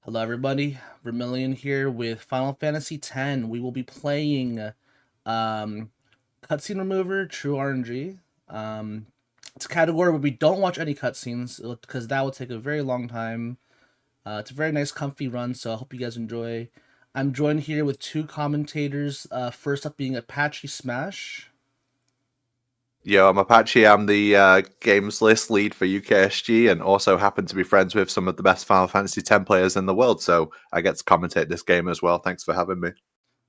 Hello, everybody. Vermillion here with Final Fantasy X. We will be playing Cutscene Remover, TrueRNG. It's a category where we don't watch any cutscenes because that will take a very long time. It's a very nice, comfy run, so I hope you guys enjoy. I'm joined here with two commentators. First up being Apache Smash. Yo, I'm Apache. I'm the games list lead for UKSG and also happen to be friends with some of the best Final Fantasy X players in the world. So I get to commentate this game as well. Thanks for having me.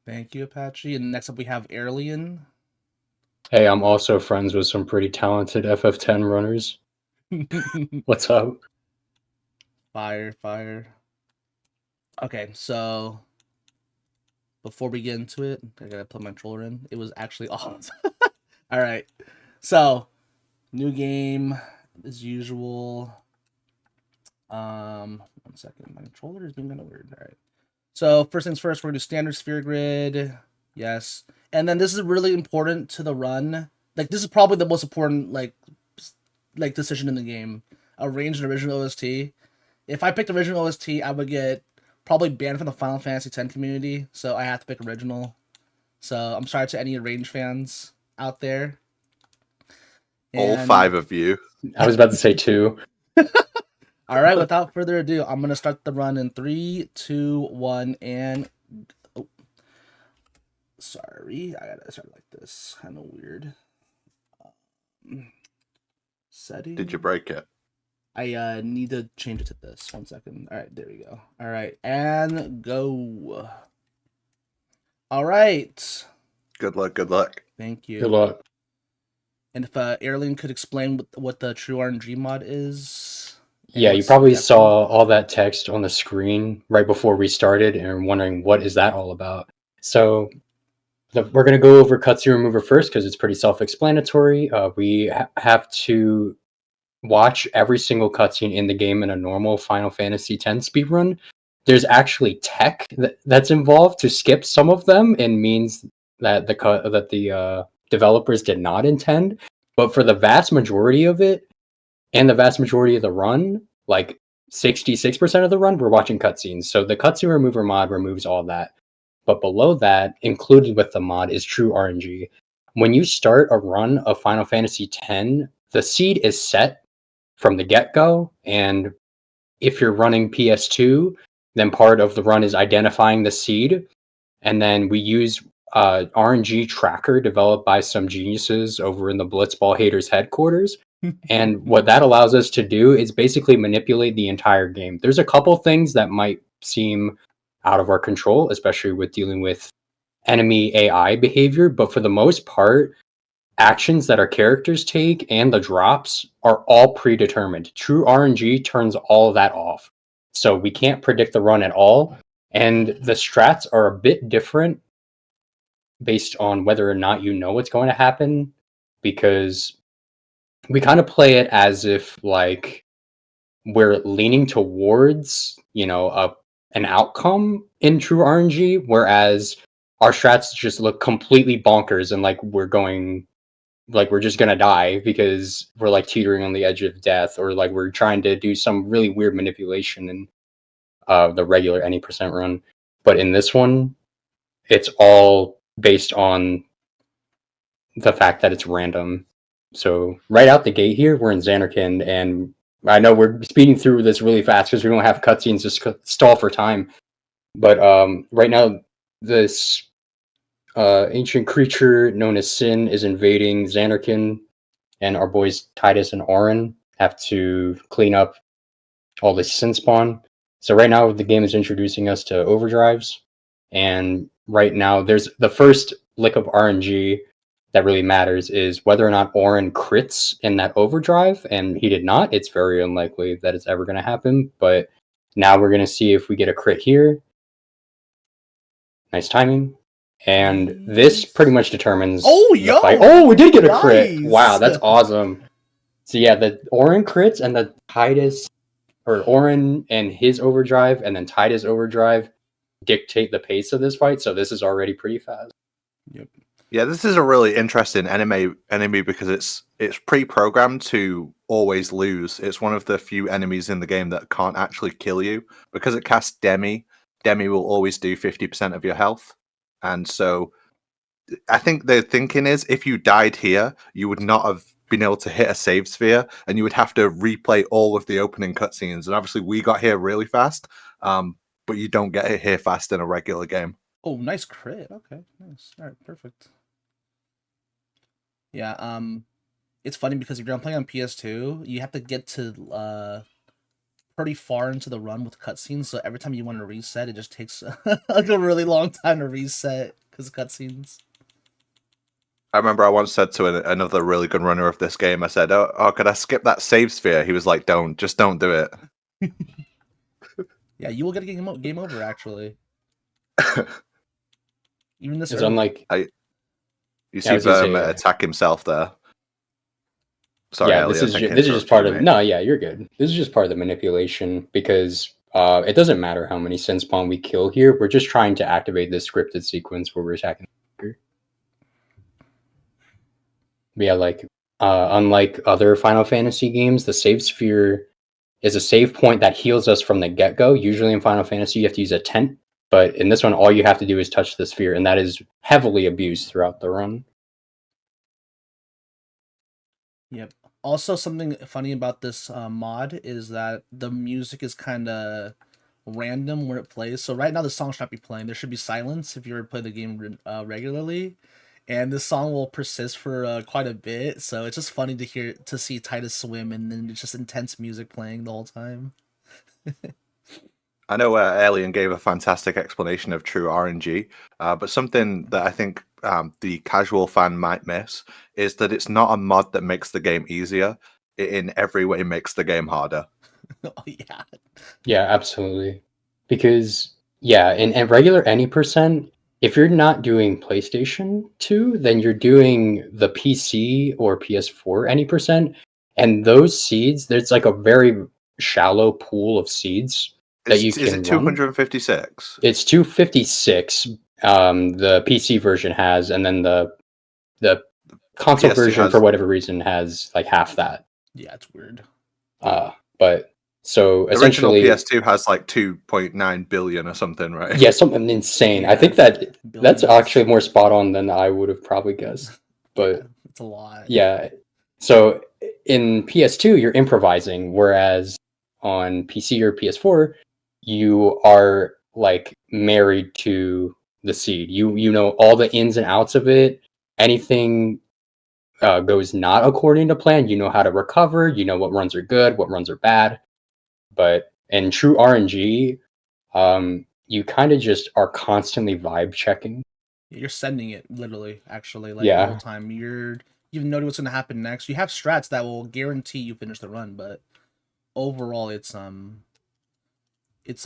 Thank you, Apache. And next up we have Airlian. Hey, I'm also friends with some pretty talented FF10 runners. What's up? Fire. Okay, so before we get into it, I gotta put my controller in. It was actually off. All right, so new game as usual. One second, my controller is being kind of weird. All right, so first things first, we're gonna do standard sphere grid. Yes, and then this is really important to the run. Like this is probably the most important like decision in the game. Arrange an original OST. If I picked original OST, I would get probably banned from the Final Fantasy X community. So I have to pick original. So I'm sorry to any Arrange fans out there. All five of you. I was about to say two. All right, without further ado, I'm gonna start the run in 3, 2, 1, and sorry, I gotta start like this. Kind of weird. Setting. Did you break it? I need to change it to this. 1 second. All right, there we go. All right, and go. All right. Good luck. Thank you. Good luck. And if Airlene could explain what the TrueRNG mod is. Yeah, you probably saw all that text on the screen right before we started and are wondering what is that all about. So we're going to go over Cutscene Remover first because it's pretty self-explanatory. We have to watch every single cutscene in the game in a normal Final Fantasy X speedrun. There's actually tech that's involved to skip some of them and means that the developers did not intend. But for the vast majority of it, and the vast majority of the run, like 66% of the run, we're watching cutscenes. So the Cutscene Remover mod removes all that. But below that, included with the mod, is TrueRNG. When you start a run of Final Fantasy X, the seed is set from the get-go, and if you're running PS2, then part of the run is identifying the seed, and then we use RNG tracker developed by some geniuses over in the Blitzball haters headquarters. And what that allows us to do is basically manipulate the entire game. There's a couple things that might seem out of our control, especially with dealing with enemy AI behavior, but for the most part, actions that our characters take and the drops are all predetermined. TrueRNG turns all of that off. So we can't predict the run at all. And the strats are a bit different based on whether or not you know what's going to happen, because we kind of play it as if like we're leaning towards, an outcome in TrueRNG, whereas our strats just look completely bonkers and like we're just gonna die because we're like teetering on the edge of death, or like we're trying to do some really weird manipulation in the regular any percent run. But in this one, it's all based on the fact that it's random. So right out the gate here, we're in Xanarkand, and I know we're speeding through this really fast because we don't have cutscenes to stall for time. But right now, this ancient creature known as Sin is invading Xanarkand, and our boys Titus and Auron have to clean up all this Sin spawn. So right now, the game is introducing us to overdrives, and right now, there's the first lick of RNG that really matters is whether or not Auron crits in that overdrive, and he did not. It's very unlikely that it's ever going to happen, but now we're going to see if we get a crit here. Nice timing. And this pretty much determines the fight. Oh, we did get a crit! Wow, that's awesome. So yeah, the Auron crits and the Titus, or Auron and his overdrive, and then Titus overdrive dictate the pace of this fight, so this is already pretty fast. Yep. Yeah, this is a really interesting enemy because it's pre-programmed to always lose. It's one of the few enemies in the game that can't actually kill you because it casts Demi. Demi will always do 50% of your health, and so I think the thinking is if you died here, you would not have been able to hit a save sphere, and you would have to replay all of the opening cutscenes. And obviously, we got here really fast, but you don't get here fast in a regular game. Oh, nice crit. Okay, nice. All right, perfect. Yeah, it's funny because if you're playing on PS2, you have to get to pretty far into the run with cutscenes. So every time you want to reset, it just takes like a really long time to reset because of cutscenes. I remember I once said to another really good runner of this game, I said, "Oh, could I skip that save sphere?" He was like, "Don't do it." Yeah, you will get a game over actually. Even this Because early. unlike You see Verm attack himself there. Sorry, yeah, Elliot, this is just part of no, yeah, you're good. This is just part of the manipulation because it doesn't matter how many sin spawn we kill here. We're just trying to activate this scripted sequence where we're attacking. Yeah, like unlike other Final Fantasy games, the save sphere is a save point that heals us from the get-go. Usually in Final Fantasy, you have to use a tent, but in this one, all you have to do is touch the sphere, and that is heavily abused throughout the run. Yep. Also, something funny about this mod is that the music is kind of random where it plays. So right now, the song should not be playing. There should be silence if you were to play the game regularly, and this song will persist for quite a bit. So it's just funny to see Titus swim, and then it's just intense music playing the whole time. I know Alien gave a fantastic explanation of TrueRNG, but something that I think the casual fan might miss is that it's not a mod that makes the game easier. It in every way makes the game harder. Oh yeah. Yeah, absolutely. Because yeah, in regular any percent, if you're not doing PlayStation 2, then you're doing the PC or PS4 any percent, and those seeds, there's like a very shallow pool of seeds that you can Is it 256? It's 256. The PC version has, and then the console PS2 version has... for whatever reason has like half that. Yeah, it's weird. But so the original essentially, PS2 has like 2.9 billion or something, right? yeah, something insane. Yeah, I think that's billions. actually more spot on than I would have probably guessed. But yeah, it's a lot. Yeah. So in PS2, you're improvising, whereas on PC or PS4, you are like married to the seed. You know all the ins and outs of it. Anything goes not according to plan, you know how to recover. You know what runs are good, what runs are bad. But in TrueRNG, you kind of just are constantly vibe checking. You're sending it literally, actually, like Yeah. the whole time. You know what's gonna happen next. You have strats that will guarantee you finish the run, but overall, it's a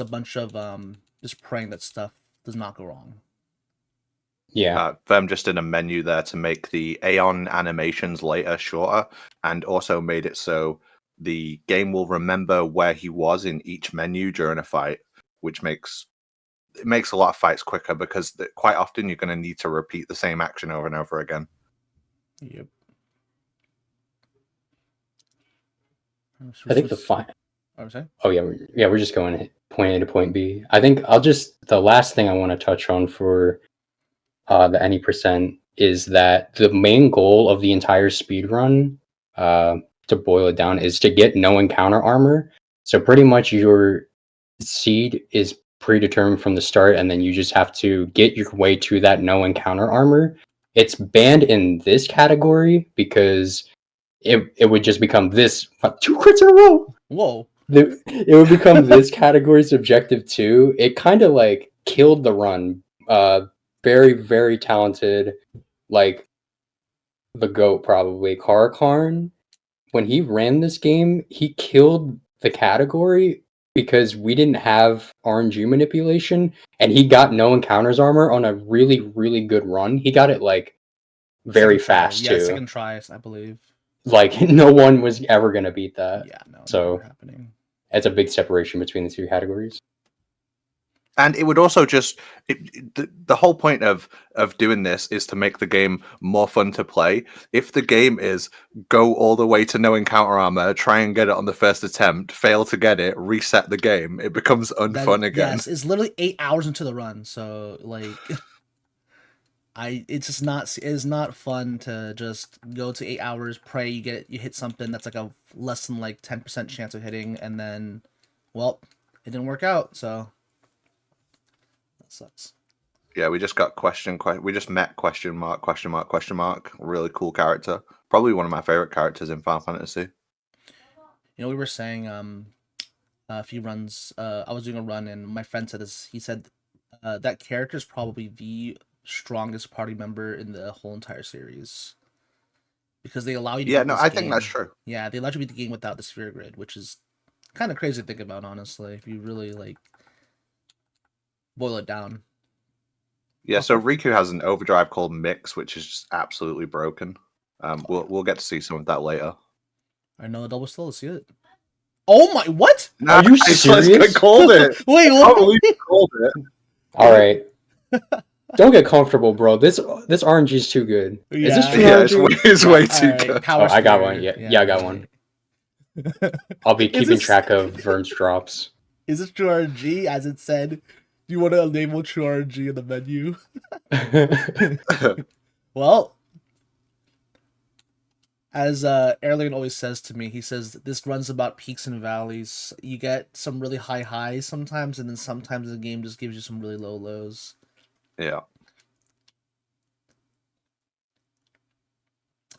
bunch of just praying that stuff does not go wrong. Yeah. Them just in a menu there to make the Aeon animations later shorter, and also made it so the game will remember where he was in each menu during a fight, which makes a lot of fights quicker because quite often you're going to need to repeat the same action over and over again. Yep. I think the fine. Oh yeah, we're just going point A to point B. I think the last thing I want to touch on for the any percent is that the main goal of the entire speed run, to boil it down, is to get no encounter armor. So pretty much your seed is predetermined from the start, and then you just have to get your way to that no encounter armor. It's banned in this category because it would just become this 2 crits in a row. Whoa. It would become this category's objective too. It kind of like killed the run. Very, very talented, like the GOAT probably, Karakarn. When he ran this game, he killed the category because we didn't have RNG manipulation, and he got no encounters armor on a really, really good run. He got it like very fast too. Second try, I believe. Like no one was ever gonna beat that. Yeah, no, so never happening. It's a big separation between the two categories. And it would also just the whole point of doing this is to make the game more fun to play. If the game is go all the way to no encounter armor, try and get it on the first attempt, fail to get it, reset the game, it becomes unfun again. Yes, it's literally 8 hours into the run, so like it's just not, it's not fun to just go to 8 hours, pray you hit something that's like a less than like 10% chance of hitting, and then, well, it didn't work out, so that sucks. Yeah, we just got we just met ? Really cool character. Probably one of my favorite characters in Final Fantasy. You know, we were saying a few runs. I was doing a run, and my friend said this. He said that character is probably the strongest party member in the whole entire series because they allow you to beat this I game. think that's true. Yeah, they allow you to beat the game without the sphere grid, which is kind of crazy to think about, honestly, if you really like boil it down. Yeah, so Riku has an overdrive called Mix, which is just absolutely broken. We'll get to see some of that later. I know the double still to see it. Oh my! What? Are you serious? I called it. Wait, I what? can't believe you called it. All right. Don't get comfortable, bro. This RNG is too good. Is this true Yeah, RNG? it's way too Alright, good. power I got sphere. one. Yeah, I got one. I'll be Is keeping this- track of Vern's drops. Is this TrueRNG? As it said, do you want to enable TrueRNG in the menu? Well, as Erling always says to me, he says this runs about peaks and valleys. You get some really high highs sometimes, and then sometimes the game just gives you some really low lows. Yeah.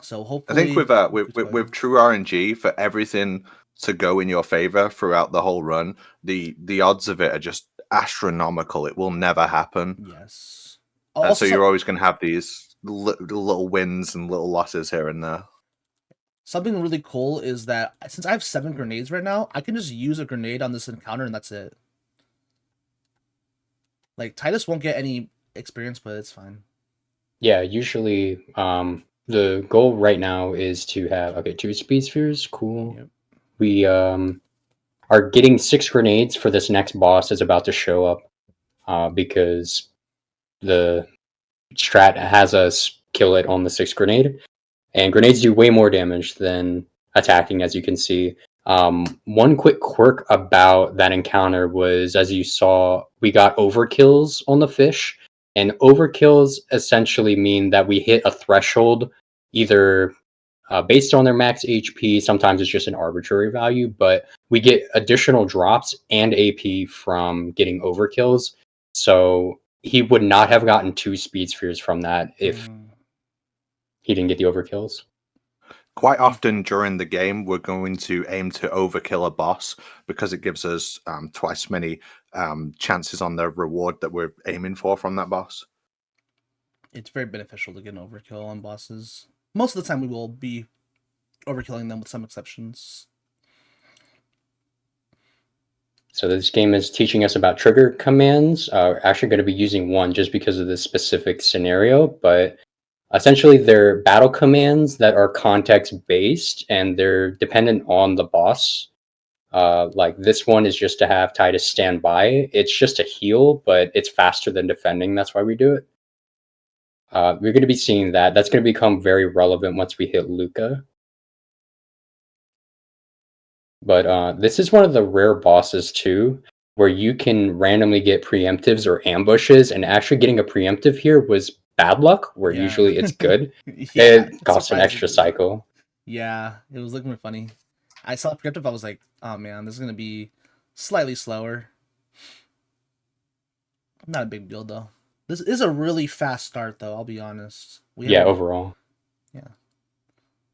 So hopefully, I think with TrueRNG, for everything to go in your favor throughout the whole run, the odds of it are just astronomical. It will never happen. yes. And so you're always going to have these little wins and little losses here and there. Something really cool is that since I have 7 grenades right now, I can just use a grenade on this encounter and that's it. Like, Titus won't get any experience, but it's fine. Yeah, usually the goal right now is to have 2 speed spheres. Cool. Yep. We are getting 6 grenades for this next boss is about to show up because the strat has us kill it on the 6th grenade, and grenades do way more damage than attacking, as you can see. One quick quirk about that encounter was, as you saw, we got overkills on the fish, and overkills essentially mean that we hit a threshold, either based on their max HP, sometimes it's just an arbitrary value, but we get additional drops and AP from getting overkills. So he would not have gotten 2 speed spheres from that if he didn't get the overkills. Quite often during the game, we're going to aim to overkill a boss because it gives us twice many chances on the reward that we're aiming for from that boss. It's very beneficial to get an overkill on bosses. Most of the time we will be overkilling them with some exceptions. So this game is teaching us about trigger commands. Actually going to be using one just because of this specific scenario, but essentially they're battle commands that are context-based and they're dependent on the boss. Like this one is just to have Titus stand by. It's just a heal, but it's faster than defending. That's why we do it. We're going to be seeing that. That's going to become very relevant once we hit Luca. But this is one of the rare bosses too, where you can randomly get preemptives or ambushes, and actually getting a preemptive here was bad luck, where usually it's good. It costs an extra cycle. Yeah, it was looking funny. I saw preemptive, I was like, oh man, this is going to be slightly slower. Not a big deal though. This is a really fast start though, I'll be honest. Overall. Yeah.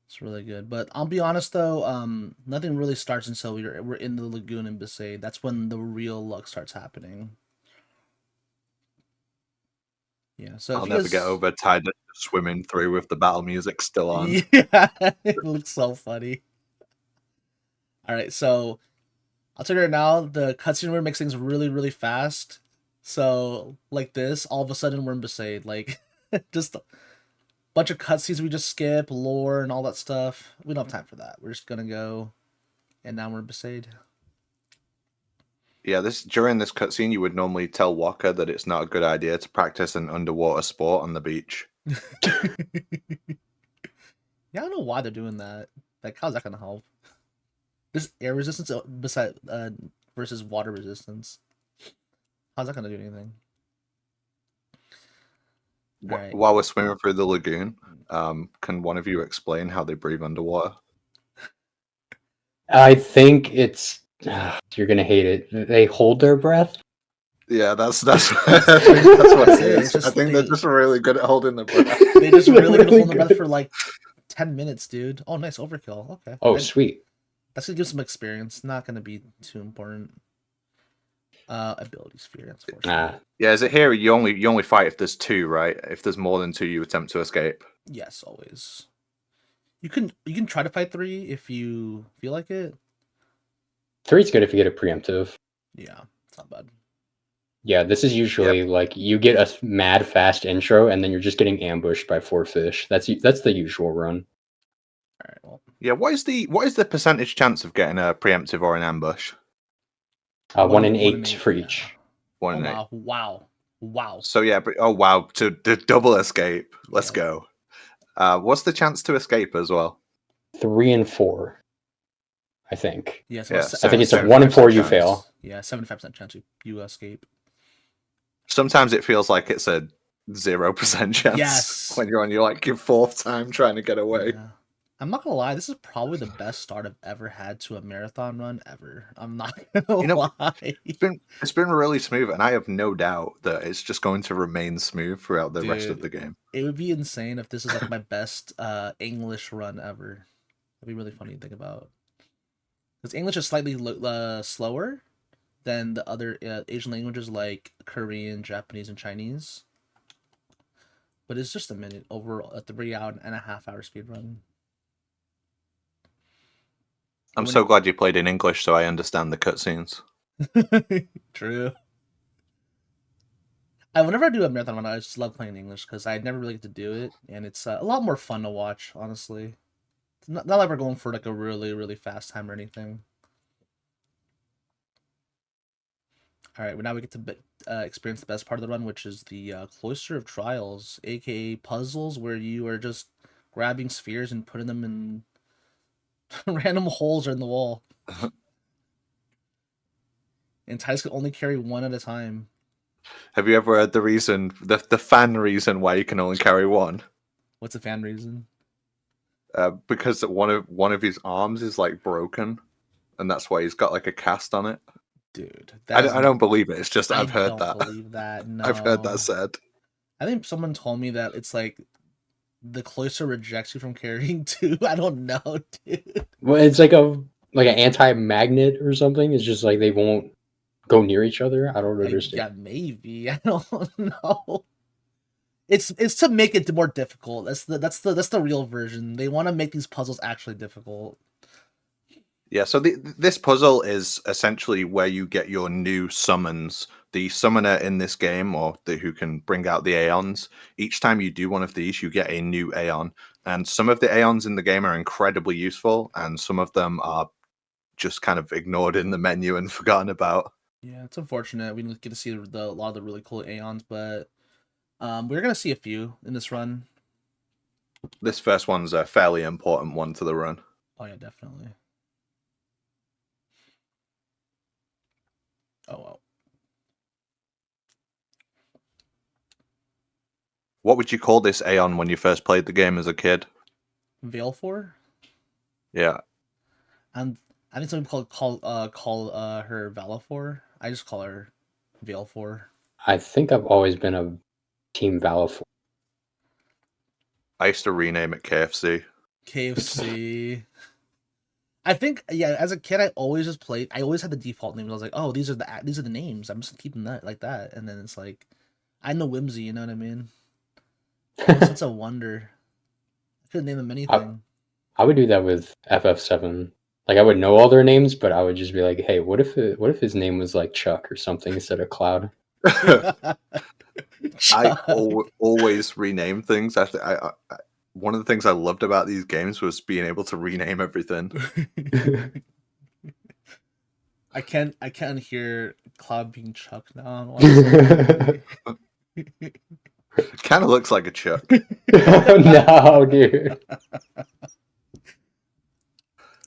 It's really good. But I'll be honest though, nothing really starts until we're in the lagoon in Besaid. That's when the real luck starts happening. Yeah, so I'll never get over Titus swimming through with the battle music still on. Yeah, it looks so funny. Alright, so I'll tell you right now, the cutscene where it makes things really, really fast. So, like this, all of a sudden we're in Besaid. Like, just bunch of cutscenes we just skip, lore and all that stuff. We don't have time for that. We're just gonna go, and now we're in Besaid. Yeah, during this cutscene, you would normally tell Walker that it's not a good idea to practice an underwater sport on the beach. Yeah, I don't know why they're doing that. Like, how's that gonna help? There's air resistance beside versus water resistance. How's that gonna do anything? Alright. While we're swimming through the lagoon, can one of you explain how they breathe underwater? I think it's you're gonna hate it. They hold their breath. Yeah, that's I think that's what it is. It's I think they're just just really good at holding their breath. they just really gonna hold their breath good. for like 10 minutes, dude. Oh, nice overkill. Okay. Oh, sweet. That's gonna give some experience. Not gonna be too important. Ability sphere, unfortunately. Yeah, is it here? You only fight if there's two, right? If there's more than two, you attempt to escape. Yes, always. You can try to fight 3 if you feel like it. 3's good if you get a preemptive. Yeah, it's not bad. Yeah, this is usually like you get a mad fast intro, and then you're just getting ambushed by 4 fish. That's the usual run. All right. Well, Yeah, what is the percentage chance of getting a preemptive or an ambush? 1 in 8 for each. 1 in 8. Wow. So yeah, but wow, to double escape. Let's Yeah. go. What's the chance to escape as well? 3 and 4, I think. Yeah, so Yeah, I think it's a 75% 1 in 4 you chance. fail. Yeah, 75% chance you escape. Sometimes it feels like it's a 0% chance. Yes. When you're on your 4th time trying to get away. Yeah. I'm not gonna lie, this is probably the best start I've ever had to a marathon run ever. I'm not gonna lie. It's been really smooth, and I have no doubt that it's just going to remain smooth throughout the rest of the game. It would be insane if this is like my best English run ever. It'd be really funny to think about. Because English is slightly slower than the other Asian languages like Korean, Japanese, and Chinese. But it's just a minute overall, a 3.5 hour speed run. I'm so glad you played in English, so I understand the cutscenes. True. Whenever I do a marathon run, I just love playing English because I never really get to do it, and it's a lot more fun to watch, honestly. Not like we're going for like a really, really fast time or anything. All right, well, now we get to experience the best part of the run, which is the Cloister of Trials, aka puzzles, where you are just grabbing spheres and putting them in random holes in the wall. And Titus can only carry one at a time. Have you ever heard the reason, the fan reason why you can only carry one? What's the fan reason? Because one of his arms is like broken, and that's why he's got like a cast on it. Dude, I don't believe it. It's just I've heard that. I don't believe that. No. I've heard that said. I think someone told me that it's like the cloister rejects you from carrying two. I don't know, dude. Well, it's like an anti-magnet or something. It's just like they won't go near each other. I don't understand. Yeah, maybe. I don't know. It's to make it more difficult. That's the real version. They want to make these puzzles actually difficult. Yeah, so this puzzle is essentially where you get your new summons. The summoner in this game, or who can bring out the Aeons, each time you do one of these, you get a new Aeon. And some of the Aeons in the game are incredibly useful, and some of them are just kind of ignored in the menu and forgotten about. Yeah, it's unfortunate. We didn't get to see a lot of the really cool Aeons, but we're going to see a few in this run. This first one's a fairly important one to the run. Oh, yeah, definitely. Oh, wow. What would you call this Aeon when you first played the game as a kid? Veilfor? Yeah. And I think some people call her Valafor. I just call her Veilfor. I think I've always been a Team Valafor. I used to rename it KFC. KFC. I think, yeah, as a kid, I always had the default names. I was like, oh, these are the names. I'm just keeping that like that. And then it's like, I know whimsy, you know what I mean? It's a wonder. I couldn't name them anything. I would do that with FF7. Like, I would know all their names, but I would just be like, hey, what if his name was like Chuck or something instead of Cloud? I always rename things. I one of the things I loved about these games was being able to rename everything. I can't hear Cloud being chucked now. Kind of looks like a Chuck. No, dude.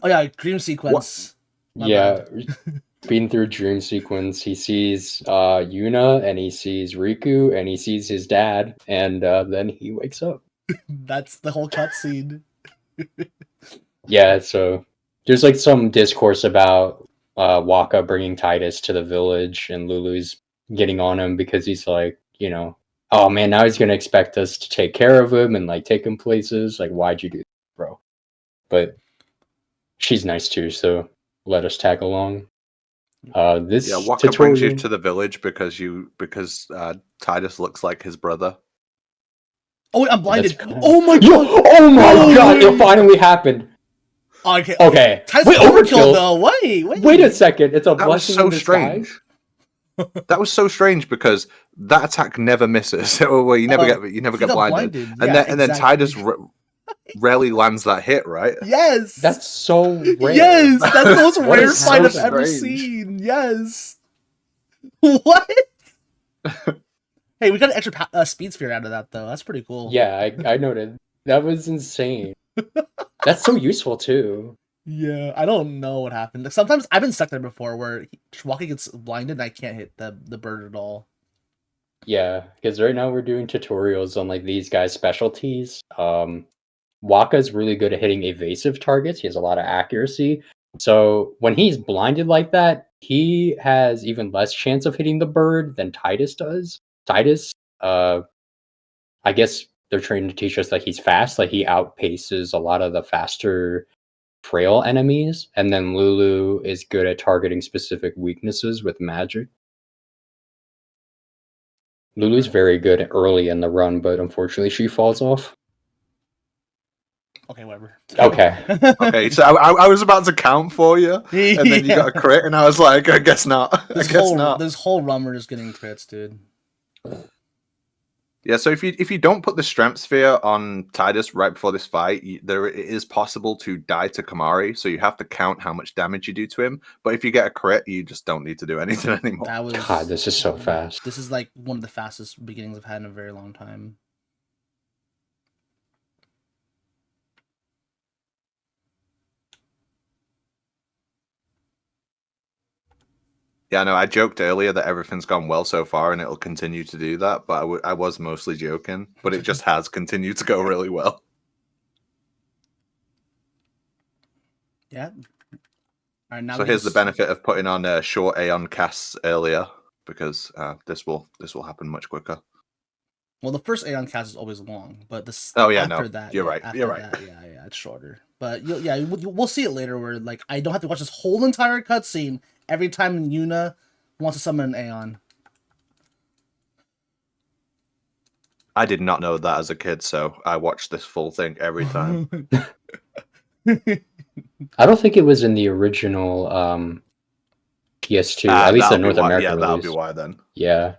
Oh yeah, dream sequence. My Yeah, bad. speeding through dream sequence, he sees Yuna, and he sees Riku, and he sees his dad, and then he wakes up. That's the whole cutscene. Yeah, so there's like some discourse about Waka bringing Titus to the village, and Lulu's getting on him because he's like, oh man, now he's gonna expect us to take care of him and like take him places. Like, why'd you do that, bro? But she's nice too, so let us tag along. This Yeah, Waka brings you to the village because Titus looks like his brother. Oh wait, I'm blinded. Kinda... Oh my god! Oh my No god! way! It finally happened. Okay. Titus Wait, overkill overkill though. Wait a second. It's a That was blessing so in disguise. strange. That was so strange because that attack never misses. Well, you never get blinded. Yeah, And then Titus rarely lands that hit, right? Yes. That's so rare. Yes, that's the most What rare is fight so I've ever strange? seen. Yes. What? Hey, we got an extra speed sphere out of that though. That's pretty cool. Yeah, I noted. That was insane. That's so useful too. Yeah, I don't know what happened. Like, sometimes I've been stuck there before where Walkie gets blinded and I can't hit the bird at all. Yeah, because right now we're doing tutorials on like these guys' specialties. Waka's really good at hitting evasive targets. He has a lot of accuracy. So when he's blinded like that, he has even less chance of hitting the bird than Titus does. Titus, I guess they're trying to teach us that he's fast. Like he outpaces a lot of the faster frail enemies, and then Lulu is good at targeting specific weaknesses with magic. Lulu's very good early in the run, but unfortunately she falls off. Okay, whatever. Okay. Okay, so I was about to count for you, and then you got a crit, and I was like, I guess not. This whole run we're just getting crits, dude. Yeah, so if you don't put the strength sphere on Titus right before this fight, it is possible to die to Kamari. So you have to count how much damage you do to him. But if you get a crit, you just don't need to do anything anymore. God, this is so fast. This is like one of the fastest beginnings I've had in a very long time. Yeah, no, I joked earlier that everything's gone well so far, and it'll continue to do that. But I was mostly joking. But it just has continued to go really well. Yeah. All right, now so here's the benefit of putting on short Aeon casts earlier, because this will happen much quicker. Well, the first Aeon cast is always long, but this you're right. Yeah, it's shorter. But we'll see it later. Where like I don't have to watch this whole entire cutscene every time Yuna wants to summon an Aeon. I did not know that as a kid, so I watched this full thing every time. I don't think it was in the original PS2, at least the North American release. That'll be why then. Yeah.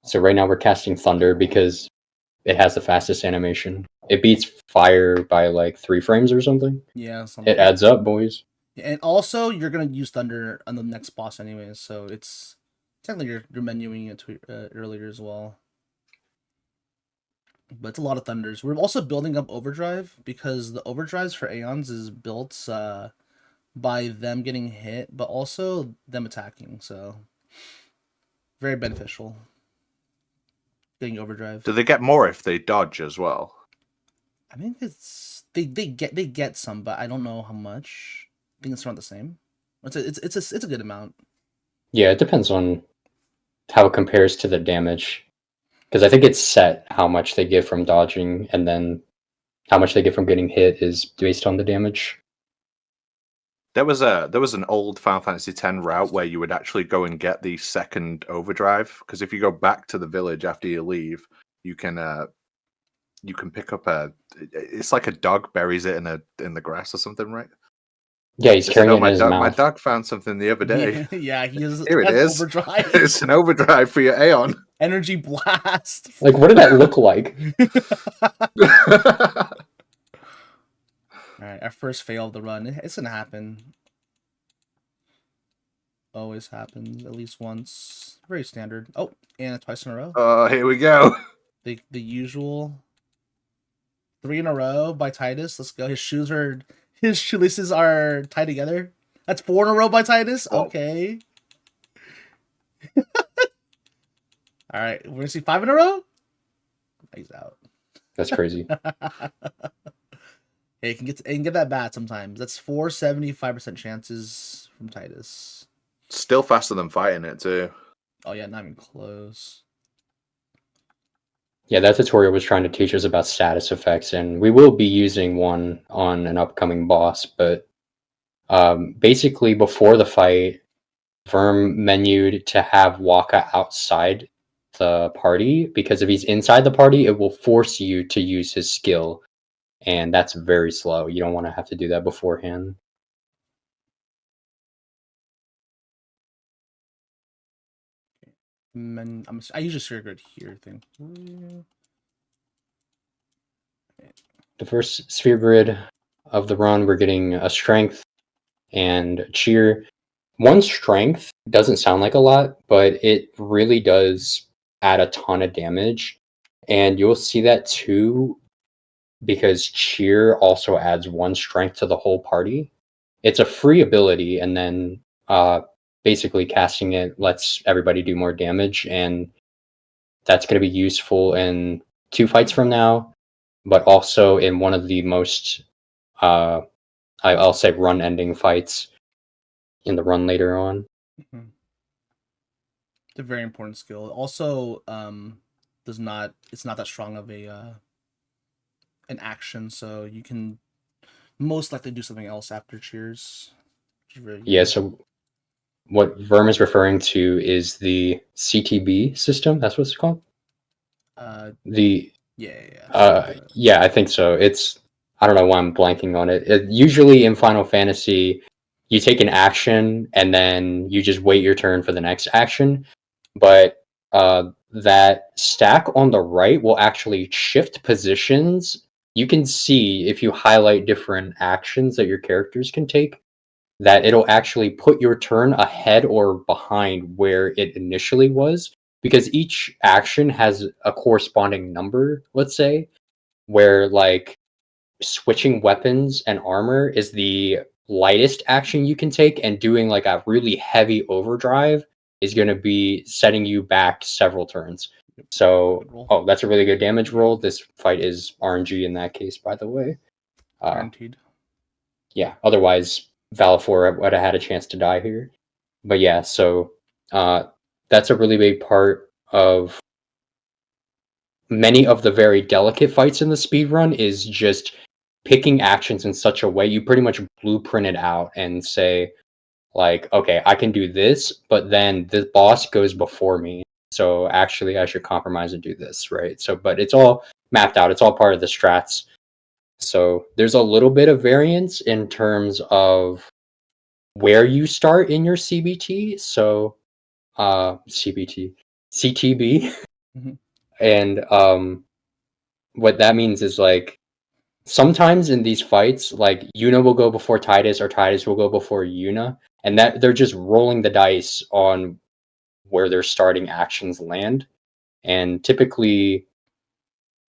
So right now we're casting Thunder because it has the fastest animation. It beats Fire by like 3 frames or something. Yeah. It adds up, boys. And also, you're gonna use Thunder on the next boss anyways, so it's technically you're menuing it earlier as well. But it's a lot of Thunders. We're also building up Overdrive because the Overdrives for Aeons is built by them getting hit, but also them attacking. So very beneficial. Getting Overdrive. Do they get more if they dodge as well? I think it's they get some, but I don't know how much. I think it's around the same. It's a good amount. Yeah, it depends on how it compares to the damage. Because I think it's set how much they get from dodging, and then how much they get from getting hit is based on the damage. There was an old Final Fantasy X route where you would actually go and get the second overdrive, because if you go back to the village after you leave, you can pick up it's like a dog buries it in the grass or something, right? Yeah, he's carrying it in his mouth. My dog found something the other day. Yeah, he has Here it is. Overdrive. It's an overdrive for your Aeon. Energy blast. Like, what did that look like? All right, our first fail of the run. It's gonna happen. Always happens at least once. Very standard. Oh, and twice in a row. Oh, here we go. The usual. 3 in a row by Titus. Let's go. His shoelaces are tied together. That's 4 in a row by Titus. Whoa. Okay. All right, we're gonna see 5 in a row. He's out. That's crazy. Hey, it can get that bad sometimes. That's 475% chances from Titus. Still faster than fighting it too. Oh yeah, not even close. Yeah, that tutorial was trying to teach us about status effects, and we will be using one on an upcoming boss, but basically before the fight, Verm menued to have Waka outside the party, because if he's inside the party, it will force you to use his skill, and that's very slow. You don't want to have to do that beforehand. I usually Sphere Grid here thing. The first sphere grid of the run, we're getting a strength and cheer. 1 strength doesn't sound like a lot, but it really does add a ton of damage. And you'll see that too, because cheer also adds 1 strength to the whole party. It's a free ability, and then basically casting it lets everybody do more damage, and that's going to be useful in 2 fights from now, but also in one of the most I'll say run-ending fights in the run later on. Mm-hmm. It's a very important skill. Also, it's not that strong of a an action, so you can most likely do something else after cheers. Yeah, so what Verm is referring to is the CTB system. That's what it's called. Yeah, I think so. I don't know why I'm blanking on it. Usually in Final Fantasy, you take an action and then you just wait your turn for the next action. But that stack on the right will actually shift positions. You can see if you highlight different actions that your characters can take, that it'll actually put your turn ahead or behind where it initially was, because each action has a corresponding number, let's say, where like switching weapons and armor is the lightest action you can take, and doing like a really heavy overdrive is going to be setting you back several turns. So, that's a really good damage roll. This fight is RNG in that case, by the way. Guaranteed. Yeah, otherwise Valifor would have had a chance to die here. But yeah, so that's a really big part of many of the very delicate fights in the speedrun, is just picking actions in such a way you pretty much blueprint it out and say, like, okay, I can do this, but then the boss goes before me, so actually I should compromise and do this, right? So, but it's all mapped out. It's all part of the strats. So there's a little bit of variance in terms of where you start in your CBT. So, CTB. Mm-hmm. And what that means is, like, sometimes in these fights, like, Yuna will go before Titus or Titus will go before Yuna, and that they're just rolling the dice on where their starting actions land. And typically,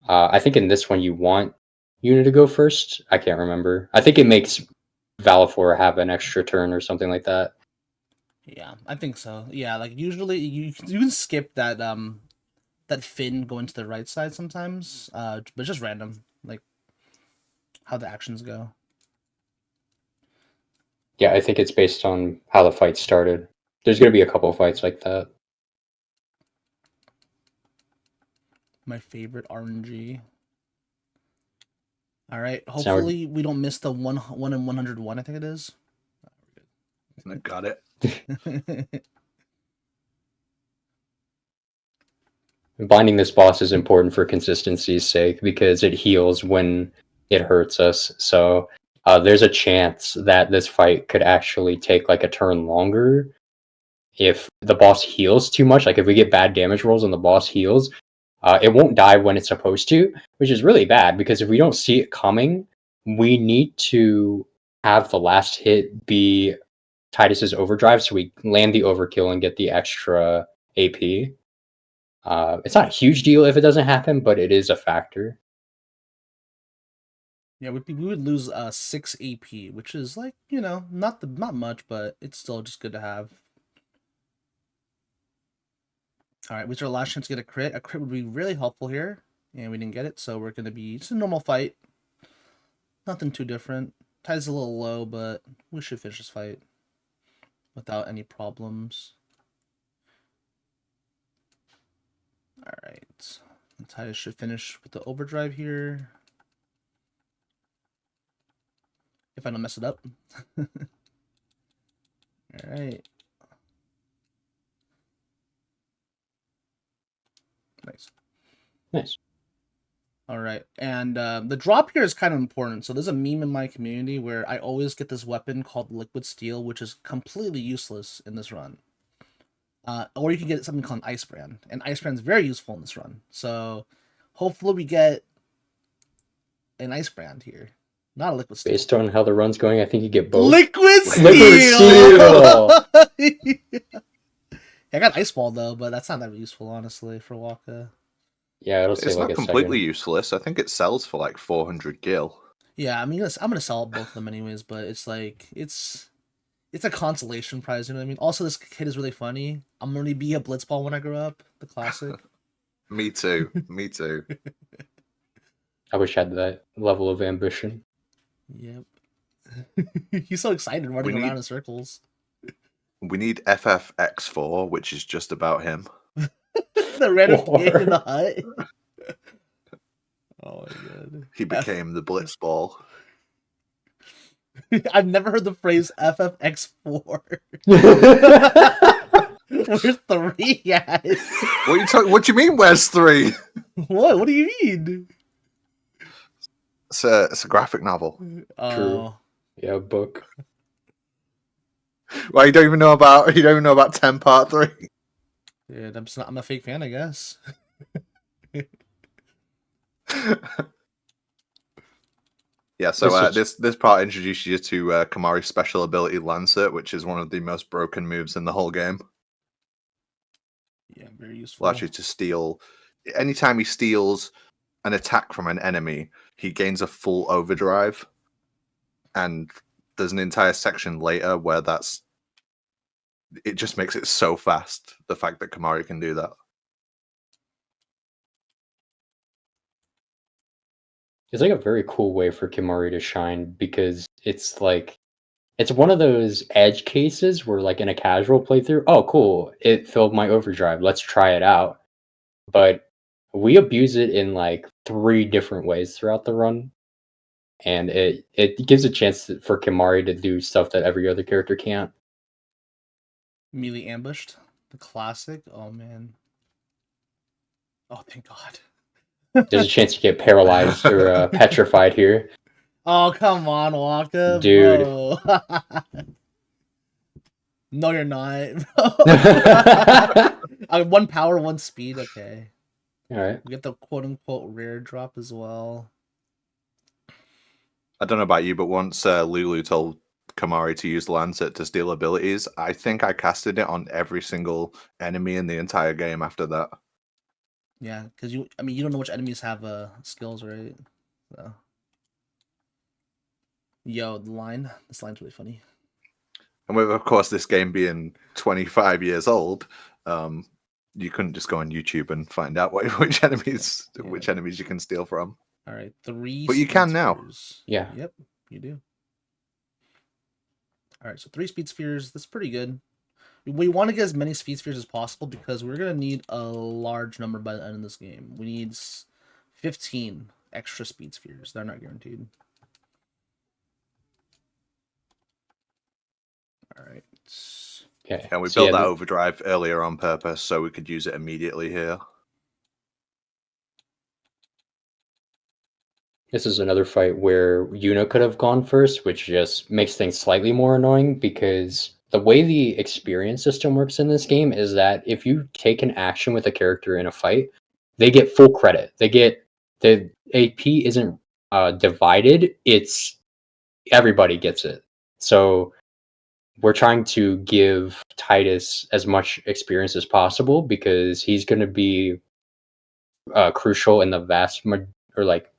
I think in this one you want Yuna to go first. I can't remember. I think it makes Valifor have an extra turn or something like that. Yeah, I think so. Yeah, like usually you can skip that that fin going to the right side sometimes, but it's just random, like how the actions go. Yeah, I think it's based on how the fight started. There's going to be a couple of fights like that. My favorite RNG. All right, hopefully we don't miss the 1 in 101. I think it is. I got it. Binding this boss is important for consistency's sake, because it heals when it hurts us. So there's a chance that this fight could actually take like a turn longer if the boss heals too much. Like if we get bad damage rolls and the boss heals, it won't die when it's supposed to, which is really bad, because if we don't see it coming, we need to have the last hit be Titus's overdrive, so we land the overkill and get the extra AP. It's not a huge deal if it doesn't happen, but it is a factor. Yeah, we would lose 6 AP, which is like, not much, but it's still just good to have. All right, which is our last chance to get a crit. A crit would be really helpful here, and we didn't get it, so we're going to be just a normal fight. Nothing too different. Tide's a little low, but we should finish this fight without any problems. All right, Titus should finish with the overdrive here. If I don't mess it up. All right. Nice. All right, and the drop here is kind of important. So there's a meme in my community where I always get this weapon called Liquid Steel, which is completely useless in this run. Or you can get something called Ice Brand, and Ice Brand is very useful in this run. So hopefully we get an Ice Brand here, not a Liquid Steel. Based on how the run's going, I think you get both. Liquid Steel! Liquid Steel! I got Ice Ball though, but that's not that useful, honestly, for Waka. Yeah, it'll say It's like not a completely second. useless. I think it sells for like 400 gil. Yeah, I mean, I'm gonna sell both of them anyways, but it's like it's a consolation prize, you know what I mean? Also, this kid is really funny. I'm gonna be a Blitzball when I grow up, the classic. Me too. Me too. I wish I had that level of ambition. Yep. He's so excited running around in circles. We need FFX4, which is just about him. The random kid in the hut. Oh my god. He became the Blitzball. I've never heard the phrase FFX4. Where's 3 at? What do you mean, where's 3? What? What do you mean? It's a graphic novel. True. Yeah, book. Well, you don't even know about 10 Part 3. Yeah, I'm a fake fan, I guess. Yeah, so this part introduces you to Kamari's special ability Lancet, which is one of the most broken moves in the whole game. Yeah, very useful. Allows you to steal. Anytime he steals an attack from an enemy, he gains a full overdrive. And there's an entire section later where it just makes it so fast, the fact that Kamari can do that. It's like a very cool way for Kimari to shine because it's one of those edge cases where like in a casual playthrough, oh cool, it filled my overdrive, let's try it out. But we abuse it in like 3 different ways throughout the run. And it gives a chance for Kimari to do stuff that every other character can't. Melee ambushed. The classic. Oh man. Oh thank God. There's a chance you get paralyzed or petrified here. Oh, come on, Waka. Dude. Bro. No, you're not. 1 power, 1 speed. Okay. Alright. We get the quote-unquote rare drop as well. I don't know about you, but once Lulu told Kamari to use Lancet to steal abilities, I think I casted it on every single enemy in the entire game after that. Yeah, because you don't know which enemies have skills, right? So, yo, this line's really funny. And with, of course, this game being 25 years old, you couldn't just go on YouTube and find out which enemies you can steal from. All right, 3. But you can now. Spheres. Yeah. Yep, you do. All right, so 3 speed spheres. That's pretty good. We want to get as many speed spheres as possible because we're going to need a large number by the end of this game. We need 15 extra speed spheres. They're not guaranteed. All right. Okay. And we built that overdrive earlier on purpose so we could use it immediately here. This is another fight where Yuna could have gone first, which just makes things slightly more annoying because the way the experience system works in this game is that if you take an action with a character in a fight, they get full credit. The AP isn't divided, it's everybody gets it. So we're trying to give Titus as much experience as possible because he's going to be crucial in the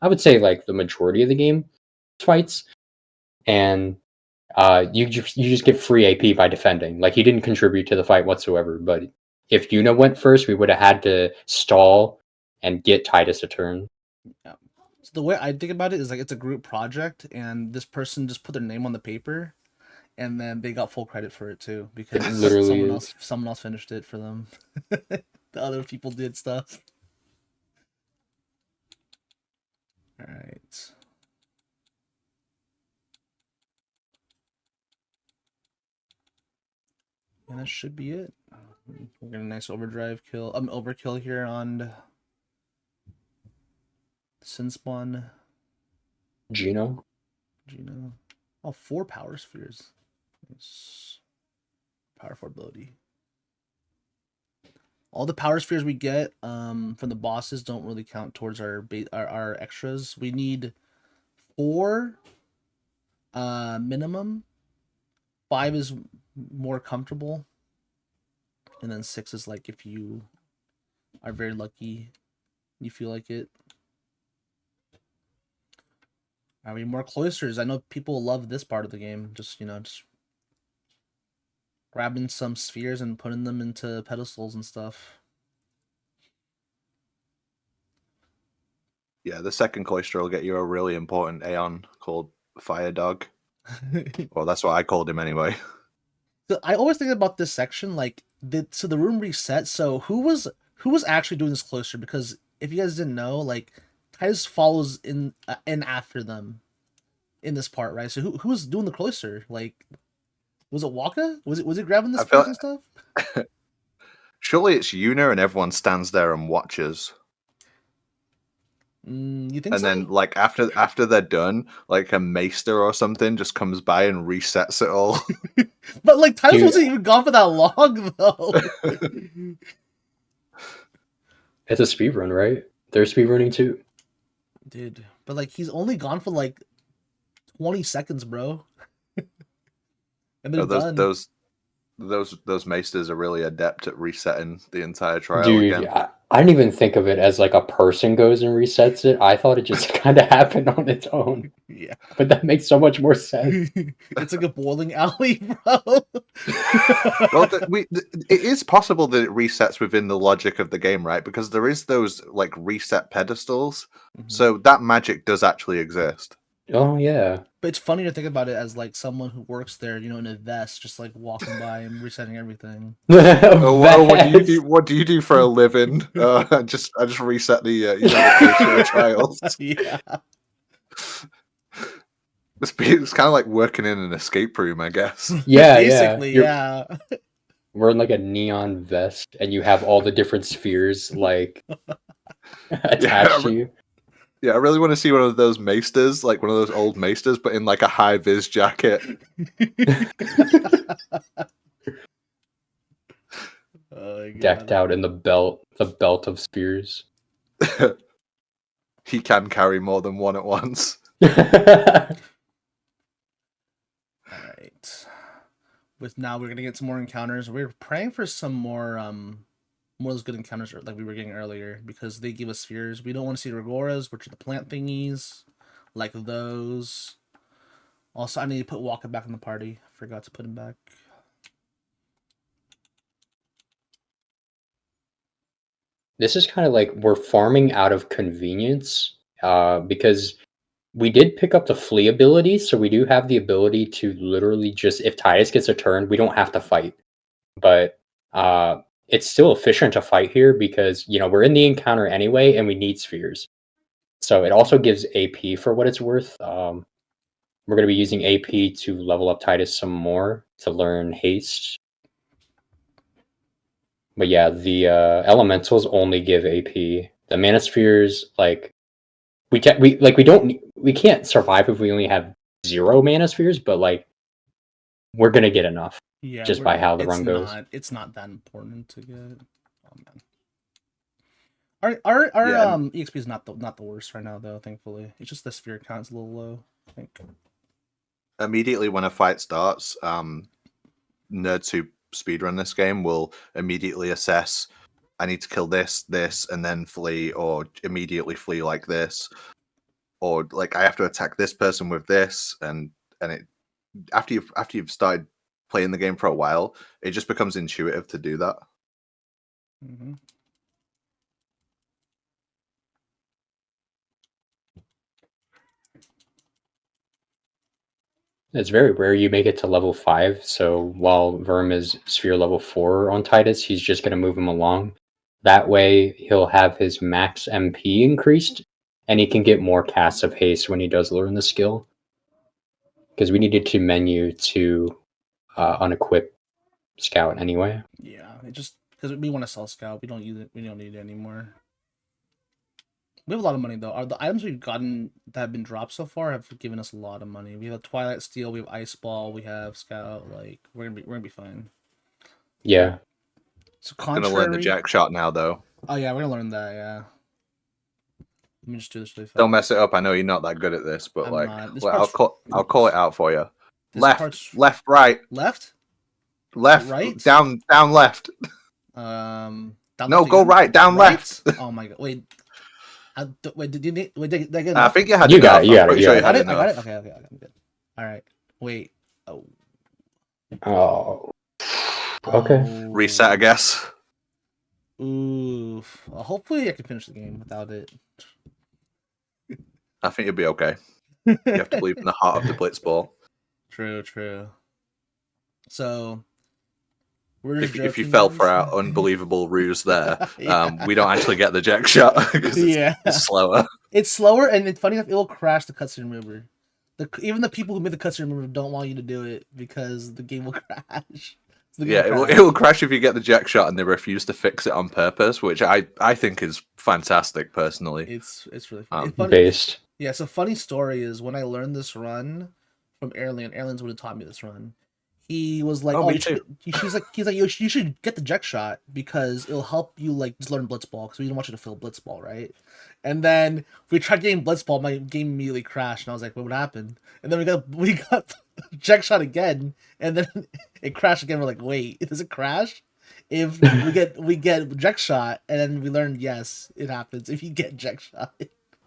I would say like the majority of the game fights, and you just get free AP by defending. Like he didn't contribute to the fight whatsoever, but if Yuna went first, we would have had to stall and get Titus a turn. Yeah. So the way I think about it is like it's a group project, and this person just put their name on the paper, and then they got full credit for it too because It literally someone else finished it for them. The other people did stuff. All right. And that should be it. We're getting a nice overkill here on Sinspawn. Gino. Oh, 4 power spheres. Nice. Powerful ability. All the power spheres we get from the bosses don't really count towards our extras. We need 4 minimum. 5 is more comfortable. And then 6 is like if you are very lucky, you feel like it. I mean, more cloisters. I know people love this part of the game. Just grabbing some spheres and putting them into pedestals and stuff. Yeah, the second cloister will get you a really important Aeon called Fire Dog. Well, that's what I called him anyway. So I always think about this section, like the room reset. So who was actually doing this cloister? Because if you guys didn't know, like Titus follows in after them in this part, right? So who was doing the cloister? Like, was it Waka? Was it grabbing the spheres and stuff? Surely it's Yuna and everyone stands there and watches. You think and so? then like after they're done, like a maester or something just comes by and resets it all. But like Titus wasn't even gone for that long though. It's a speedrun, right? They're speedrunning too. Dude, but like he's only gone for like 20 seconds, bro. And they're done. Those maesters are really adept at resetting the entire trial. Dude, again. I didn't even think of it as like a person goes and resets it. I thought it just kind of happened on its own. Yeah. But that makes so much more sense. It's like a bowling alley, bro. Well, it is possible that it resets within the logic of the game, right? Because there is those like reset pedestals. Mm-hmm. So that magic does actually exist. Oh, yeah. But it's funny to think about it as like someone who works there, you know, in a vest, just like walking by and resetting everything. What do you do for a living? I just reset the trials. Yeah. It's kind of like working in an escape room, I guess. Yeah, basically, yeah. Wearing like a neon vest, and you have all the different spheres like attached to you. Yeah, I really want to see one of those maesters, like one of those old maesters, but in like a high vis jacket. Decked out in the belt of spears. He can carry more than one at once. Alright. Now we're gonna get some more encounters. We're praying for some more of those good encounters like we were getting earlier, because they give us spheres. We don't want to see Regoras, which are the plant thingies, like those. Also, I need to put Waka back in the party. Forgot to put him back. This is kind of like we're farming out of convenience, because we did pick up the flee ability, so we do have the ability to literally just, if Titus gets a turn, we don't have to fight. But it's still efficient to fight here because, you know, we're in the encounter anyway and we need spheres. So it also gives AP for what it's worth. We're going to be using AP to level up Titus some more to learn haste. But yeah, the elementals only give AP. The mana spheres, like we can't survive if we only have 0 mana spheres, but like we're gonna get enough. Yeah, just by how the run goes. It's not that important to get. Oh man. Our EXP is not the worst right now though, thankfully. It's just the sphere count's a little low, I think. Immediately when a fight starts, nerds who speedrun this game will immediately assess, I need to kill this, and then flee, or immediately flee like this, or like I have to attack this person with this, and it after you've started playing the game for a while, it just becomes intuitive to do that. Mm-hmm. It's very rare you make it to level 5, so while Verm is sphere level 4 on Titus, he's just going to move him along. That way, he'll have his max MP increased, and he can get more casts of haste when he does learn the skill. Because we needed to menu to unequip Scout anyway. Yeah, it just because we want to sell Scout, we don't use it. We don't need it anymore. We have a lot of money though. The items we've gotten that have been dropped so far have given us a lot of money. We have Twilight Steel, we have Ice Ball, we have Scout. Like we're gonna be fine. Yeah. So I'm contrary. gonna learn the jack shot now, though. Oh yeah, we're gonna learn that. Yeah. Let me just do this really fast. Don't mess it up. I know you're not that good at this, but I'm like, not. This well, I'll call it out for you. Left, Left, right, left, right, down, left. Down No, left go again? right, down, left. Oh my god! Wait, wait. Did you need? Wait, did I get I enough? think you had You enough. got it, you got I'm it, pretty you sure got you it. had I got it. enough. Okay. I'm good. All right. Wait. Oh. Oh. Okay. Reset, I guess. Oof. Well, hopefully I can finish the game without it. I think you'll be okay. You have to believe in the heart of the blitzball. True. So, we're If just you joking, fell for guys. our unbelievable ruse there, Yeah. we don't actually get the jack shot because it's slower. It's slower, and it's funny enough, it'll crash the cutscene remover. Even the people who made the cutscene remover don't want you to do it because the game will crash. Yeah, it will crash if you get the jack shot, and they refuse to fix it on purpose, which I think is fantastic personally. It's really funny. It's funny. Based. Yeah, so funny story is when I learned this run from Airlines would have taught me this run. He was like, me too. He's like, you should get the jack shot because it'll help you like just learn blitzball because we didn't want you to feel blitzball, right? And then we tried getting blitzball, my game immediately crashed, and I was like, what happened? And then we got jack shot again, and then it crashed again. We're like, wait, does it crash? If we get jack shot, and then we learned yes, it happens if you get jack shot.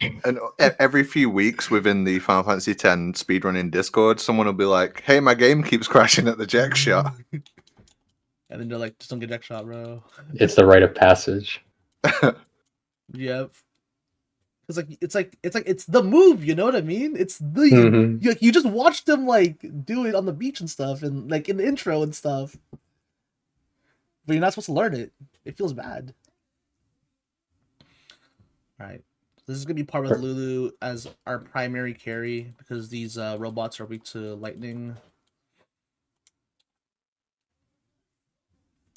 And every few weeks within the Final Fantasy X speedrunning Discord, someone will be like, "Hey, my game keeps crashing at the jack shot." And then they're like, just don't get jack shot, bro. It's the rite of passage. Yep. It's the move, you know what I mean? It's the Mhm. you just watch them like do it on the beach and stuff, and like in the intro and stuff. But you're not supposed to learn it. It feels bad. All right. This is gonna be part with Lulu as our primary carry because these robots are weak to lightning.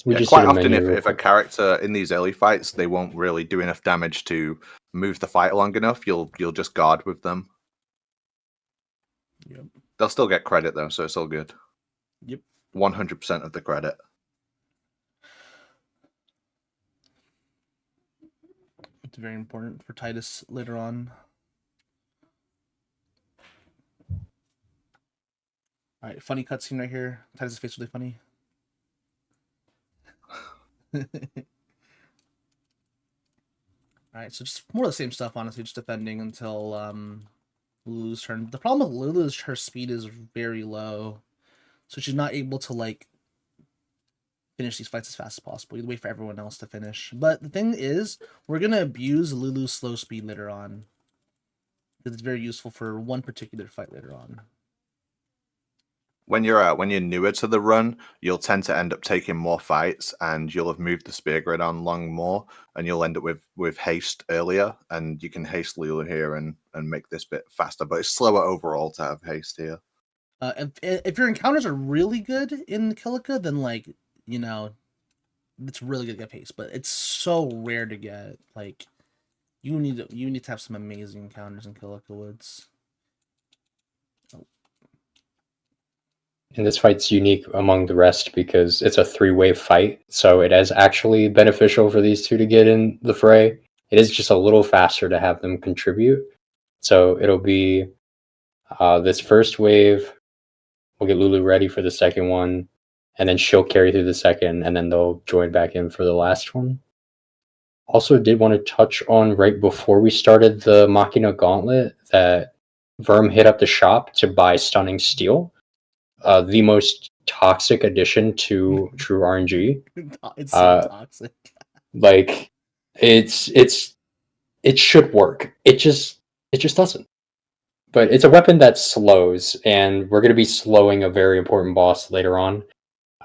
We Yeah, just quite need a often, menu if a character in these early fights, they won't really do enough damage to move the fight long enough. You'll just guard with them. Yep. They'll still get credit though, so it's all good. Yep. 100% of the credit. It's very important for Titus later on. All right, funny cutscene right here. Titus' face really funny. Alright, so just more of the same stuff, honestly, just defending until Lulu's turn. The problem with Lulu is her speed is very low. So she's not able to like finish these fights as fast as possible. You wait for everyone else to finish. But the thing is, we're gonna abuse Lulu's slow speed later on. Because it's very useful for one particular fight later on. When you're newer to the run, you'll tend to end up taking more fights, and you'll have moved the spear grid on long more, and you'll end up with haste earlier, and you can haste Lulu here and make this bit faster. But it's slower overall to have haste here. If your encounters are really good in Kilika, then like it's really good to get haste. But it's so rare to get. Like you need to have some amazing encounters in Kilika Woods. And this fight's unique among the rest because it's a 3-wave fight, so it is actually beneficial for these two to get in the fray. It is just a little faster to have them contribute. So it'll be this first wave. We'll get Lulu ready for the second one, and then she'll carry through the second, and then they'll join back in for the last one. Also, did want to touch on right before we started the Machina Gauntlet that Verm hit up the shop to buy Stunning Steel, the most toxic addition to TrueRNG. It's so toxic. Like, it should work. It just doesn't. But it's a weapon that slows, and we're going to be slowing a very important boss later on.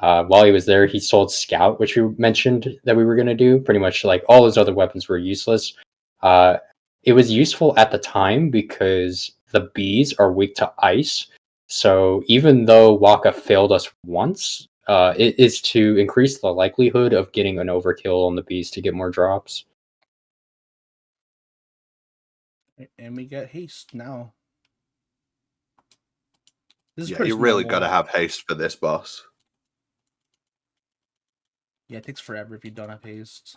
While he was there, he sold Scout, which we mentioned that we were going to do. Pretty much like all those other weapons were useless. It was useful at the time because the bees are weak to ice. So even though Waka failed us once, it is to increase the likelihood of getting an overkill on the bees to get more drops. And we get haste now. This is Yeah, pretty you really normal. got to have haste for this boss. Yeah, it takes forever if you don't have haste.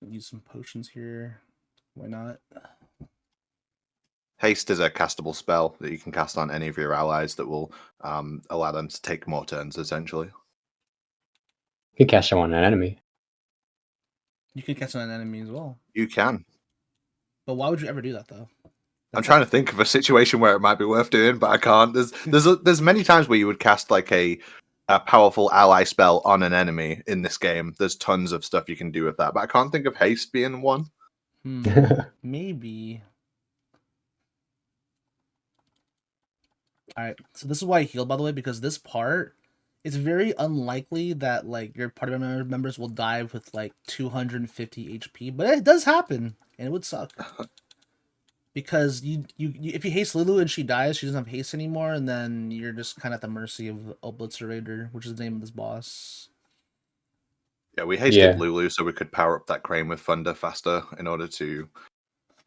Use some potions here. Why not? Haste is a castable spell that you can cast on any of your allies that will allow them to take more turns, essentially. You can cast it on an enemy. You can cast it on an enemy as well. You can. But why would you ever do that, though? I'm trying to think of a situation where it might be worth doing, but I can't. There's many times where you would cast like a powerful ally spell on an enemy in this game. There's tons of stuff you can do with that, but I can't think of haste being one. Maybe. Alright, so this is why I healed, by the way, because this part, it's very unlikely that like your party members will die with like 250 HP, but it does happen, and it would suck. Because you if you haste Lulu and she dies, she doesn't have haste anymore, and then you're just kind of at the mercy of Obliterator, which is the name of this boss. Yeah, we hasted Lulu so we could power up that crane with Thunder faster in order to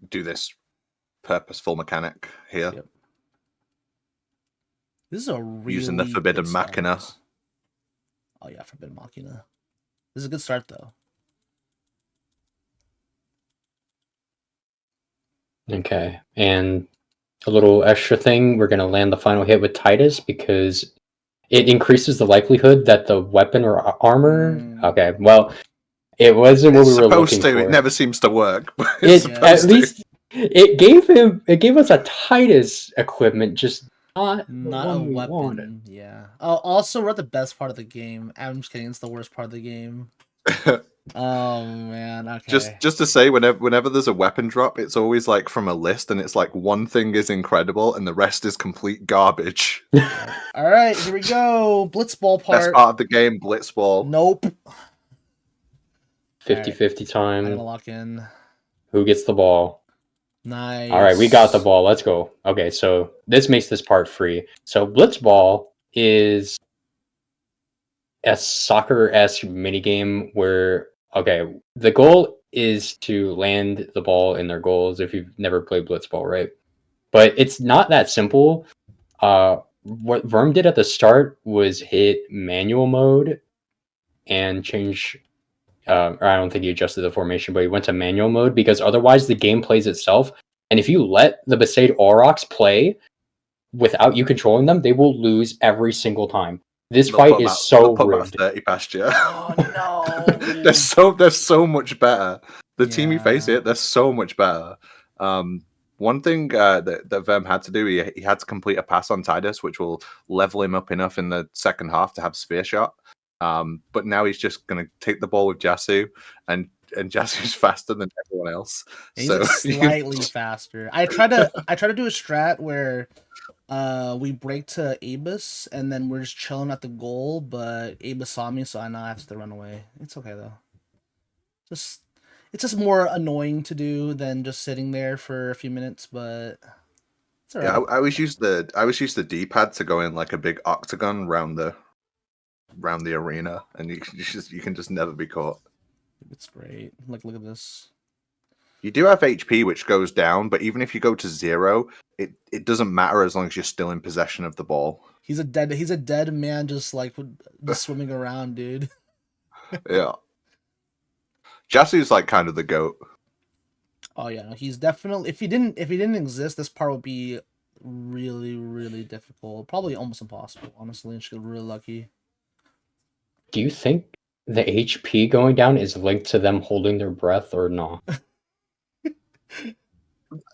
do this purposeful mechanic here. Yep. This is a really using the Forbidden Machina. Oh yeah, Forbidden Machina. This is a good start though. Okay, and a little extra thing, we're going to land the final hit with Titus because it increases the likelihood that the weapon or armor... Okay, well, it wasn't what we were looking for. It never seems to work. But at least it gave us a Titus equipment, just not a weapon. Wanted. Yeah. Oh, also we're at the best part of the game. I'm just kidding. It's the worst part of the game. Oh man. Okay. Just to say, whenever there's a weapon drop, it's always like from a list, and it's like one thing is incredible, and the rest is complete garbage. All right, here we go. Blitzball part. Best part of the game, Blitzball. Nope. 50-50 time. I'm gonna lock in. Who gets the ball? Nice. All right, we got the ball. Let's go. Okay, so this makes this part free. So Blitzball is a soccer-esque minigame where, okay, the goal is to land the ball in their goals if you've never played Blitzball, right? But it's not that simple. What Verm did at the start was hit manual mode and change... or I don't think he adjusted the formation, but he went to manual mode because otherwise the game plays itself. And if you let the Besaid Aurochs play without you controlling them, they will lose every single time. This fight is so rigged. 30 past you. Oh no! they're so much better. The team you face it, they're so much better. One thing that Verm had to do, he had to complete a pass on Titus, which will level him up enough in the second half to have Sphere Shot. But now he's just going to take the ball with Jasu, and Jasu's faster than everyone else. He's like slightly faster. I try to do a strat where we break to Abus, and then we're just chilling at the goal, but Abus saw me, so I now have to run away. It's okay though. It's just more annoying to do than just sitting there for a few minutes, but it's all right. Yeah, I always use the D-pad to go in like a big octagon round the arena, and you can just never be caught. It's great. Look at this. You do have HP, which goes down, but even if you go to 0, it doesn't matter as long as you're still in possession of the ball. He's a dead man, just swimming around, dude. Yeah. Jasu's like kind of the GOAT. Oh yeah, no, he's definitely. If he didn't exist, this part would be really, really difficult. Probably almost impossible, honestly. And she got really lucky. Do you think the HP going down is linked to them holding their breath or not?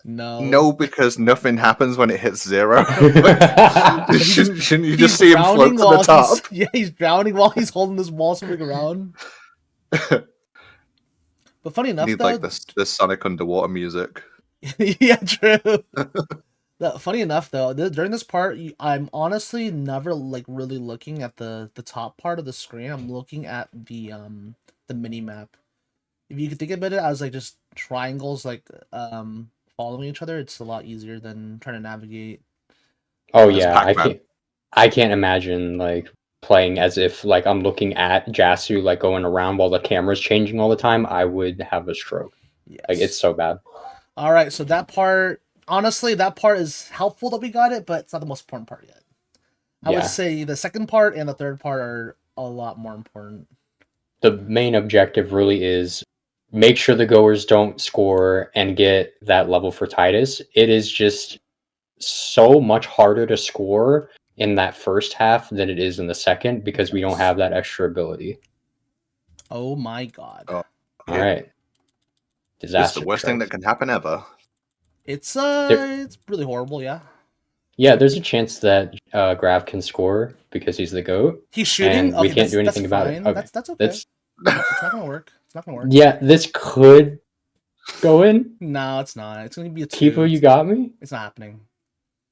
No. No, because nothing happens when it hits 0. Shouldn't you He's just see him float drowning to the while top? he's drowning while he's holding this wall swimming around. But funny You enough, need though, like the Sonic underwater music. yeah, true. Funny enough, though, during this part, I'm honestly never like really looking at the top part of the screen. I'm looking at the mini map. If you could think about it as like just triangles, like following each other, it's a lot easier than trying to navigate. Oh It's yeah, Pac-Man. I can't imagine like playing as if like I'm looking at Jasu like going around while the camera's changing all the time. I would have a stroke. Like it's Yes. so bad. All right, so that part, honestly, that part is helpful that we got it, but it's not the most important part yet. I would Yeah. say the second part and the third part are a lot more important. The main objective really is make sure the goers don't score and get that level for Titus. It is just so much harder to score in that first half than it is in the second because we don't Yes. have that extra ability. Oh my god. Oh, All yeah. right. This is Disaster the worst thing that strikes. can happen ever. It's There- it's really horrible, yeah. Yeah, there's a chance that Grav can score because he's the GOAT. He's shooting? And we Okay, can't do that's anything about it. fine. Okay. That's okay. That's It's not gonna work. It's not gonna work. yeah, this could go in. No, it's not. It's gonna be a 2. Kipo, you got me? It's not happening.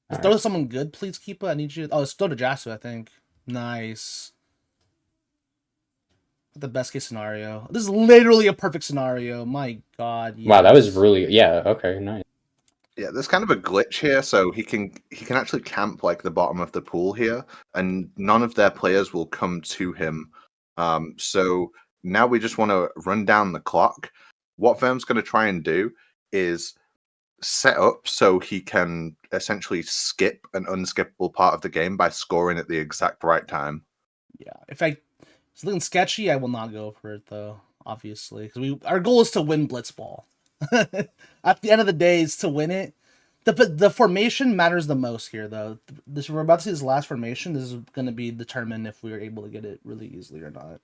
All Throw right. to someone good, please, Kipa. I need you. Oh, it's throw to Jasu, I think. Nice. The best case scenario. This is literally a perfect scenario. My god. Wow, that was yes. really okay, nice. Yeah, there's kind of a glitch here, so he can actually camp like the bottom of the pool here, and none of their players will come to him. So now we just want to run down the clock. What Verm's going to try and do is set up so he can essentially skip an unskippable part of the game by scoring at the exact right time. Yeah. If it's looking sketchy, I will not go for it though. Obviously, because our goal is to win Blitzball. At the end of the day, is to win it. The formation matters the most here, though. This we're about to see this last formation. This is going to be determined if we are able to get it really easily or not.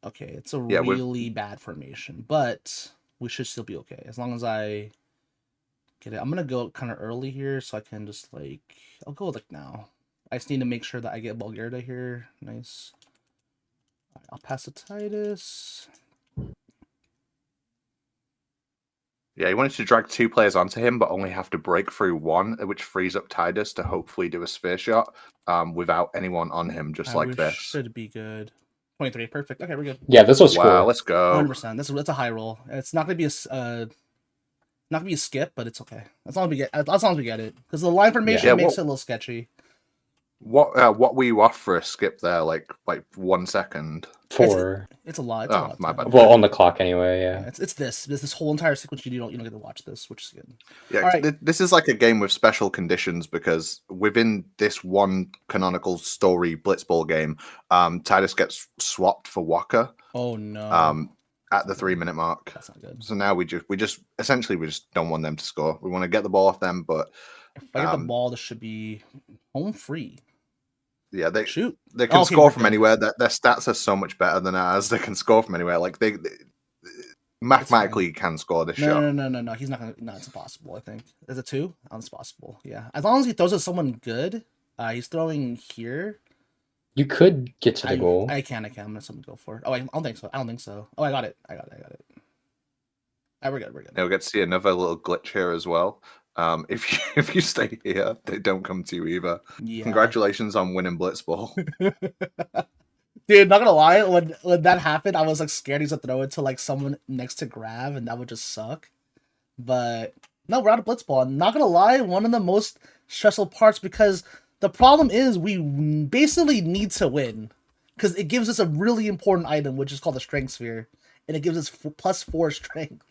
Okay, it's a really bad formation, but we should still be okay as long as I get it. I'm gonna go kind of early here, so I can just like I'll go like now. I just need to make sure that I get Bulgarda here. Nice. Right, I'll pass to Titus. Yeah, he wanted to drag 2 players onto him, but only have to break through 1, which frees up Titus to hopefully do a sphere shot without anyone on him, just like this. Should be good. 23, perfect. Okay, we're good. Yeah, this will score. Wow, let's go. 100%. That's a high roll. It's not gonna be a skip, but it's okay as long as we get it because the line formation makes it a little sketchy. What were you off for a skip there? Like 1 second? 4. It's a lot. Oh, my bad. Well, on the clock anyway. Yeah. It's this whole entire sequence you don't get to watch this, which is good. Yeah, right. This is like a game with special conditions because within this one canonical story Blitzball game, Titus gets swapped for Waka. Oh no! At the 3-minute mark. That's not good. So now we just essentially don't want them to score. We want to get the ball off them, but if I get the ball, this should be home free. Yeah, they They can score from anywhere. Their stats are so much better than ours. They can score from anywhere. Like they mathematically can score this shot. No. He's not gonna. No, it's impossible. I think is it 2? Oh, it's possible. Yeah, as long as he throws at someone good. He's throwing here. You could get to the goal. I can. I'm gonna something go for it. Oh, I don't think so. Oh, I got it. All right, we're good. You'll get to see another little glitch here as well. If you stay here, they don't come to you either. Yeah. Congratulations on winning Blitzball. Dude, not gonna lie, when that happened, I was like scared he's gonna throw it to like someone next to Grav, and that would just suck. But no, we're out of Blitzball. I'm not gonna lie, one of the most stressful parts because the problem is we basically need to win because it gives us a really important item, which is called the Strength Sphere, and it gives us +4 strength,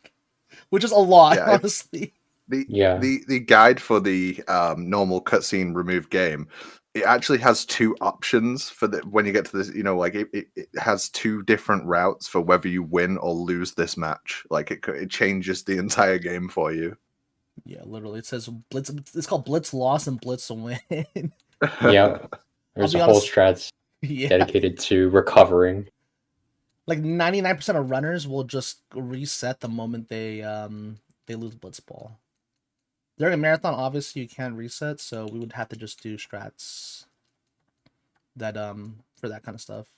which is a lot, honestly. The guide for the normal cutscene remove game, it actually has 2 options for when you get to this. Like it has 2 different routes for whether you win or lose this match. Like it changes the entire game for you. Yeah, literally, it says blitz. It's called blitz loss and blitz win. Yeah, there's be a whole honest- strat Yeah, dedicated to recovering. like 99% of runners will just reset the moment they lose blitz ball. During a marathon, obviously you can't reset, so we would have to just do strats that for that kind of stuff.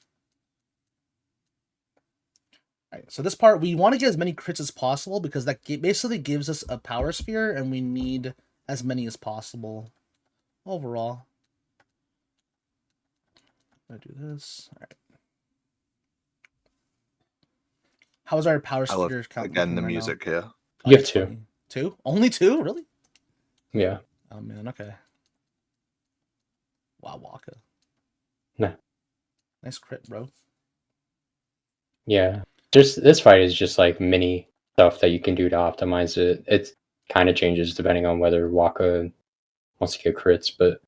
Alright, so this part we want to get as many crits as possible because that basically gives us a power sphere, and we need as many as possible overall. I'm gonna do this. All right. How is our power I love sphere count again the looking right music now? here. You have that's two. funny. Two? Only two? Really? Yeah. Oh man, okay. Wow, Waka. Nah. Nice crit, bro. Yeah. Just this fight is just like mini stuff that you can do to optimize it. It kind of changes depending on whether Waka wants to get crits, but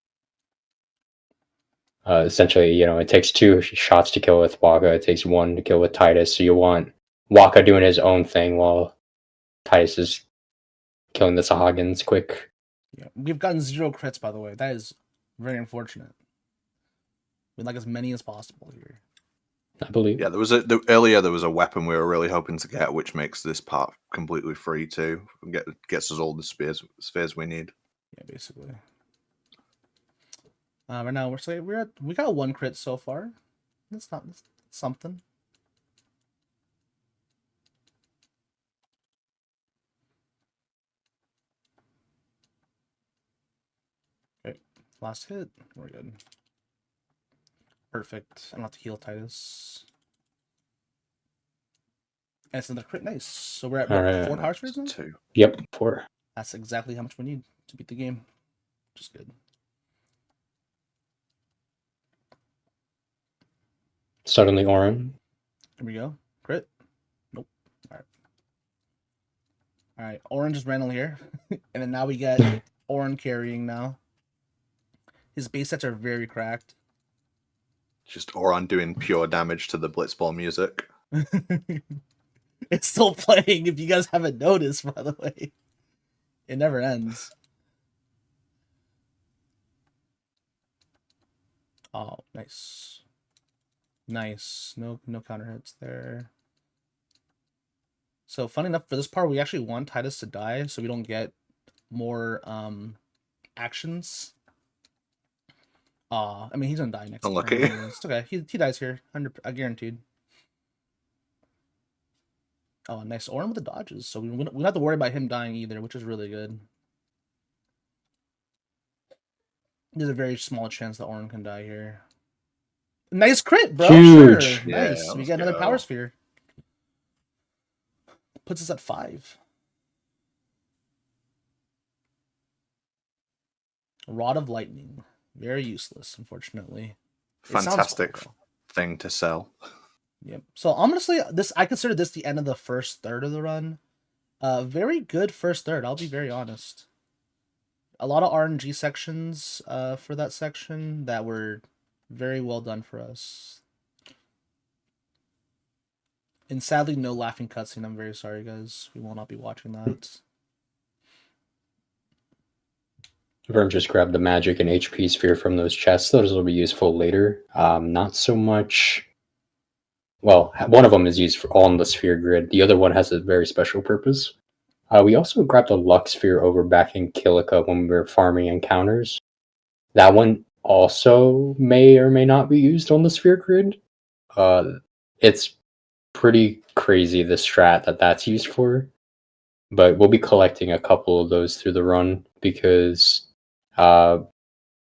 essentially, you know, it takes 2 shots to kill with Waka. It takes 1 to kill with Titus. So you want Waka doing his own thing while Titus is killing the Sahagins quick. Yeah, we've gotten 0 crits, by the way. That is very unfortunate. We'd like as many as possible here. I believe. Yeah, earlier there was a weapon we were really hoping to get, which makes this part completely free too. Gets us all the spheres we need. Yeah, basically. Right now we got 1 crit so far. That's something. Okay, last hit. We're good. Perfect. I don't have to heal Titus. And it's another crit. Nice. So we're at what, Alright. 4 power spheres now? 2. Yep, 4. That's exactly how much we need to beat the game. Which is good. Suddenly Orin. Here we go. Crit. Nope. Alright. Alright. Orange is randomly here. And then now we get Orin carrying now. His base sets are very cracked. Just Oron doing pure damage to the Blitzball music. It's still playing if you guys haven't noticed, by the way. It never ends. Oh, nice. Nice. No counter hits there. So funny enough, for this part we actually want Titus to die so we don't get more actions. I mean he's gonna die next Unlucky. turn. It's okay. He dies here. 100 guaranteed. Oh, nice. Orin with the dodges, so we don't have to worry about him dying either, which is really good. There's a very small chance that Orin can die here. Nice crit, bro. Huge. Sure. Yeah, Nice. We let's get another go. power sphere. Puts us at 5. Rod of Lightning. Very useless, unfortunately. It sounds Fantastic cool, thing to sell. Yep. So honestly, I consider this the end of the first third of the run. Very good first third. I'll be very honest. A lot of RNG sections for that section that were very well done for us. And sadly, no laughing cutscene. I'm very sorry, guys. We will not be watching that. Verm just grabbed the magic and HP sphere from those chests. Those will be useful later. Not so much. Well, one of them is used on the sphere grid. The other one has a very special purpose. We also grabbed a luck sphere over back in Kilika when we were farming encounters. That one also may or may not be used on the sphere grid. It's pretty crazy the strat that's used for. But we'll be collecting a couple of those through the run because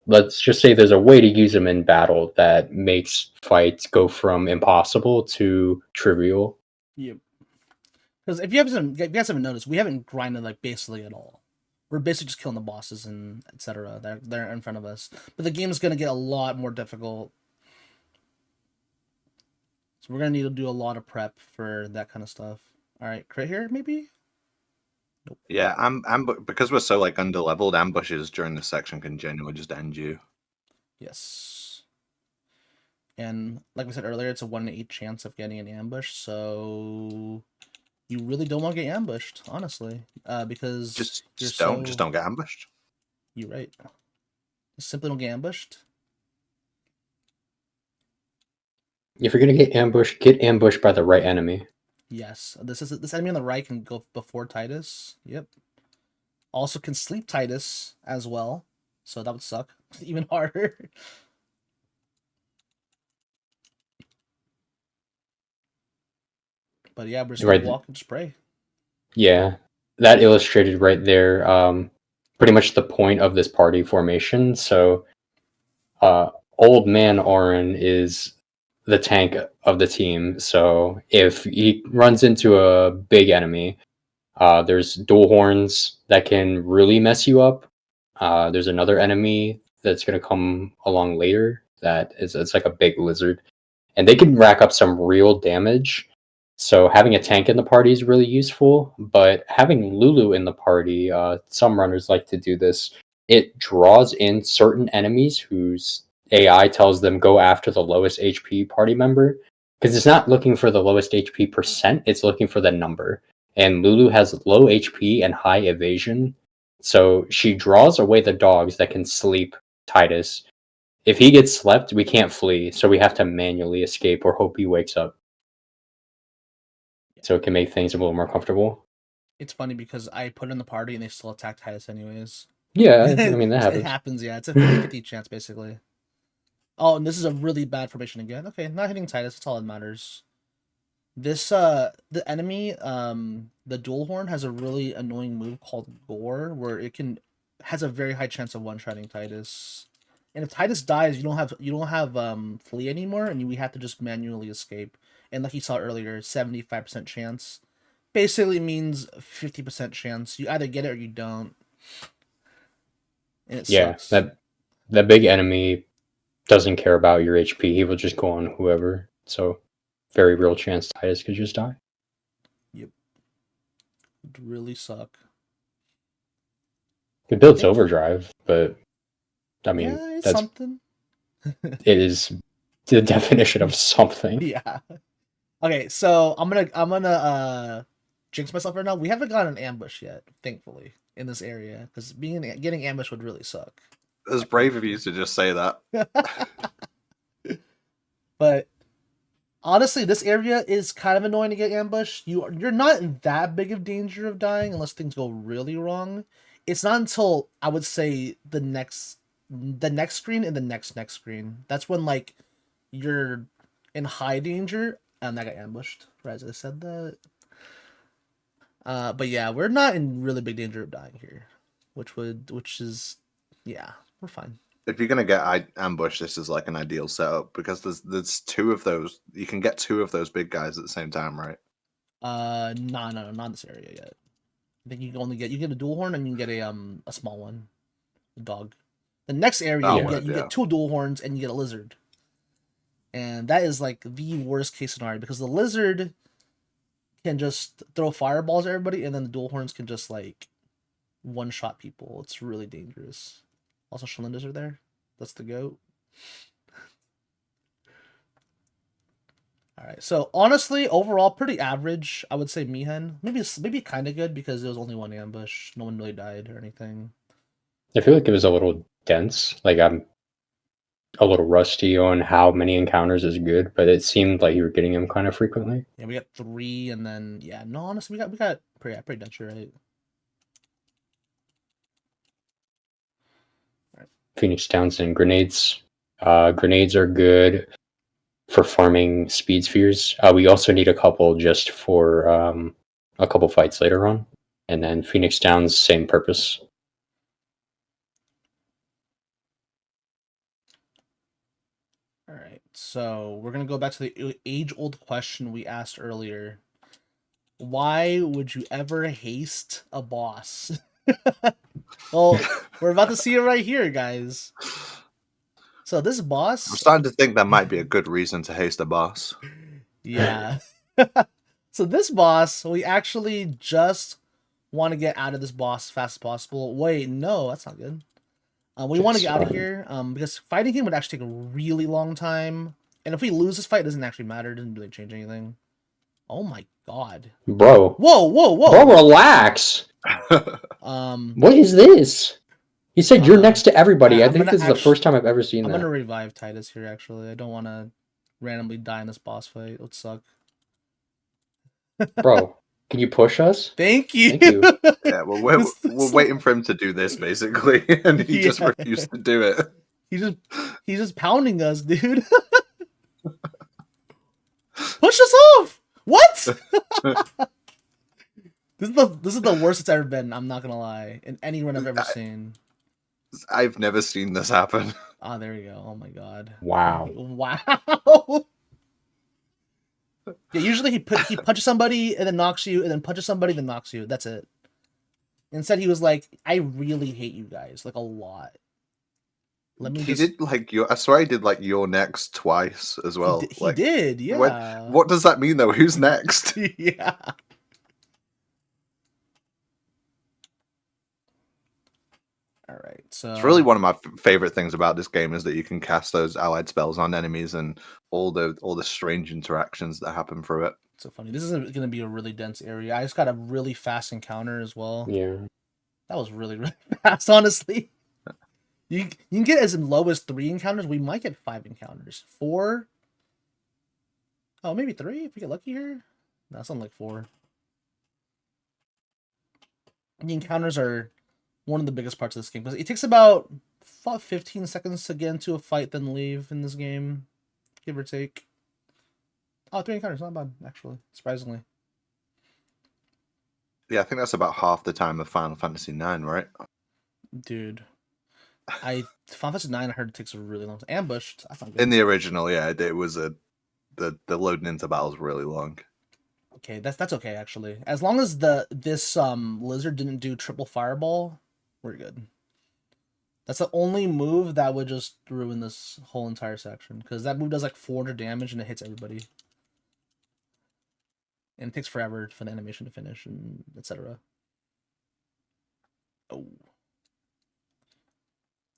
let's just say there's a way to use them in battle that makes fights go from impossible to trivial. Yep. Because if you guys haven't noticed, we haven't grinded like basically at all. We're basically just killing the bosses and etc. They're in front of us. But the game is gonna get a lot more difficult. So we're gonna need to do a lot of prep for that kind of stuff. Alright, crit here, maybe? Nope. Yeah, because we're so like underleveled, ambushes during this section can genuinely just end you. Yes. And like we said earlier, it's a 1 in 8 chance of getting an ambush, so You really don't want to get ambushed, honestly, because Just don't get ambushed. You're right. Just simply don't get ambushed. If you're gonna get ambushed by the right enemy. Yes, this enemy on the right can go before Titus. Yep. Also can sleep Titus as well, so that would suck even harder. But yeah, we're just gonna walk and just pray. Yeah, that illustrated right there. Pretty much the point of this party formation. So, Old Man Orin is the tank of the team. So if he runs into a big enemy, there's dual horns that can really mess you up. There's another enemy that's gonna come along later that it's like a big lizard, and they can rack up some real damage. So having a tank in the party is really useful, but having Lulu in the party, some runners like to do this. It draws in certain enemies whose AI tells them go after the lowest HP party member, because it's not looking for the lowest HP percent, it's looking for the number. And Lulu has low HP and high evasion, so she draws away the dogs that can sleep Titus. If he gets slept, we can't flee, so we have to manually escape or hope he wakes up. So it can make things a little more comfortable. It's funny because I put in the party and they still attack Titus anyways. Yeah, I mean, that happens. It happens, yeah. It's a 50-50 chance, basically. Oh, and this is a really bad formation again. Okay, not hitting Titus, that's all that matters. This, the enemy, the dual horn has a really annoying move called Gore, where it has a very high chance of one-shotting Titus. And if Titus dies, you don't have flee anymore, and we have to just manually escape. And like you saw earlier, 75% chance basically means 50% chance. You either get it or you don't. And it sucks. That big enemy doesn't care about your HP. He will just go on whoever. So very real chance Titus could just die. Yep. Would really suck. It builds overdrive, but I mean, yeah, it's something. It is the definition of something. Yeah. Okay, so I'm gonna jinx myself right now. We haven't gotten an ambush yet, thankfully, in this area, because getting ambushed would really suck. It's brave of you to just say that. But honestly, this area is kind of annoying to get ambushed. You're not in that big of danger of dying unless things go really wrong. It's not until I would say the next screen and the next screen. That's when like you're in high danger. And I got ambushed right as I said that. But yeah, we're not in really big danger of dying here, which is, yeah, we're fine. If you're gonna get ambushed, this is like an ideal setup because there's two of those. You can get two of those big guys at the same time, right? No, not in this area yet. I think you can only get a dual horn and you can get a small one, a dog. The next area you get two dual horns and you get a lizard. And that is like the worst case scenario because the lizard can just throw fireballs at everybody, and then the dual horns can just like one-shot people. It's really dangerous. Also, Shalindas are there. That's the goat. All right. So honestly, overall, pretty average. I would say Mihen. Maybe kind of good because there was only one ambush. No one really died or anything. I feel like it was a little dense. Like I'm a little rusty on how many encounters is good, but it seemed like you were getting them kind of frequently. Yeah, we got 3, and then no, honestly, we got pretty dense, right? All right. Phoenix Townsend grenades. Grenades are good for farming speed spheres. We also need a couple just for a couple fights later on, and then Phoenix Downs, same purpose. All right, so we're gonna go back to the age-old question we asked earlier. Why would you ever haste a boss? Well, we're about to see it right here, guys. So this boss... I'm starting to think that might be a good reason to haste a boss. Yeah. So this boss, we actually just want to get out of this boss as fast as possible. Wait, no, that's not good. We want to get out of here because fighting him would actually take a really long time. And if we lose this fight, it doesn't actually matter. It doesn't really change anything. Oh my god. Bro. Whoa. Bro, relax. What is this? He said you're next to everybody. I think this is the first time I've ever seen that. I'm gonna revive Titus here, actually. I don't want to randomly die in this boss fight. It would suck. Bro, can you push us? Thank you. Thank you. Yeah, well, we're waiting for him to do this, basically, and he just refused to do it. He's just pounding us, dude. Push us off! What? This is the worst it's ever been, I'm not gonna lie. In any run I've ever seen. I've never seen this happen. Ah, there we go. Oh my god. Wow. Yeah, usually he punches somebody and then knocks you, and then punches somebody then knocks you. That's it. Instead, he was like, "I really hate you guys, like a lot." Did like your. I swear he did like you're next twice as well. He did, yeah. What does that mean though? Who's next? Yeah. All right, so it's really one of my favorite things about this game is that you can cast those allied spells on enemies and all the strange interactions that happen through it. So funny. This is going to be a really dense area. I just got a really fast encounter as well. Yeah. That was really, really fast, honestly. You can get as low as 3 encounters. We might get 5 encounters. 4? Oh, maybe 3 if we get lucky here. No, something like 4. The encounters are one of the biggest parts of this game, because it takes about 15 seconds to get into a fight then leave in this game, give or take. Oh, 3 encounters, not bad, actually, surprisingly. Yeah, I think that's about half the time of Final Fantasy IX, right? Dude. Final Fantasy IX, I heard it takes a really long time. Ambushed, that's not good. In the original, yeah, it was the loading into battles really long. Okay, that's okay, actually. As long as this lizard didn't do triple fireball, we're good. That's the only move that would just ruin this whole entire section, because that move does like 400 damage and it hits everybody. And it takes forever for the animation to finish, and etc. Oh.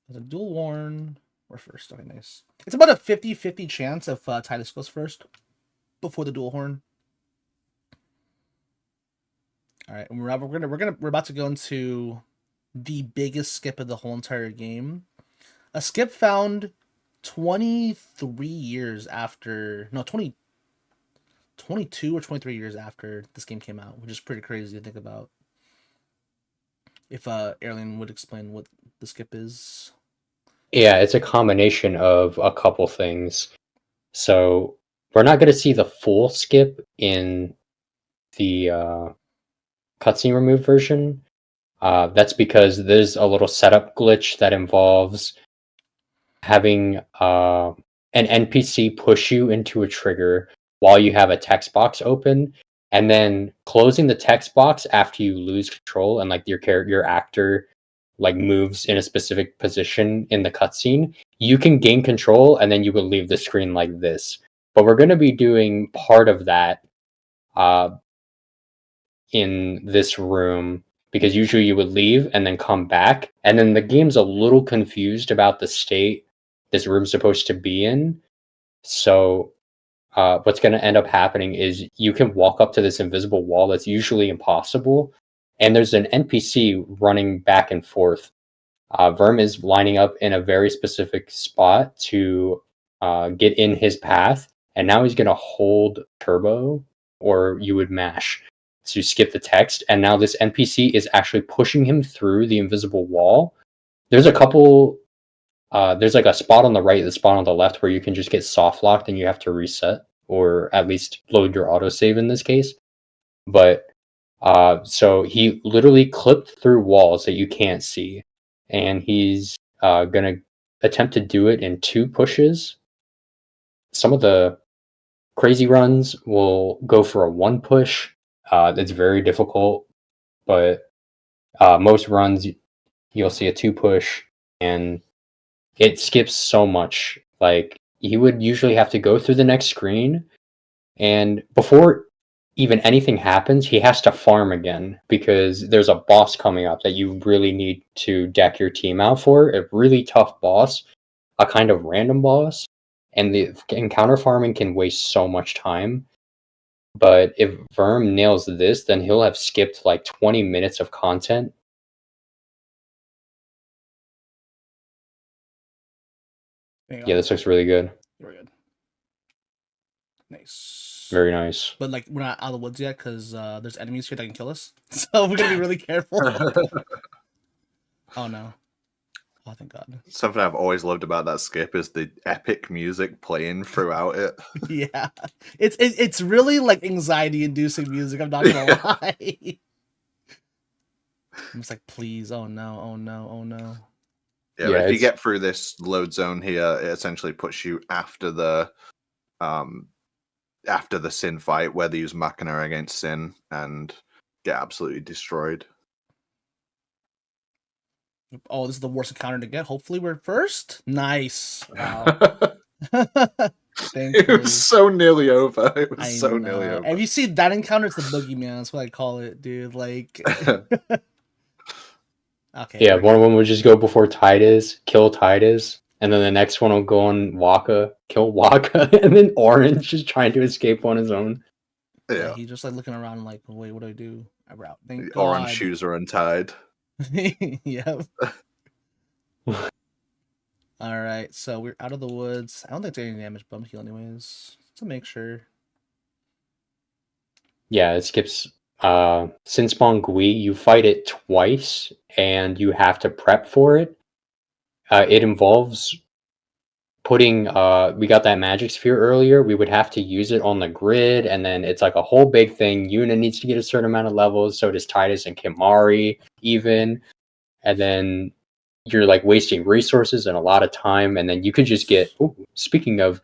There's a dual warn. We're first. Okay, nice. It's about a 50-50 chance if Titus goes first before the dual horn. All right, and we're about to go into the biggest skip of the whole entire game. A skip found 23 years after, no, 22 or 23 years after this game came out, which is pretty crazy to think about. If Erling would explain what the skip is. Yeah, it's a combination of a couple things. So we're not going to see the full skip in the cutscene removed version. That's because there's a little setup glitch that involves having an NPC push you into a trigger while you have a text box open, and then closing the text box after you lose control and like your actor like moves in a specific position in the cutscene. You can gain control and then you will leave the screen like this. But we're going to be doing part of that in this room, because usually you would leave and then come back, and then the game's a little confused about the state this room's supposed to be in. So what's going to end up happening is you can walk up to this invisible wall that's usually impossible, and there's an NPC running back and forth. Verm is lining up in a very specific spot to get in his path, and now he's going to hold turbo, or you would mash to skip the text, and now this NPC is actually pushing him through the invisible wall. There's a couple, there's like a spot on the right, the spot on the left where you can just get soft locked and you have to reset, or at least load your autosave in this case. But so he literally clipped through walls that you can't see, and he's gonna attempt to do it in 2 pushes. Some of the crazy runs will go for a 1 push. That's very difficult, but most runs you'll see a 2 push, and it skips so much. Like, he would usually have to go through the next screen, and before even anything happens, he has to farm again, because there's a boss coming up that you really need to deck your team out for. A really tough boss, a kind of random boss, and the encounter farming can waste so much time. But if Verm nails this, then he'll have skipped like 20 minutes of content. Yeah, this looks really good. Very good. Nice. Very nice. But like, we're not out of the woods yet because there's enemies here that can kill us. So we're gonna be really careful. Oh no! Oh, thank God. Something I've always loved about that skip is the epic music playing throughout it. Yeah, it's really like anxiety-inducing music. I'm not gonna lie. I'm just like, please, oh no, oh no, oh no. Yeah, Yeah, if you it's- get through this load zone here, it essentially puts you after the Sin fight where they use Machina against Sin and get absolutely destroyed. Oh, this is the worst encounter to get. Hopefully, we're first. Nice. Wow. It Thankfully. was so nearly over. It was I so nearly know. over. If you see that encounter, it's the boogeyman. That's what I call it, dude. Like, okay. Yeah, one of them would just go before Titus, kill Titus, and then the next one will go on Waka, kill Waka, and then Orange is trying to escape on his own. Yeah, he's just like looking around, like, wait, what do I do? I'm out. Thank The God. orange shoes are untied. Yep. All right, so we're out of the woods. I don't think there's any damage bump heal, anyways, to make sure. Yeah, it skips Sin Spawn Gui. You fight it twice, and you have to prep for it. It involves putting we got that magic sphere earlier. We would have to use it on the grid, and then it's like a whole big thing. Yuna needs to get a certain amount of levels, so does Titus and Kimari even. And then you're like wasting resources and a lot of time, and then you could just get speaking of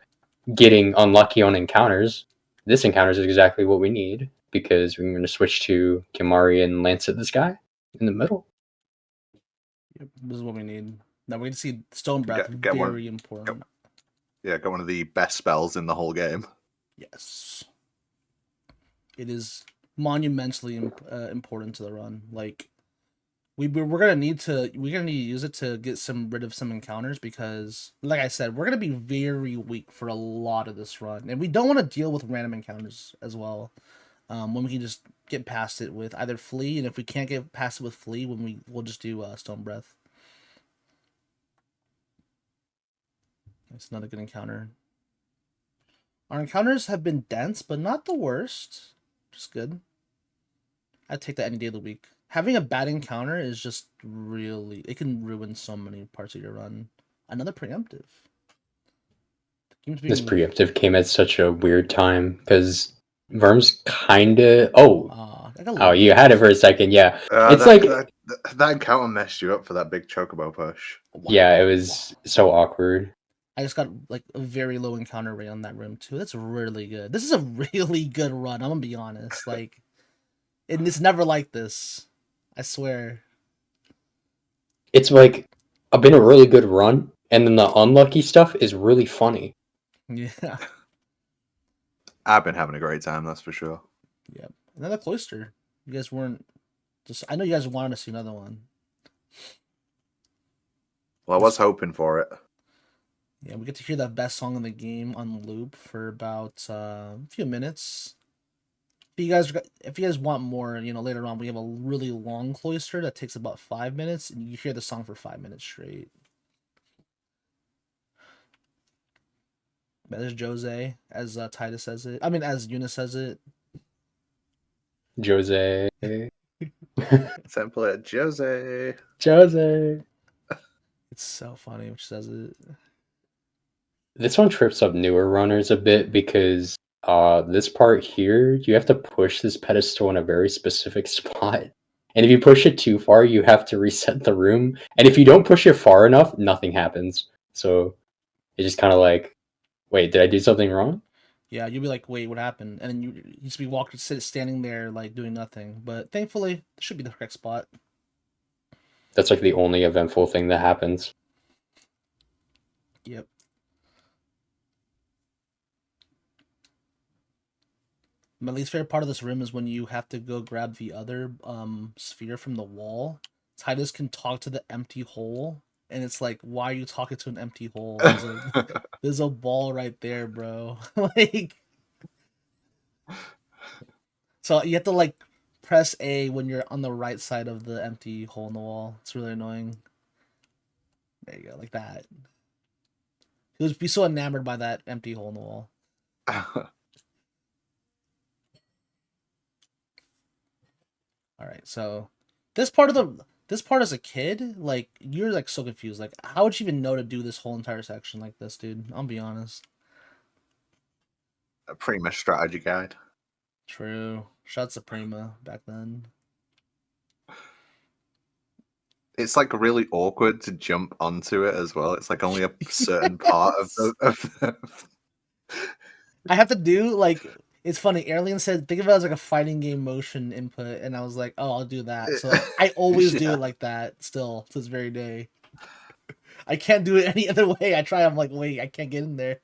getting unlucky on encounters, this encounter is exactly what we need because we're going to switch to Kimari and Lance at this guy in the middle. Yep, this is what we need. Now we're going to see Stone Breath, Get one. very important. Yeah, got one of the best spells in the whole game. Yes. It is monumentally important to the run. Like, we're gonna need to use it to get rid of some encounters because, like I said, we're gonna be very weak for a lot of this run, and we don't want to deal with random encounters as well. When we can just get past it with either Flee, and if we can't get past it with Flee, we'll just do Stone Breath. It's not a good encounter. Our encounters have been dense, but not the worst. Just good. I'd take that any day of the week. Having a bad encounter is just really... It can ruin so many parts of your run. Another preemptive. This preemptive came at such a weird time because Verm's kind of... Oh, you had it for a second, yeah. It's that encounter messed you up for that big chocobo push. Yeah, it was so awkward. I just got like a very low encounter rate on that room too. That's really good. This is a really good run. I'm gonna be honest. Like, it's never like this. I swear. It's like been a really good run, and then the unlucky stuff is really funny. Yeah. I've been having a great time, that's for sure. Yep. Another cloister. You guys weren't just... I know you guys wanted to see another one. Well, I was hoping for it. Yeah, we get to hear that best song in the game on loop for about a few minutes. If you guys want more, later on we have a really long cloister that takes about 5 minutes, and you hear the song for 5 minutes straight. There's Jose, as Titus says it. I mean, as Yuna says it. Jose. Simple at Jose. Jose. It's so funny when she says it. This one trips up newer runners a bit because this part here, you have to push this pedestal in a very specific spot. And if you push it too far, you have to reset the room. And if you don't push it far enough, nothing happens. So it's just kind of like, wait, did I do something wrong? Yeah, you'll be like, wait, what happened? And then you just be standing there, like, doing nothing. But thankfully, this should be the correct spot. That's like the only eventful thing that happens. Yep. My least favorite part of this room is when you have to go grab the other sphere from the wall. Titus can talk to the empty hole, and it's like, why are you talking to an empty hole? There's a ball right there, bro. Like, So you have to like press A when you're on the right side of the empty hole in the wall. It's really annoying. There you go, like that. He would be so enamored by that empty hole in the wall. All right, so this part as a kid, like you're like so confused. Like, how would you even know to do this whole entire section like this, dude? I'll be honest. A Prima strategy guide. True. Shouts to Prima back then. It's like really awkward to jump onto it as well. It's like only a certain part of the. I have to do like it's funny. Alien said think of it as like a fighting game motion input, and I was like, oh, I'll do that. So I always do Yeah. it like that. Still to this very day, I can't do it any other way. I try. I'm like, wait, I can't get in there.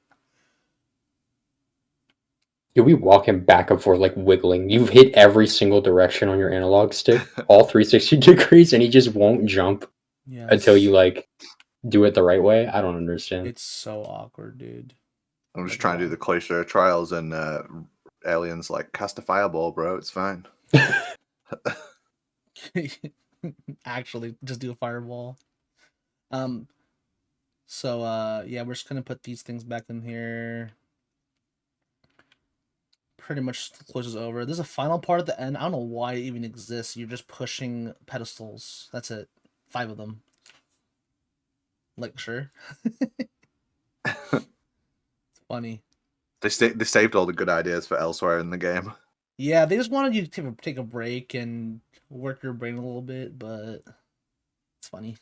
You'll be walking back and forth, like wiggling. You've hit every single direction on your analog stick, all 360 degrees, and he just won't jump until you like do it the right way. I don't understand. It's so awkward, dude. I'm just trying to do the Cloister trials, and Alien's like, cast a fireball, bro. It's fine. Actually, just do a fireball. So yeah, we're just gonna put these things back in here. Pretty much closes over. There's a final part at the end. I don't know why it even exists. You're just pushing pedestals. That's it. 5 of them. Like, sure. It's funny. They saved all the good ideas for elsewhere in the game. Yeah, they just wanted you to take a break and work your brain a little bit, but it's funny.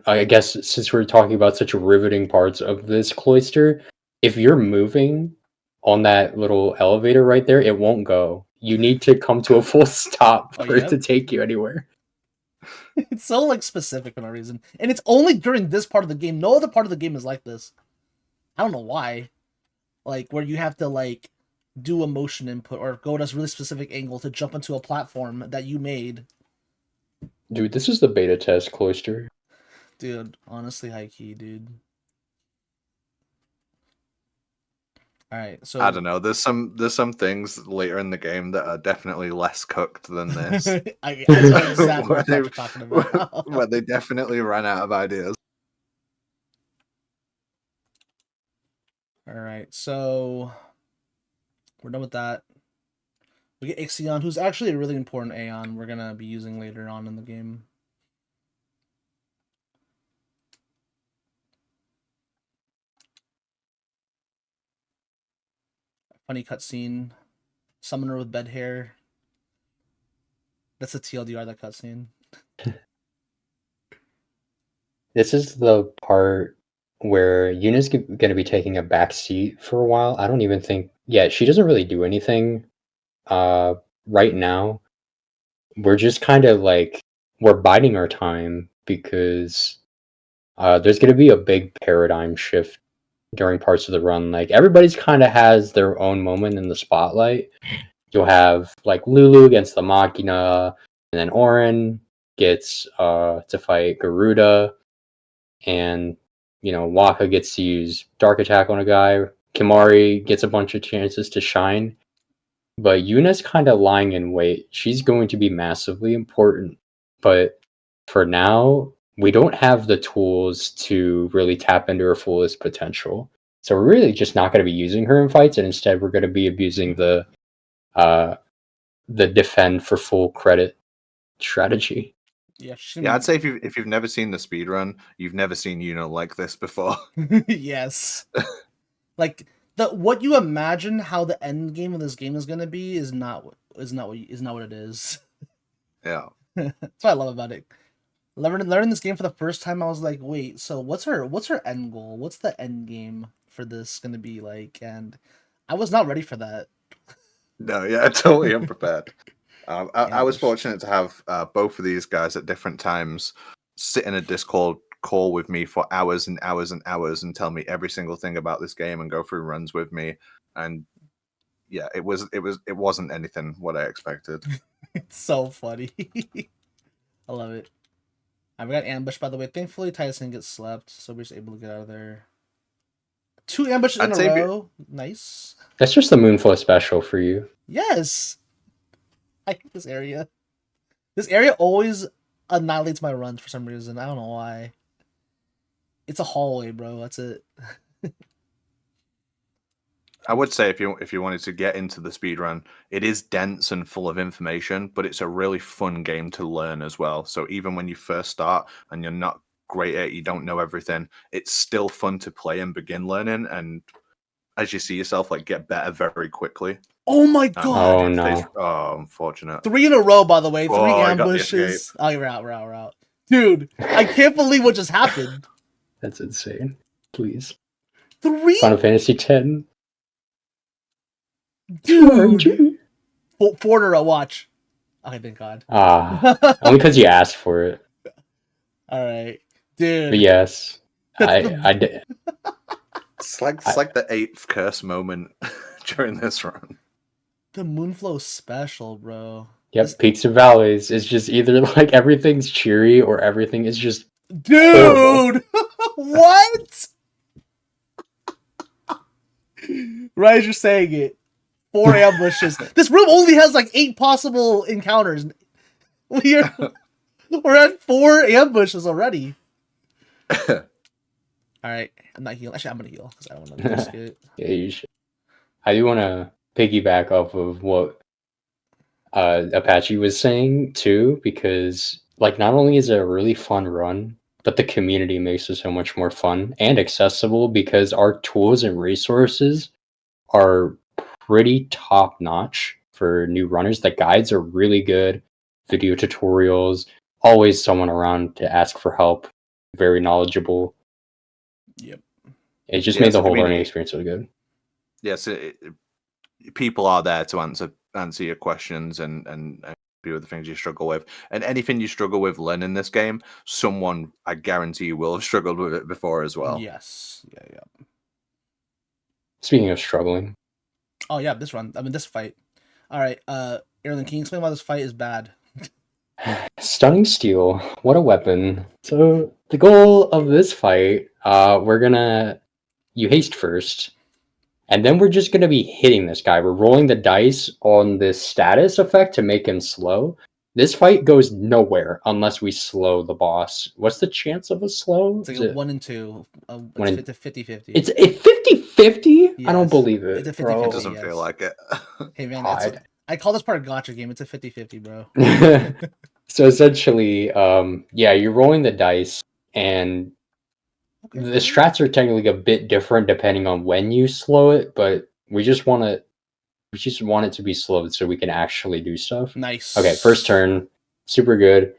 I guess since we're talking about such riveting parts of this cloister, if you're moving on that little elevator right there, it won't go. You need to come to a full stop for it to take you anywhere. It's so like specific for no reason, and it's only during this part of the game. No other part of the game is like this. I don't know why. Like where you have to like do a motion input or go to a really specific angle to jump into a platform that you made. Dude, this is the beta test cloister. Dude, honestly, high key, dude. All right, so I don't know. There's some things later in the game that are definitely less cooked than this. I know exactly what you're talking about. Where they definitely ran out of ideas. All right, so we're done with that. We get Ixion, who's actually a really important Aeon we're gonna be using later on in the game. Funny cutscene. Summoner with bed hair. That's a TLDR, that cutscene. This is the part where Yuna's going to be taking a back seat for a while. I don't even think... Yeah, she doesn't really do anything right now. We're just kind of like... We're biding our time because there's going to be a big paradigm shift during parts of the run. Like, everybody's kind of has their own moment in the spotlight. You'll have, like, Lulu against the Machina, and then Orin gets to fight Garuda, and, you know, Waka gets to use Dark Attack on a guy. Kimari gets a bunch of chances to shine. But Yuna's kind of lying in wait. She's going to be massively important. But for now, we don't have the tools to really tap into her fullest potential. So we're really just not going to be using her in fights, and instead we're going to be abusing the defend for full credit strategy. Yeah, I'd say if you've never seen the speedrun, you've never seen Yuna like this before. Yes. Like what you imagine how the end game of this game is gonna be is not what it is. Yeah. That's what I love about it. Learning this game for the first time, I was like, wait, so what's her end goal? What's the end game for this gonna be like? And I was not ready for that. No, yeah, totally unprepared. I was fortunate to have both of these guys at different times sit in a Discord call with me for hours and hours and hours and tell me every single thing about this game and go through runs with me. And yeah, it wasn't anything what I expected. It's so funny. I love it. We got ambushed, by the way. Thankfully, Tyson gets slept, so we're just able to get out of there. 2 ambushes in I'd a say row. Nice. That's just the Moonflow special for you. Yes. I hate this area. This area always annihilates my runs for some reason. I don't know why. It's a hallway, bro. That's it. I would say if you wanted to get into the speedrun, it is dense and full of information, but it's a really fun game to learn as well. So even when you first start and you're not great at it, you don't know everything, it's still fun to play and begin learning. And as you see yourself like get better very quickly. Oh my And god. Oh no. Oh, unfortunate. 3 in a row, by the way. 3 Oh, I got the ambushes. Oh, we're out. Dude, I can't believe what just happened. That's insane. Please. 3? Final Fantasy X. Dude. 4 in a row, watch. Okay, thank god. Only because you asked for it. Alright. Dude. But yes. That's I did. It's like the 8th curse moment during this run. The Moonflow special, bro. Yep, peaks and valleys. It's just either like everything's cheery or everything is just Dude! What? Right as you're saying it. 4 ambushes. This room only has like 8 possible encounters. We're at 4 ambushes already. Alright, I'm not healing. Actually, I'm gonna heal because I don't want to risk it. Yeah, you should. I do want to piggyback off of what Apache was saying too, because like not only is it a really fun run, but the community makes it so much more fun and accessible because our tools and resources are pretty top notch for new runners. The guides are really good, video tutorials, always someone around to ask for help, very knowledgeable. Yep. It just Yeah, made it's the a whole learning community. experience really good. Yes, people are there to answer your questions and be with the things you struggle with. And anything you struggle with learning this game, someone I guarantee you will have struggled with it before as well. Yes. Yeah. Speaking of struggling, Oh yeah, this run. I mean this fight. Alright, Erlen, can you explain why this fight is bad? Stunning Steel, what a weapon. So the goal of this fight, you haste first, and then we're just gonna be hitting this guy. We're rolling the dice on this status effect to make him slow. This fight goes nowhere unless we slow the boss. What's the chance of a slow? It's like a 1 and 2. It's 50-50. It's a 50-50? I don't Yes. believe it. It's a bro. 50-50. It doesn't yes. feel like it. Hey man, God. I call this part a gotcha game. It's a 50-50, bro. So essentially, you're rolling the dice, and Okay, the strats are technically a bit different depending on when you slow it, but we just want it to be slowed so we can actually do stuff. Nice. Okay, first turn, super good.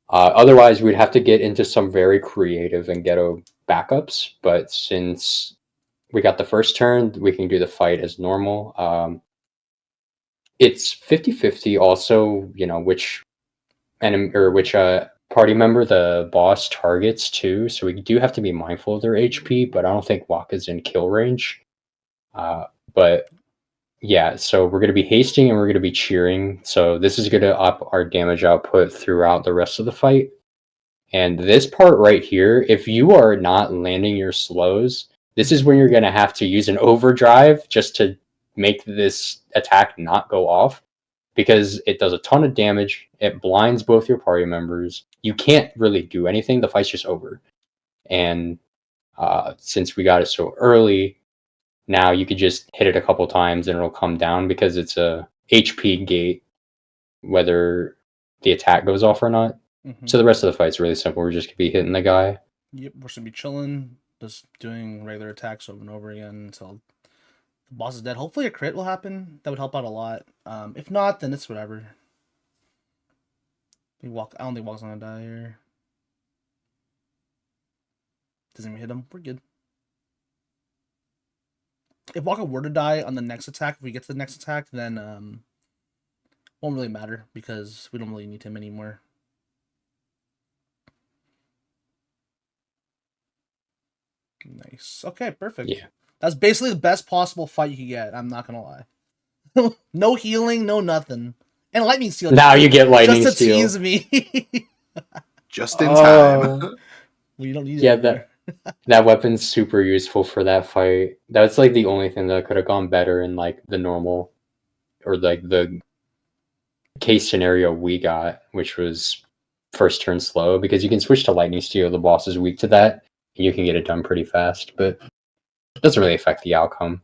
Otherwise, we'd have to get into some very creative and ghetto backups, but since we got the first turn, we can do the fight as normal. It's 50-50 also, which party member the boss targets too, so we do have to be mindful of their HP, but I don't think Waka's in kill range. But yeah, so we're going to be hasting and we're going to be cheering, so this is going to up our damage output throughout the rest of the fight. And this part right here, if you are not landing your slows, this is when you're going to have to use an overdrive just to make this attack not go off, because it does a ton of damage. It blinds both your party members. You can't really do anything. The fight's just over. And since we got it so early, now you could just hit it a couple times and it'll come down because it's a HP gate, whether the attack goes off or not. Mm-hmm. So the rest of the fight's really simple. We're just going to be hitting the guy. Yep, we're just going to be chilling, just doing regular attacks over and over again until the boss is dead. Hopefully a crit will happen. That would help out a lot. If not, then it's whatever. I don't think Walk's gonna die here. Doesn't even hit him. We're good. If Walker were to die on the next attack, if we get to the next attack, then won't really matter because we don't really need him anymore. Nice. Okay, perfect. Yeah. That's basically the best possible fight you could get. I'm not gonna lie. No healing, no nothing. And lightning steel. Now you get lightning just to steel. tease me. Just in time. Well, you don't need it. Yeah, anymore. That weapon's super useful for that fight. That's like the only thing that could have gone better in like the normal or like the case scenario we got, which was first turn slow, because you can switch to lightning steel. The boss is weak to that, and you can get it done pretty fast, but it doesn't really affect the outcome.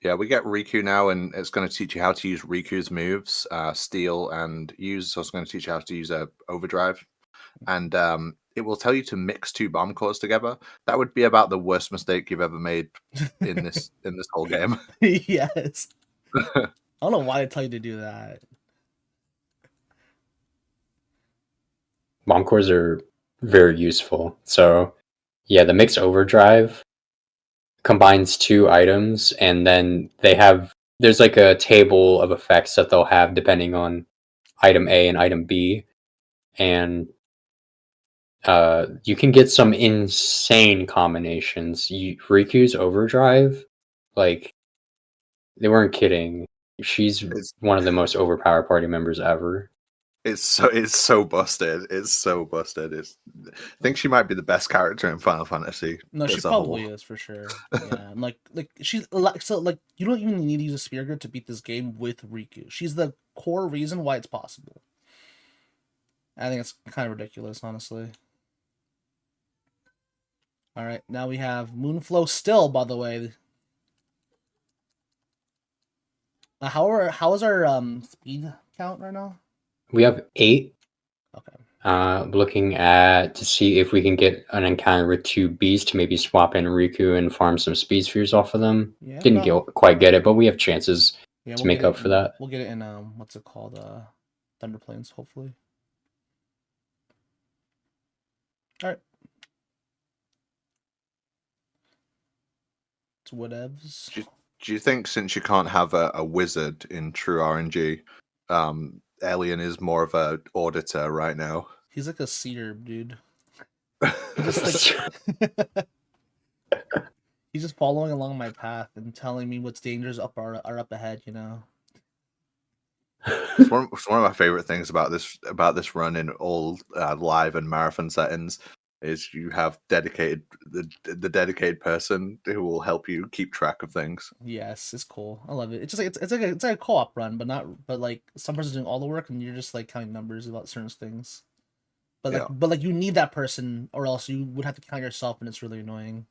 Yeah, we get Riku now, and it's going to teach you how to use Riku's moves, steal and use. It's also going to teach you how to use overdrive, and it will tell you to mix two bomb cores together. That would be about the worst mistake you've ever made in this whole game. Yes. I don't know why they tell you to do that. Bomb cores are very useful. So, yeah, the mix overdrive combines two items, and then there's like a table of effects that they'll have depending on item A and item B, and you can get some insane combinations. Riku's overdrive, like they weren't kidding. She's It's one of the most overpowered party members ever. it's so busted. It's so busted. I think she might be the best character in Final Fantasy. No, she as a probably whole. is for sure. Yeah, and like she's so like you don't even need to use a spear grid to beat this game with Riku. She's the core reason why it's possible. I think it's kind of ridiculous, honestly. All right, now we have Moonflow still, by the way. How is our speed count right now? We have 8. Okay. Looking at to see if we can get an encounter with 2 beasts to maybe swap in Riku and farm some speed spheres off of them. Yeah, Didn't quite get it, but we have chances yeah, to we'll make get up it. for that. We'll get it in what's it called? Thunder Plains, hopefully. All right. It's whatevs. Do you think since you can't have a wizard in TrueRNG, Alien is more of a auditor right now? He's like a seer, dude. He just like he's just following along my path and telling me what's dangers are up ahead. You know. It's one of my favorite things about this run in all live and marathon settings is you have the dedicated person who will help you keep track of things. Yes, it's cool. I love it. It's just like it's like a co-op run, but like some person's doing all the work and you're just like counting numbers about certain things. Yeah. But like you need that person or else you would have to count yourself and it's really annoying.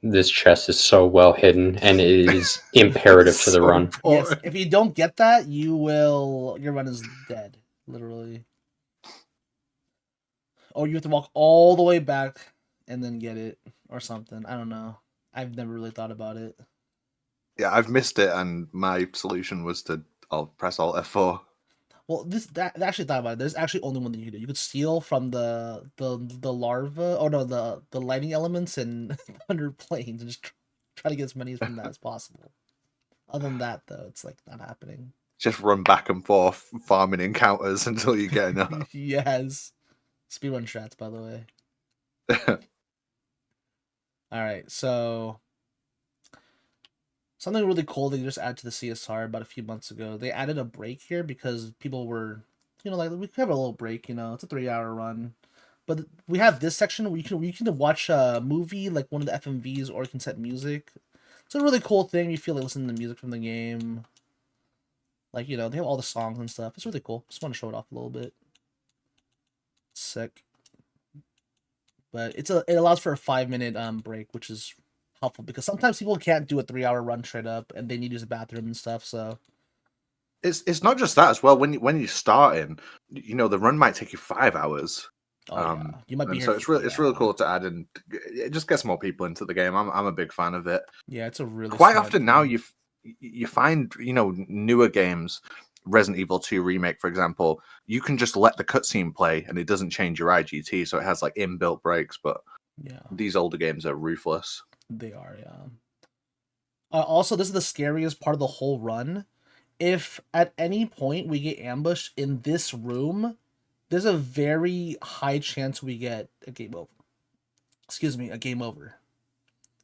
This chest is so well hidden, and it is imperative to the So run. Yes, important. if you don't get that, your run is dead, literally. Or you have to walk all the way back and then get it or something. I don't know. I've never really thought about it. Yeah, I've missed it, and my solution was to I'll press Alt F4. Well, that actually thought about it. There's actually only one thing you can do. You could steal from the larva, or no, the lightning elements and under planes, and just try to get as many from that as possible. Other than that, though, it's like not happening. Just run back and forth, farming encounters until you get enough. Yes, speedrun strats, by the way. All right, so something really cool they just added to the CSR about a few months ago. They added a break here because people were, like we could have a little break. It's a 3-hour run, but we have this section where you can watch a movie like one of the FMVs, or you can set music. It's a really cool thing. You feel like listening to music from the game. Like they have all the songs and stuff. It's really cool. Just want to show it off a little bit. Sick. But it allows for a 5-minute break, which is helpful because sometimes people can't do a 3-hour run straight up and they need to use the bathroom and stuff. So It's not just that as well. When you're starting, the run might take you 5 hours. yeah, you might be and here. so it's really cool to add in. It just gets more people into the game. I'm a big fan of it. Yeah, it's a really Quite smart often now thing. you find newer games, Resident Evil 2 remake, for example, you can just let the cutscene play and it doesn't change your IGT, so it has like inbuilt breaks. But Yeah, these older games are ruthless. they are. Yeah. Also, this is the scariest part of the whole run. If at any point we get ambushed in this room, there's a very high chance we get a game over. Excuse me, a game over.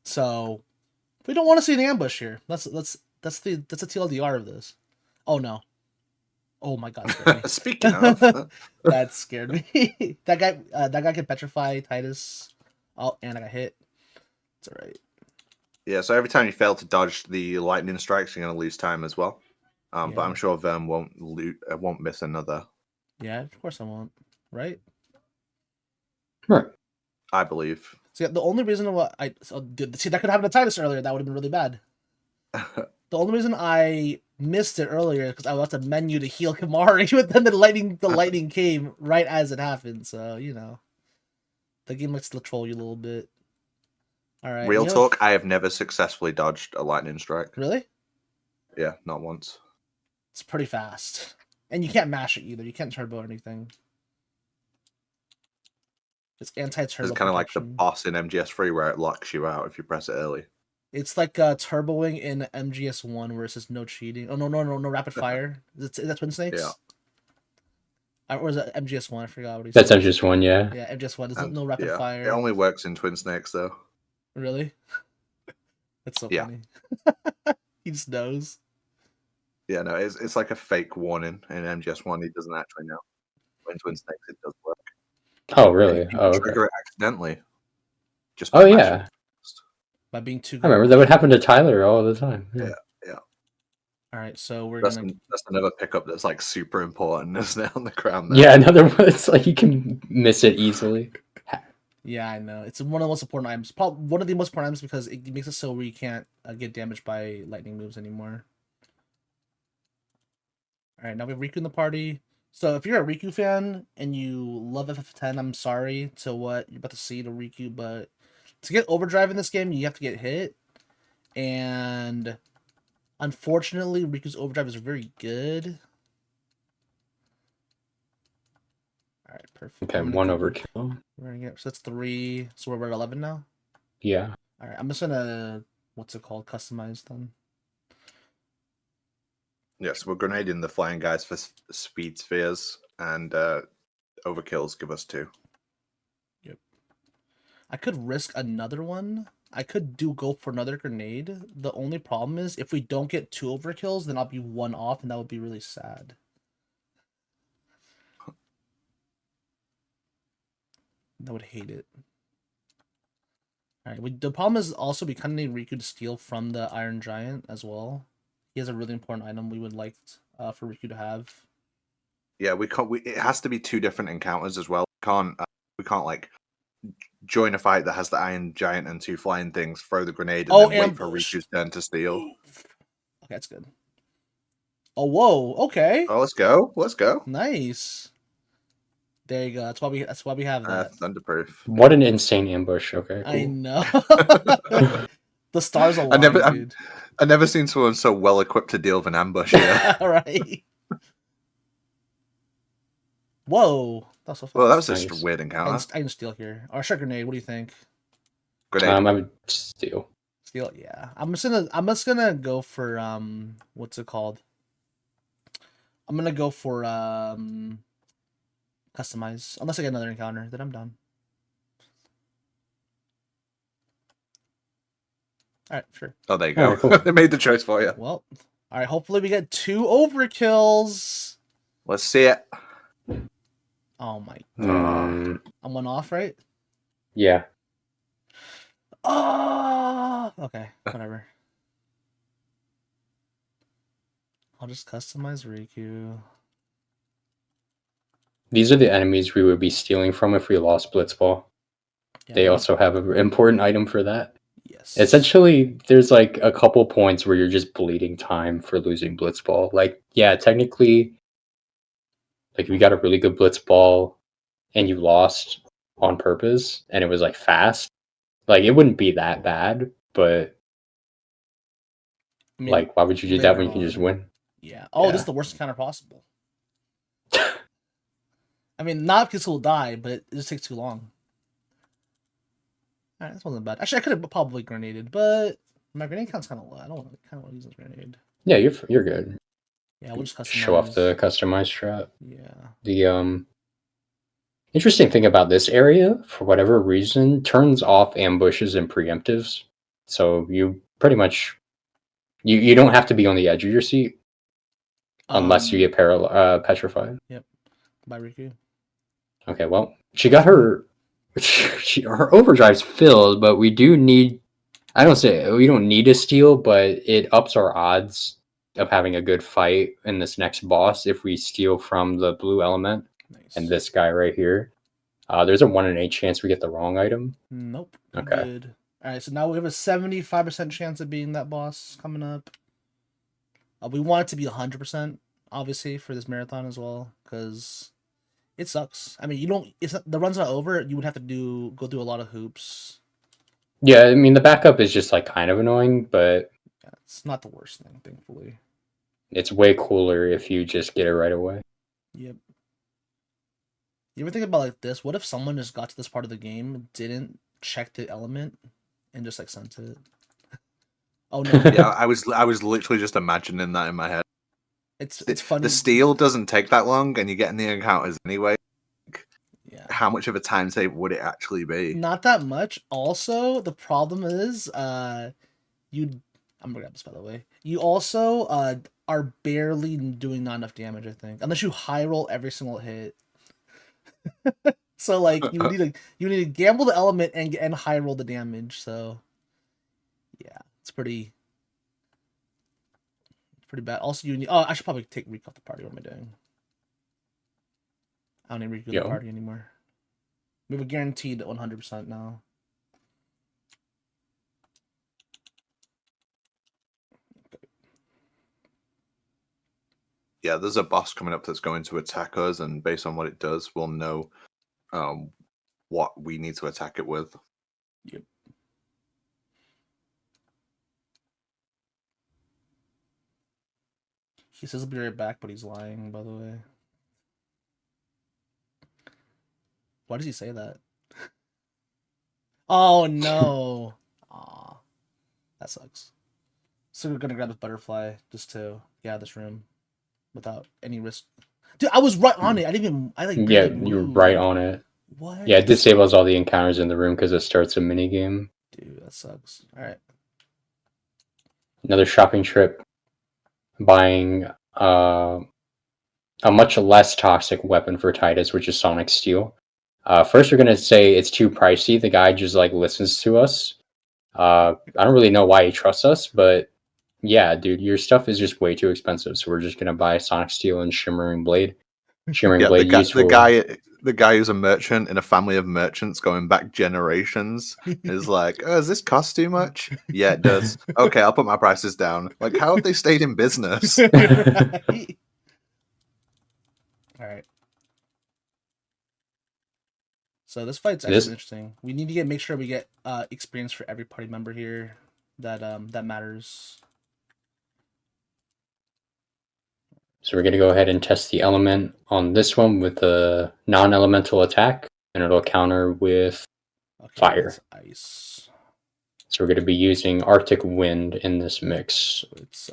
So we don't want to see an ambush here. That's the TLDR of this. Oh no. Oh my god, scared me. Speaking of, That scared me. That guy can petrify Titus. Oh, and I got hit. It's alright. yeah. So every time you fail to dodge the lightning strikes, you're gonna lose time as well. But Yeah. I'm sure Verm won't miss another. Yeah, of course I won't. Right? Right. I believe. See, the only reason why see that could happen to Titus earlier. That would have been really bad. The only reason I missed it earlier because I was at the menu to heal Kamari, but then the lightning came right as it happened. So the game likes to troll you a little bit. All right. Real talk, I have never successfully dodged a lightning strike. Really? Yeah, not once. It's pretty fast, and you can't mash it either. You can't turbo or anything. It's anti-turbo. It's kind of like the boss in MGS3 where it locks you out if you press it early. It's like turboing in MGS1 where it says no cheating. Oh no rapid fire. Is that Twin Snakes? Yeah. Or is it MGS1? I forgot what he That's said. MGS1, yeah. Yeah, MGS1. There's no rapid fire. It only works in Twin Snakes though. Really? That's so funny. He just knows. Yeah, no, it's like a fake warning in MGS1. He doesn't actually know. In Twin Snakes, it does work. Oh, really? You Oh, okay. trigger it accidentally. Just oh, yeah. By being too good. I remember that would happen to Tyler all the time. Yeah. All right, so That's another pickup that's like super important, isn't it, on the ground there? Yeah, another one. It's like you can miss it easily. Yeah, I know. It's one of the most important items. Probably one of the most important items because it makes it so where you can't get damaged by lightning moves anymore. All right, now we have Riku in the party. So if you're a Riku fan and you love FF10, I'm sorry to what you're about to see to Riku, but to get overdrive in this game, you have to get hit. And unfortunately, Riku's overdrive is very good. All right, perfect. Okay, one overkill. We're gonna get, so that's 3. So we're at 11 now? Yeah. All right, I'm just gonna, what's it called, customize them. Yes, we're grenading the flying guys for speed spheres, and overkills give us 2. Yep. I could risk another one. I could go for another grenade. The only problem is if we don't get 2 overkills, then I'll be 1 off, and that would be really sad. I would hate it. All right. The problem is also we kind of need Riku to steal from the Iron Giant as well. He has a really important item we would like for Riku to have. Yeah, we can't. It has to be 2 different encounters as well. We can't like join a fight that has the Iron Giant and 2 flying things, throw the grenade, and then wait for Riku's turn to steal. Okay, that's good. Oh, whoa. Okay. Oh, let's go. Let's go. Nice. There you go. That's why we have that. Thunderproof. What an insane ambush. Okay, cool. I know. The stars aligned, dude. I've never seen someone so well equipped to deal with an ambush here. Right. Whoa. That's so fast. Well, that was just a weird encounter. I can steal here. Or shot grenade. What do you think? Grenade. I would steal. Steal, yeah. I'm just gonna go for what's it called? I'm gonna go for customize. Unless I get another encounter, then I'm done. All right, sure. Oh, there you go. Oh, cool. They made the choice for you. Well, all right. Hopefully, we get 2 overkills. Let's see it. Oh my god! I'm 1 off, right? Yeah. Oh, okay. Whatever. I'll just customize Riku. These are the enemies we would be stealing from if we lost Blitzball. Yeah, They also have an important item for that. Yes. Essentially, there's like a couple points where you're just bleeding time for losing Blitzball. Like, yeah, technically, like if you got a really good Blitzball and you lost on purpose and it was like fast, like it wouldn't be that bad, but I mean, like, why would you do that when you can just win? Yeah. Oh, this is the worst encounter possible. I mean, not because he'll die, but it just takes too long. Alright, this wasn't bad. Actually, I could have probably grenaded, but my grenade count's kind of low. I don't want to use this grenade. Yeah, you're good. Yeah, we'll just customize. Show off the customized strat. Yeah. The interesting thing about this area, for whatever reason, turns off ambushes and preemptives. So you pretty much you don't have to be on the edge of your seat. unless you get petrified. Yep. By Riku. Okay, well, she got her her overdrive's filled, but we do need. I don't say we don't need a steal, but it ups our odds of having a good fight in this next boss if we steal from the blue element Nice. and this guy right here. There's a 1 in 8 chance we get the wrong item. Nope. Okay. Good. All right, so now we have a 75% chance of beating that boss coming up. We want it to be 100%, obviously, for this marathon as well, because it sucks. I mean, you don't. It's not, the run's not over. You would have to go through a lot of hoops. Yeah, I mean the backup is just like kind of annoying, but Yeah, it's not the worst thing, thankfully. it's way cooler if you just get it right away. Yep. You ever think about like this? What if someone just got to this part of the game, didn't check the element, and just like sent it? Oh no! Yeah, I was literally just imagining that in my head. It's funny. The steal doesn't take that long, and you get in the encounters anyway. Yeah. How much of a time save would it actually be? Not that much. Also, the problem is, I'm gonna grab this by the way. You also are barely doing not enough damage, I think, unless you high roll every single hit. So like you need to gamble the element and high roll the damage. So yeah, it's pretty bad. Also, you need. Oh, I should probably take Reek off the party. What am I doing? I don't need Reek in the party anymore. We have a guaranteed 100% now. Yeah, there's a boss coming up that's going to attack us, and based on what it does, we'll know what we need to attack it with. Yep. He says he'll be right back, but he's lying, by the way. Why does he say that? Oh no. Aw. That sucks. So we're gonna grab this butterfly just to get out of this room without any risk. Dude, I was right on it. I didn't even Yeah, you were right on it. What? Yeah, it disables all the encounters in the room because it starts a mini game. Dude, that sucks. Alright. Another shopping trip. Buying a much less toxic weapon for Titus, which is Sonic Steel. First, we're gonna say it's too pricey. The guy just like listens to us. I don't really know why he trusts us, but yeah, dude, your stuff is just way too expensive. So we're just gonna buy Sonic Steel and Shimmering Blade. Shimmering Blade useful. The guy who's a merchant in a family of merchants going back generations is like, oh, does this cost too much? Yeah, it does. Okay, I'll put my prices down. Like, how have they stayed in business? Right. All right. So this fight's actually interesting. We need to make sure we get experience for every party member here that matters. So we're going to go ahead and test the element on this one with a non-elemental attack, and it'll counter with fire. Ice. So we're going to be using Arctic Wind in this mix. So it's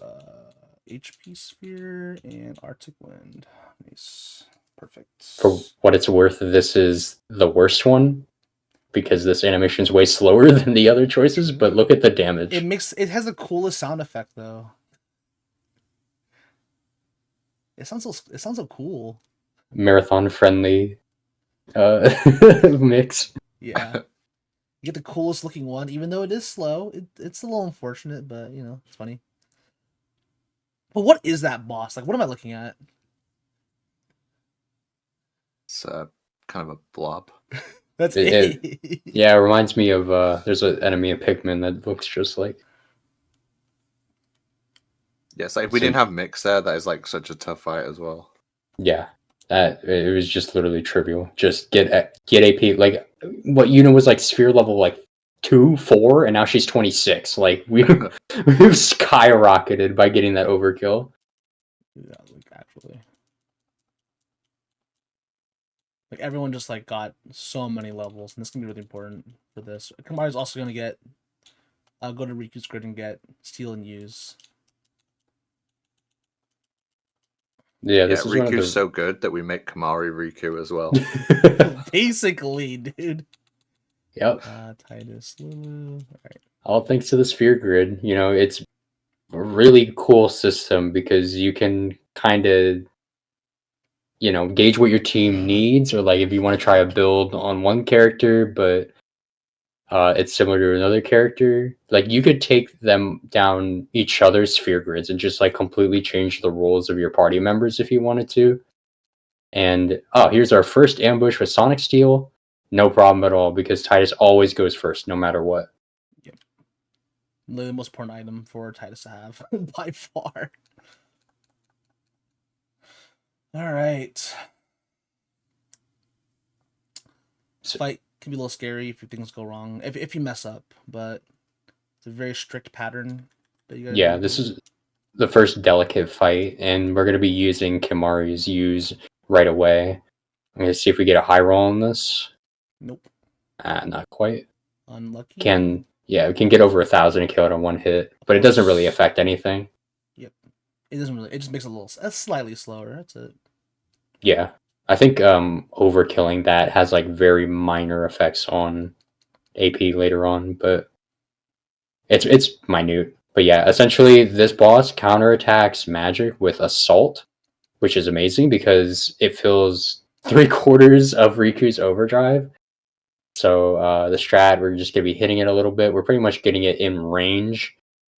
HP Sphere and Arctic Wind. Nice. Perfect. For what it's worth, this is the worst one because this animation is way slower than the other choices, but look at the damage. It has the coolest sound effect though. It sounds so cool. Marathon friendly mix. Yeah. You get the coolest looking one, even though it is slow. It's a little unfortunate, but you know, it's funny. But what is that boss? Like, what am I looking at? It's kind of a blob. That's it. Yeah, it reminds me of there's an enemy in Pikmin that looks just like. Yes, like if we didn't have Mix there, that is like such a tough fight as well. Yeah, it was just literally trivial. Just get AP, like what was like sphere level like 2, 4, and now she's 26. Like we've skyrocketed by getting that overkill. Yeah, like actually. Like everyone just like got so many levels, and this can be really important for this. Kamari's also gonna get go to Riku's grid and get steal and use. Yeah, this is Riku's so good that we make Kamari Riku as well. Basically, dude. Yep. Titus Lulu. All right. All thanks to the sphere grid. You know, it's a really cool system because you can kind of, gauge what your team needs, or like if you want to try a build on one character, but it's similar to another character. Like you could take them down each other's sphere grids and just like completely change the roles of your party members if you wanted to. And here's our first ambush with Sonic Steel. No problem at all, because Titus always goes first, no matter what. Yep. The most important item for Titus to have by far. All right. This fight can be a little scary if things go wrong, if you mess up, but it's a very strict pattern that you gotta do. This is the first delicate fight, and we're going to be using Kimari's use right away. I'm going to see if we get a high roll on this. Nope. Not quite. Unlucky. We can get over 1,000 and kill it on one hit, but it doesn't really affect anything. Yep. It doesn't really. It just makes it slightly slower. That's it. Yeah. I think overkilling that has like very minor effects on AP later on, but it's minute. But yeah, essentially this boss counterattacks magic with assault, which is amazing because it fills 3/4 of Riku's overdrive. So the strat, we're just gonna be hitting it a little bit. We're pretty much getting it in range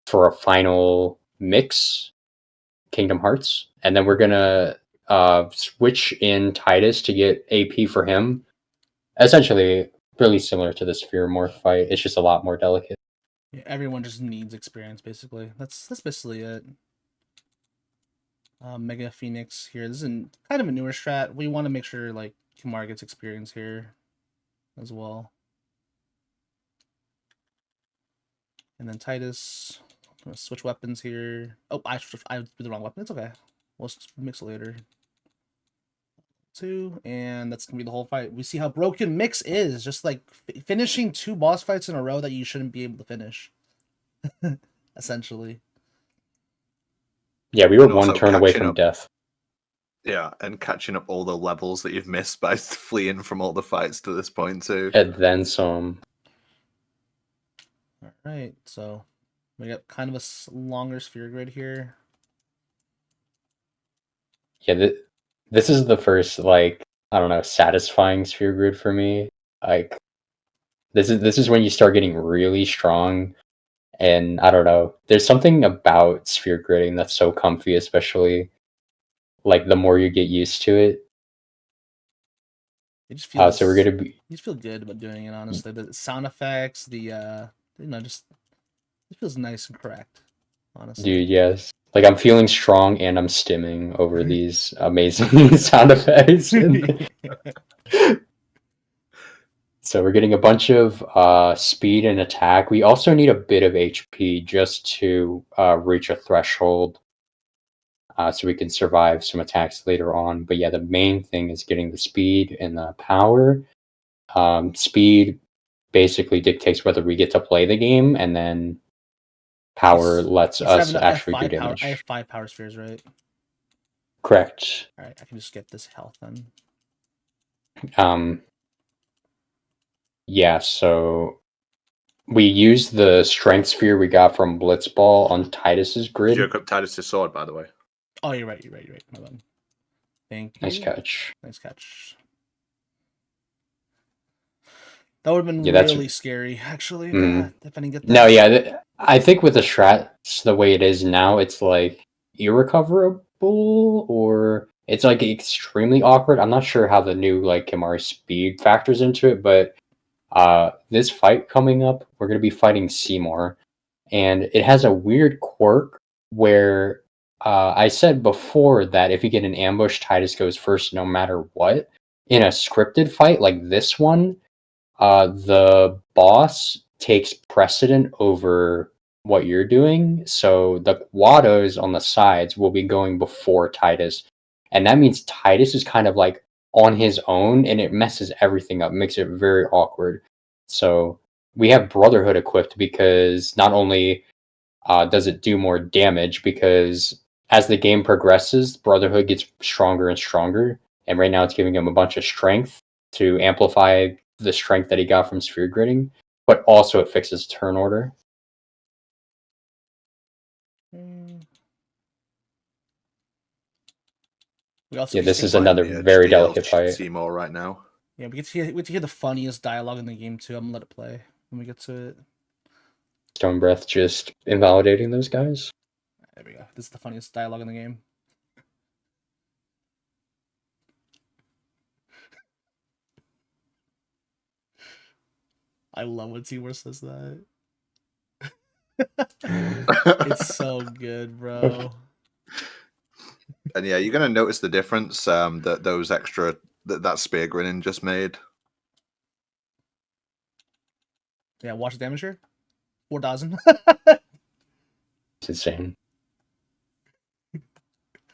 for a final mix, Kingdom Hearts, and then we're gonna switch in Titus to get AP for him. Essentially, really similar to the Sphere Morph fight. It's just a lot more delicate. Yeah, everyone just needs experience, basically. That's basically it. Mega Phoenix here. This is kind of a newer strat. We want to make sure like Kimar gets experience here as well. And then Titus. I'm gonna switch weapons here. Oh, I did the wrong weapon. It's okay. We'll mix it later. 2, and that's gonna be the whole fight. We see how broken Mix is, just like finishing 2 boss fights in a row that you shouldn't be able to finish. Essentially. Yeah, we were one turn away from death. Yeah, and catching up all the levels that you've missed by fleeing from all the fights to this point too. And then some. All right, so we got kind of a longer sphere grid here. Yeah, this is the first, like, I don't know, satisfying sphere grid for me. Like, this is when you start getting really strong, and I don't know. There's something about sphere gridding that's so comfy, especially like the more you get used to it. It just feels. So we're gonna be. You just feel good about doing it. Honestly, the sound effects, just it feels nice and correct. Honestly, Dude, yes. Like I'm feeling strong and I'm stimming over these amazing sound effects. So we're getting a bunch of speed and attack. We also need a bit of HP just to reach a threshold so we can survive some attacks later on. But yeah, the main thing is getting the speed and the power. Speed basically dictates whether we get to play the game, and then power lets us actually do damage. I have 5 power spheres, right? Correct. All right, I can just get this health then. Yeah, so we use the strength sphere we got from Blitzball on Titus's grid. You up Titus's sword, by the way. Oh, you're right. My bad. Thank you. Nice catch. That would have been really scary, actually, if I didn't get that. No, yeah, I think with the strats the way it is now, it's like irrecoverable, or it's like extremely awkward. I'm not sure how the new like Kimari speed factors into it, but this fight coming up, we're going to be fighting Seymour, and it has a weird quirk where I said before that if you get an ambush, Titus goes first no matter what. In a scripted fight like this one, the boss takes precedent over what you're doing, so the Quados on the sides will be going before Titus, and that means Titus is kind of like on his own, and it messes everything up, makes it very awkward. So we have Brotherhood equipped because not only does it do more damage, because as the game progresses, Brotherhood gets stronger and stronger, and right now it's giving him a bunch of strength to amplify the strength that he got from sphere gridding, but also it fixes turn order. We also Yeah, get this to is hear- another Yeah, very HDL delicate fight. Seymour right now. Yeah, we get to hear the funniest dialogue in the game too. I'm gonna let it play when we get to it. Stone Breath just invalidating those guys. There we go. This is the funniest dialogue in the game. I love when Seymour says that. It's so good, bro. And yeah, you're gonna notice the difference that those extra that spear grinning just made. Yeah, watch the damage here. 4,000. It's insane.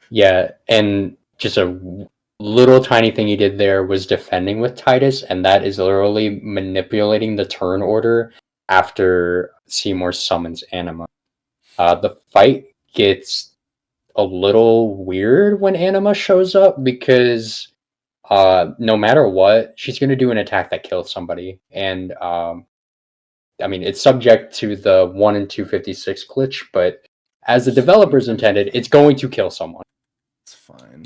Yeah, and just a little tiny thing he did there was defending with Titus, and that is literally manipulating the turn order after Seymour summons Anima. The fight gets a little weird when Anima shows up because no matter what, she's going to do an attack that kills somebody. And I mean, it's subject to the 1 in 256 glitch, but as the developers intended, it's going to kill someone. It's fine.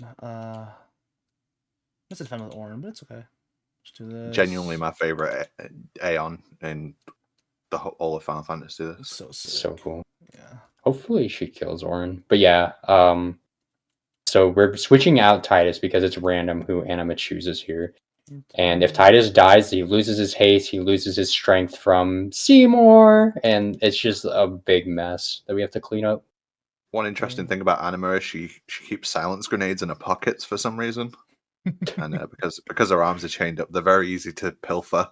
Let's defend with Orin, but it's okay. Let's do this. Genuinely my favorite Aeon in all of Final Fantasy. This. So sick. So cool. Yeah. Hopefully she kills Orin. But yeah, so we're switching out Titus because it's random who Anima chooses here. And if Titus dies, he loses his haste, he loses his strength from Seymour, and it's just a big mess that we have to clean up. One interesting thing about Anima is she keeps silence grenades in her pockets for some reason, and because her arms are chained up, they're very easy to pilfer.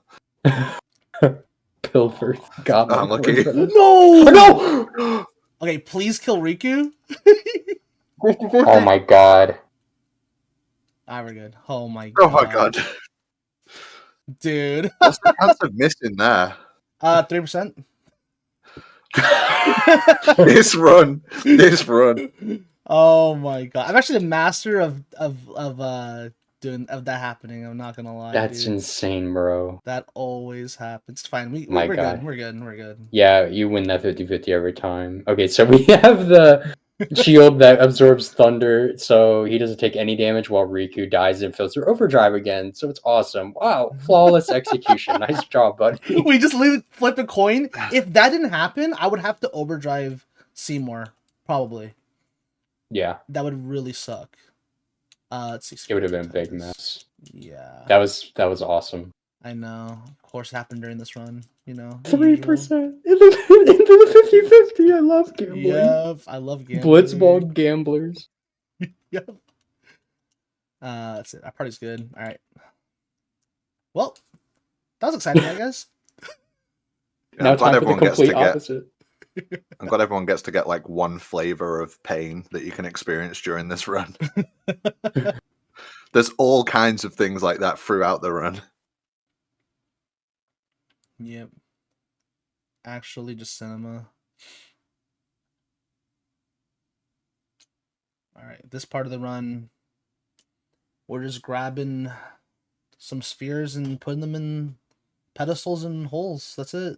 Pilfer. God, my Unlucky. God. No! No! Okay, please kill Riku. Oh my God. Ah, we're good. Oh my Oh my god! Dude. What's the chance of missing there? 3%. This run. Oh my god! I'm actually the master of doing that happening. I'm not gonna lie. That's dude. insane, bro. That always happens. It's fine. My We're God. good. We're good. We're good. Yeah, you win that 50-50 every time. Okay, so we have the shield that absorbs thunder, so he doesn't take any damage while Riku dies and fills through overdrive again. So it's awesome. Wow, flawless execution. Nice job, buddy. We just flip a coin. If that didn't happen, I would have to overdrive Seymour. Probably. Yeah, That would really suck. Let's see. it would have been a big mess. Yeah. That was awesome. I know. Of course, happened during this run. You know. 3% into the 50-50. I love gambling. Yep. I love gambling. Blitzball gamblers. Yep. That's it. Our party's good. All right. Well, that was exciting, I guess. Now time for the complete opposite. I'm glad everyone gets to get like one flavor of pain that you can experience during this run. There's all kinds of things like that throughout the run. Yep. Actually, just cinema. All right, this part of the run, we're just grabbing some spheres and putting them in pedestals and holes. That's it.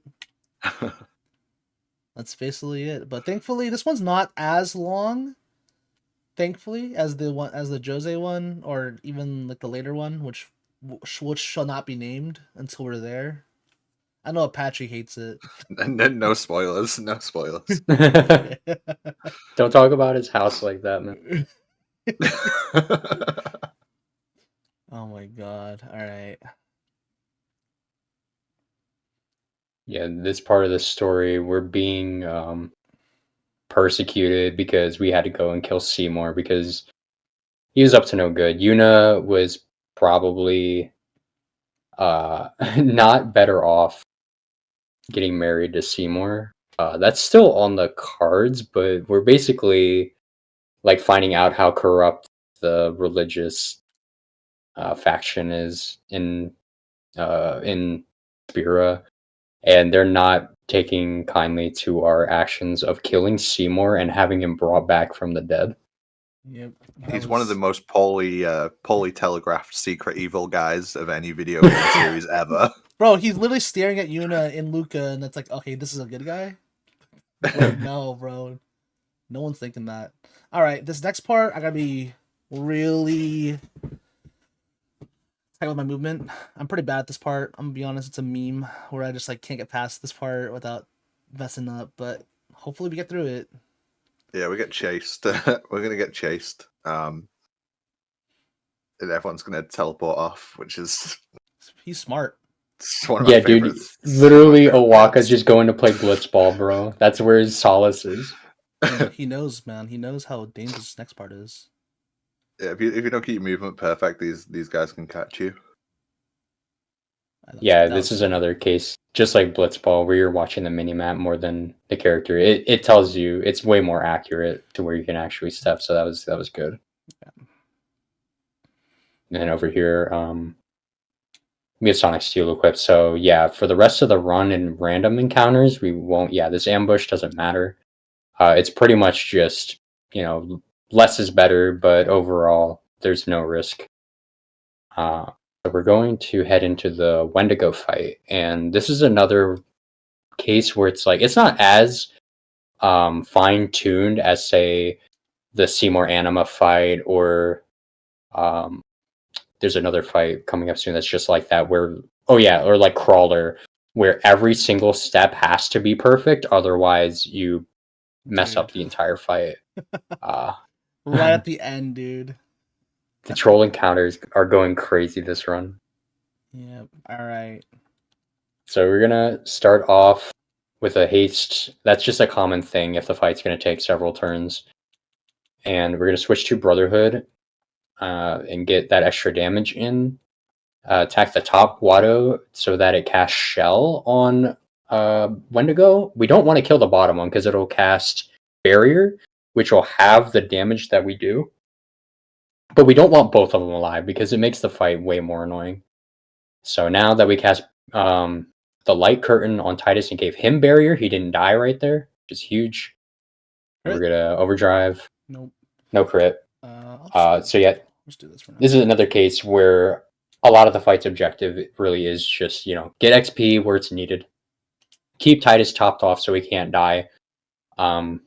That's basically it. But thankfully, this one's not as long. Thankfully, as the Jose one, or even like the later one, which shall not be named until we're there. I know Apache hates it. No spoilers. No spoilers. Don't talk about his house like that, man. Oh my god. All right. Yeah, this part of the story, we're being persecuted because we had to go and kill Seymour because he was up to no good. Yuna was probably not better off getting married to Seymour. That's still on the cards, but we're basically like finding out how corrupt the religious faction is in Spira, and they're not taking kindly to our actions of killing Seymour and having him brought back from the dead. Yep. He's one of the most poorly telegraphed secret evil guys of any video game series ever. Bro, he's literally staring at Yuna and Luca, and it's like, okay, this is a good guy? Like, no, bro. No one's thinking that. Alright, this next part, I gotta be really tight with my movement. I'm pretty bad at this part. I'm gonna be honest, it's a meme where I just like can't get past this part without messing up, but hopefully we get through it. Yeah, we get chased. We're gonna get chased. And everyone's gonna teleport off, which is He's smart. one of my Yeah, dude. favorites. Literally, One of my favorite Owaka's bits. just going to play blitzball, bro. That's where his solace is. He knows, man. He knows how dangerous this next part is. Yeah, if you don't keep your movement perfect, these guys can catch you. Yeah, this is another case, just like blitzball, where you're watching the minimap more than the character. It tells you it's way more accurate to where you can actually step. So that was good. Yeah. And then over here, we have Sonic Steel equipped. So yeah, for the rest of the run and random encounters, we won't. Yeah, this ambush doesn't matter. It's pretty much just, less is better, but overall, there's no risk. So we're going to head into the Wendigo fight, and this is another case where it's like it's not as fine tuned as, say, the Seymour Anima fight, or there's another fight coming up soon that's just like that, where or like Crawler, where every single step has to be perfect, otherwise you mess up the entire fight. Right at the end, dude. The troll encounters are going crazy this run. Yep. All right. So we're gonna start off with a haste. That's just a common thing if the fight's gonna take several turns. And we're gonna switch to Brotherhood and get that extra damage in. Attack the top Watto so that it casts Shell on Wendigo. We don't want to kill the bottom one because it'll cast Barrier, which will have the damage that we do. But we don't want both of them alive because it makes the fight way more annoying. So now that we cast the Light Curtain on Titus and gave him Barrier, he didn't die right there, which is huge. We're gonna Overdrive. Nope. No crit. So yeah, let's do this for now. This is another case where a lot of the fight's objective really is just, get XP where it's needed. Keep Titus topped off so he can't die. I'm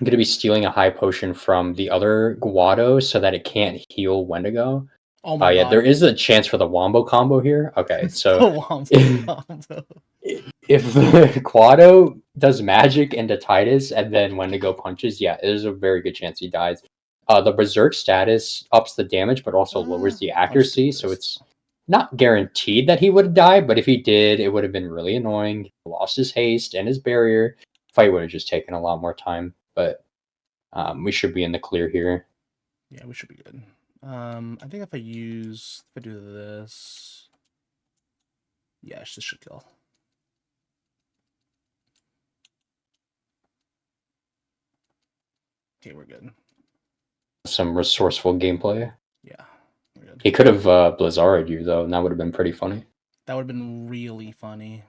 going to be stealing a high potion from the other Guado so that it can't heal Wendigo. Oh my god. There is a chance for the Wombo combo here. Okay, so the Wombo combo. If the Guado does magic into Titus and then Wendigo punches, there's a very good chance he dies. The Berserk status ups the damage, but also lowers the accuracy, so it's not guaranteed that he would die, but if he did, it would have been really annoying. He lost his haste and his barrier. Fight would have just taken a lot more time, but we should be in the clear here. Yeah, we should be good. I think if I do this, this should kill. Okay, we're good. Some resourceful gameplay. Yeah. He could have Blizzarded you, though, and that would have been pretty funny. That would have been really funny.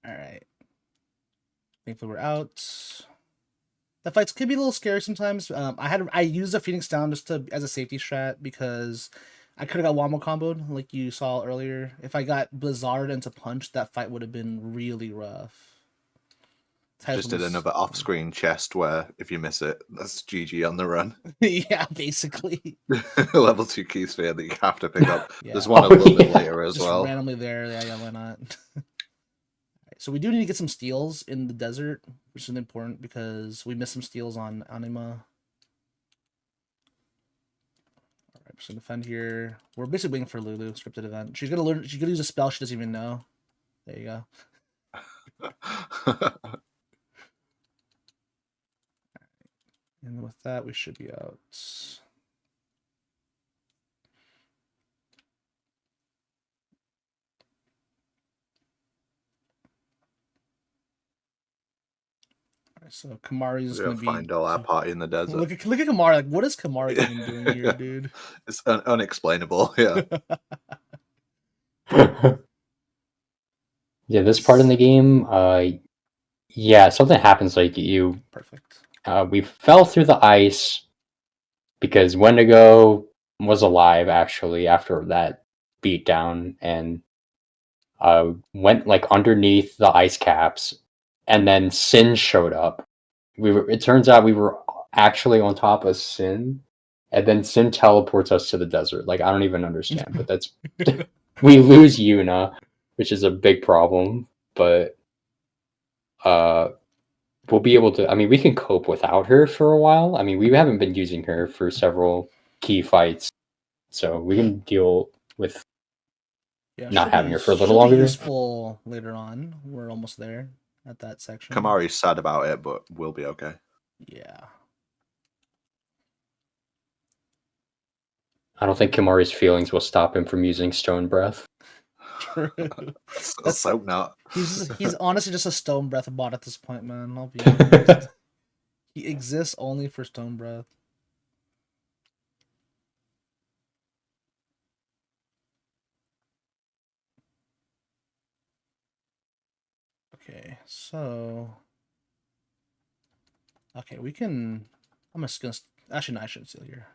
Alright. Thankfully we're out. The fights could be a little scary sometimes. I used the Phoenix down just as a safety strat because I could have got Wombo comboed like you saw earlier. If I got Blizzard into punch, that fight would have been really rough. Just did another off-screen chest where if you miss it, that's GG on the run. Yeah, basically. Level 2 key sphere that you have to pick up. There's one a little bit later as just well. Randomly there, yeah, why not? So we do need to get some steals in the desert, which is important because we missed some steals on Anima. Alright, so defend here. We're basically waiting for Lulu, scripted event. She's gonna use a spell she doesn't even know. There you go. And with that, we should be out. Alright, so Kamari's going to be... find all our party in the desert. Look at Kamari. Like, what is Kamari even doing here, dude? It's unexplainable, yeah. Yeah, this part in the game, something happens like you... Perfect. We fell through the ice because Wendigo was alive, actually, after that beatdown, and went, like, underneath the ice caps, and then Sin showed up. It turns out we were actually on top of Sin, and then Sin teleports us to the desert. Like I don't even understand, but that's we lose Yuna, which is a big problem, but we'll be able to. I mean, we can cope without her for a while. I mean, we haven't been using her for several key fights, so we can deal with not having her for a little she'll be longer. useful later on. We're almost there at that section. Kamari's sad about it, but we'll be okay. Yeah. I don't think Kimari's feelings will stop him from using Stone Breath. True. Let's hope not. He's honestly just a Stone Breath bot at this point, man. I'll be honest. He exists only for Stone Breath. Okay, so okay, we can. I'm just gonna. Actually, no, I shouldn't steal here.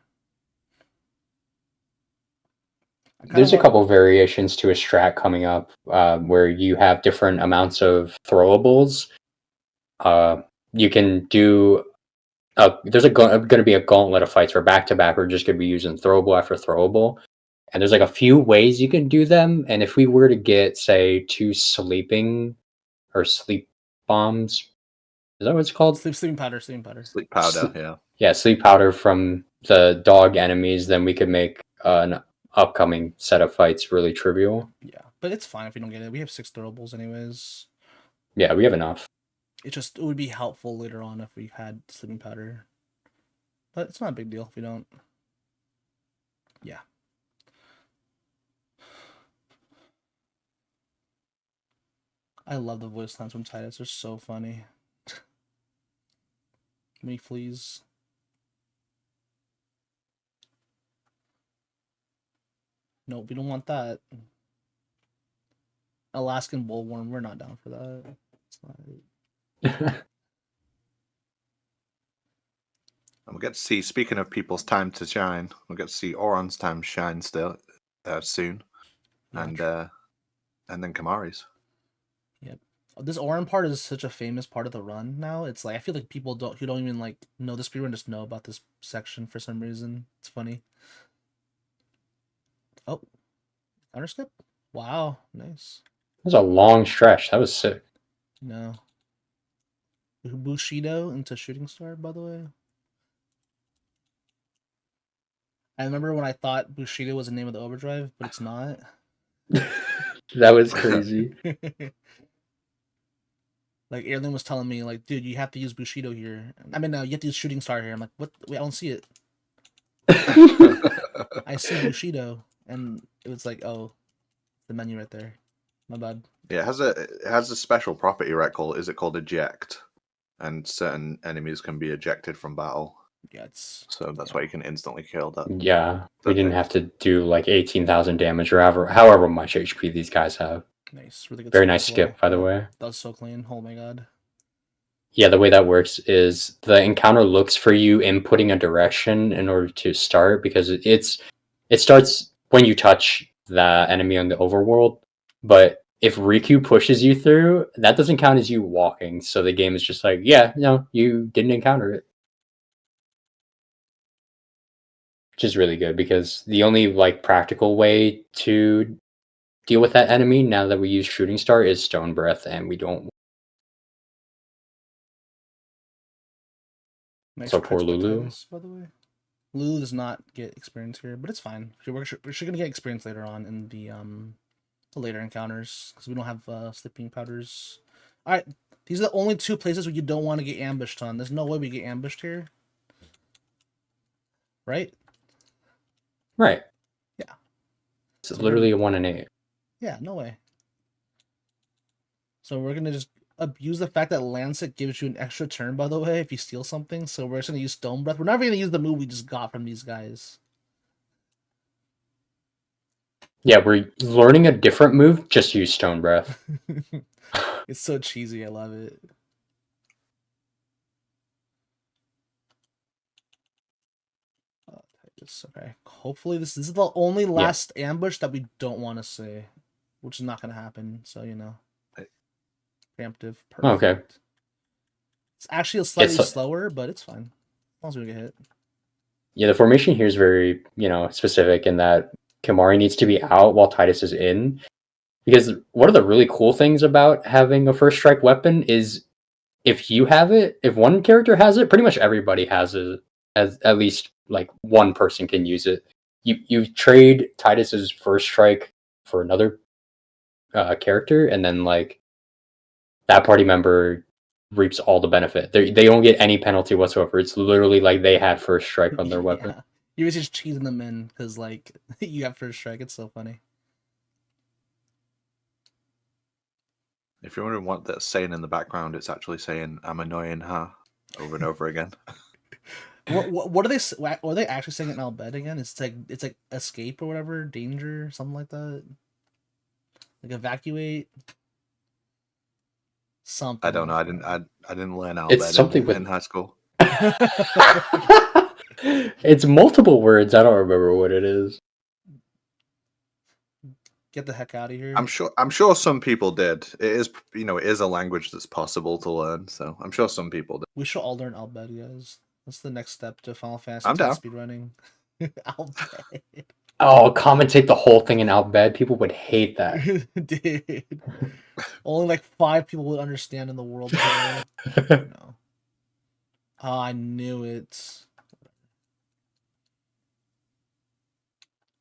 There's a couple variations to a strat coming up where you have different amounts of throwables. You can do. There's going to be a gauntlet of fights where back to back we're just going to be using throwable after throwable, and there's like a few ways you can do them. And if we were to get, say, 2 sleeping or sleep bombs, is that what it's called? Sleeping powder. Sleep powder, yeah. Yeah, sleep powder from the dog enemies, then we could make an upcoming set of fights really trivial. Yeah, but it's fine if we don't get it. We have 6 throwables anyways. Yeah, we have enough. It would be helpful later on if we had sleeping powder. But it's not a big deal if we don't. Yeah. I love the voice lines from Titus. They're so funny. Me, please. Nope, we don't want that. Alaskan bullworm, we're not down for that. It's not... And we'll get to see, speaking of people's time to shine, we'll get to see Oron's time shine still soon. Yeah, and then Kamari's. Yep. This Oran part is such a famous part of the run now. It's like I feel like people who don't even like know the speedrun just know about this section for some reason. It's funny. Oh. Counterskip? Wow, nice. That was a long stretch. That was sick. No. Bushido into Shooting Star, by the way. I remember when I thought Bushido was the name of the overdrive, but it's not. That was crazy. Like, Airlin was telling me, like, dude, you have to use Bushido here. I mean, no, you have to use Shooting Star here. I'm like, what? Wait, I don't see it. I see Bushido. And it was like, oh, the menu right there. My bad. Yeah, it has a special property, right? Is it called eject? And certain enemies can be ejected from battle. Yeah, so that's why you can instantly kill that. Yeah, we didn't have to do like 18,000 damage or however much HP these guys have. Nice, really good. Very nice skip, by the way. That was so clean. Oh my god. Yeah, the way that works is the encounter looks for you inputting a direction in order to start, because it starts when you touch the enemy on the overworld. But if Riku pushes you through, that doesn't count as you walking. So the game is just like, yeah, no, you didn't encounter it. Which is really good, because the only like practical way to deal with that enemy now that we use Shooting Star is Stone Breath, and we don't. Nice, so poor Lulu. Titus, by the way. Lulu does not get experience here, but it's fine. We're gonna get experience later on in the later encounters, because we don't have sleeping powders. All right, these are the only 2 places where you don't want to get ambushed on. There's no way we get ambushed here, right? Right. Yeah. It's literally a 1 in 8. Yeah, no way. So we're gonna just abuse the fact that Lancet gives you an extra turn, by the way, if you steal something. So we're just gonna use Stone Breath. We're never gonna use the move we just got from these guys. Yeah, we're learning a different move. Just use Stone Breath. It's so cheesy. I love it. Okay. Hopefully this is the only last ambush that we don't want to say, which is not going to happen. So, you know, preemptive. Perfect. Okay. It's actually slightly slower, but it's fine. long as we don't get hit. Yeah, the formation here is very, specific in that Kimari needs to be out while Titus is in. Because one of the really cool things about having a first strike weapon is if you have it, if one character has it, pretty much everybody has it. As at least like one person can use it. You trade Titus's first strike for another character, and then like that party member reaps all the benefit. They don't get any penalty whatsoever. It's literally like they had first strike on their weapon. Yeah. You're just cheating them in because like you have first strike. It's so funny. If you're wondering what that's saying in the background, it's actually saying "I'm annoying her" over and over again. What are they? Are they actually saying it in Albed again? It's like escape or whatever, danger, something like that. Like evacuate. Something. I don't know. like I didn't learn It's Albed something in, with- in high school. It's multiple words. I don't remember what it is. Get the heck out of here. I'm sure some people did. It is it is a language that's possible to learn. So I'm sure some people did. We should all learn Albed, guys. That's the next step to Final Fantasy I'm down. speedrunning. Albed. Oh, commentate the whole thing in Albed. People would hate that. Dude. Only like 5 people would understand in the world. No. Oh, I knew it.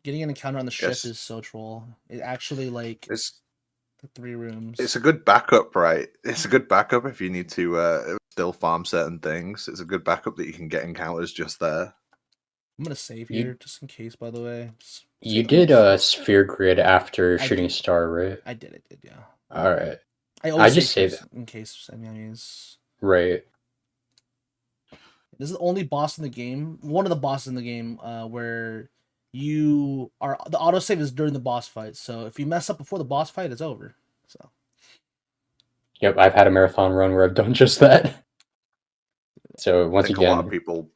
Getting an encounter on the ship Yes. is so troll. It actually like It's the 3 rooms. it's a good backup, right? It's a good backup if you need to still farm certain things. It's a good backup that you can get encounters just there. I'm gonna save here just in case. By the way, You did a sphere grid after Shooting did. Star, right? I did. Yeah. All right. I always just save saved first in case enemies. Right. This is the only boss in the game. One of the bosses in the game where you are the autosave is during the boss fight. So if you mess up before the boss fight, it's over. So. Yep, I've had a marathon run where I've done just that. So once I think again, a lot of people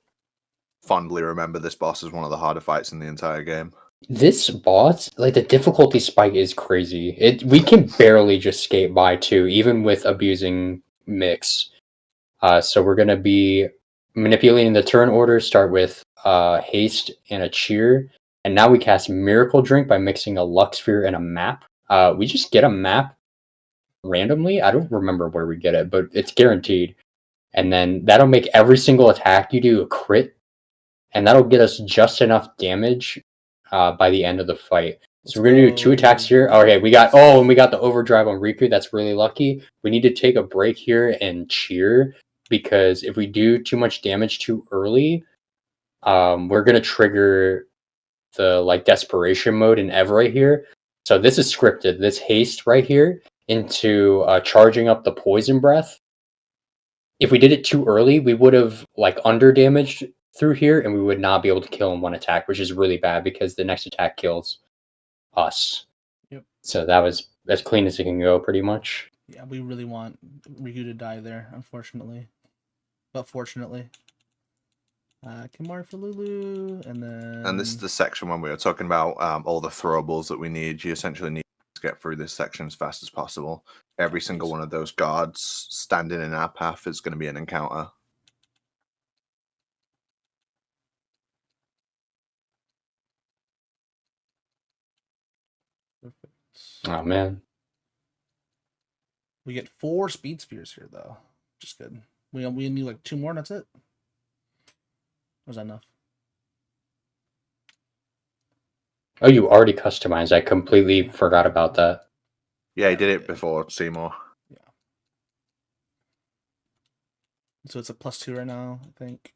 fondly remember this boss as one of the harder fights in the entire game. this boss, like the difficulty spike is crazy. We can barely just skate by too, even with abusing mix. So we're gonna be manipulating the turn order. Start with haste and a cheer, and now we cast Miracle Drink by mixing a luck sphere and a map. We just get a map randomly. I don't remember where we get it, but it's guaranteed. And then that'll make every single attack you do a crit, and that'll get us just enough damage by the end of the fight. So we're gonna do 2 attacks here. Okay, we got the overdrive on Riku. That's really lucky. We need to take a break here and cheer, because if we do too much damage too early, we're gonna trigger the like desperation mode in Ev right here. So this is scripted. This haste right here into charging up the poison breath. If we did it too early, we would have like under damaged through here, and we would not be able to kill in one attack, which is really bad because the next attack kills us. Yep. So that was as clean as it can go, pretty much. Yeah, we really want Ryu to die there, unfortunately. But fortunately. Kimari for Lulu, and then... And this is the section when we were talking about all the throwables that we need. You essentially need to get through this section as fast as possible. Every single one of those guards standing in our path is going to be an encounter. Perfect. Oh, man. We get 4 speed spheres here, though. Just good. We need like 2 more, and that's it. Was that enough? Oh, you already customized. I completely forgot about that. Yeah, he did it before Seymour. Yeah. So it's a +2 right now, I think.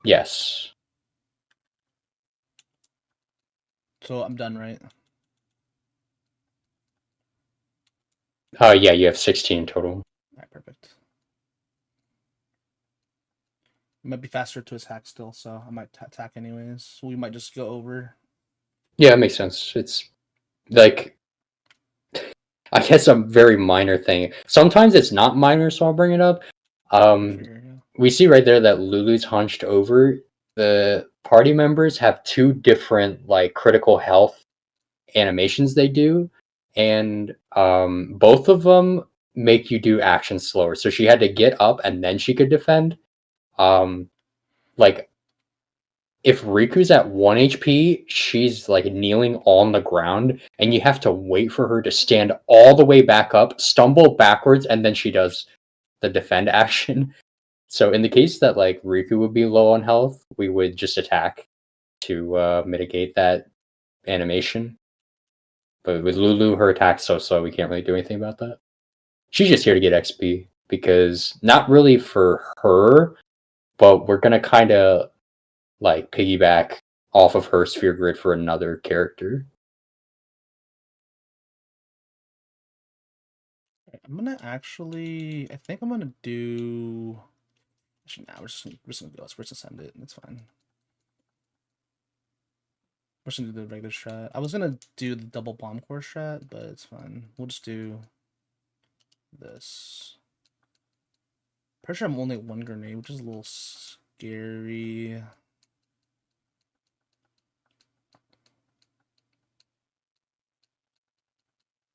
Yes. So I'm done, right? Yeah, you have 16 total. All right, perfect. It might be faster to attack still, so I might attack anyways. So we might just go over. Yeah, it makes sense. It's like, I guess a very minor thing. Sometimes it's not minor, so I'll bring it up. We see right there that Lulu's hunched over. The party members have 2 different like critical health animations they do, and both of them make you do actions slower. So she had to get up and then she could defend. Like if Riku's at 1 HP, she's like kneeling on the ground, and you have to wait for her to stand all the way back up, stumble backwards, and then she does the defend action. So in the case that like Riku would be low on health, we would just attack to mitigate that animation. But with Lulu, her attack's so slow, we can't really do anything about that. She's just here to get XP, because not really for her, but we're gonna kind of like piggyback off of her sphere grid for another character. I'm gonna actually. I think I'm gonna do. Actually, nah, we're just gonna go. Let's just send it. It's fine. We're just gonna do the regular strat. I was gonna do the double bomb core strat, but it's fine. We'll just do this. Pretty sure I'm only at 1 grenade, which is a little scary.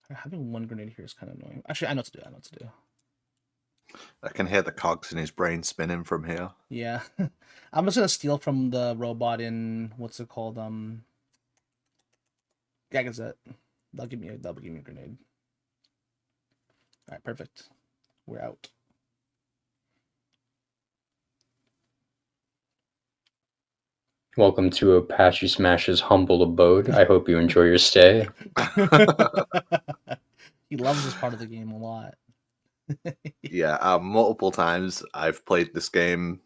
Having 1 grenade here is kind of annoying. Actually, I know what to do. I know what to do. I can hear the cogs in his brain spinning from here. Yeah. I'm just gonna steal from the robot in what's it called? Gagazette. That'll give me a grenade. Alright, perfect. We're out. Welcome to Apache Smash's humble abode. I hope you enjoy your stay. He loves this part of the game a lot. Yeah, multiple times I've played this game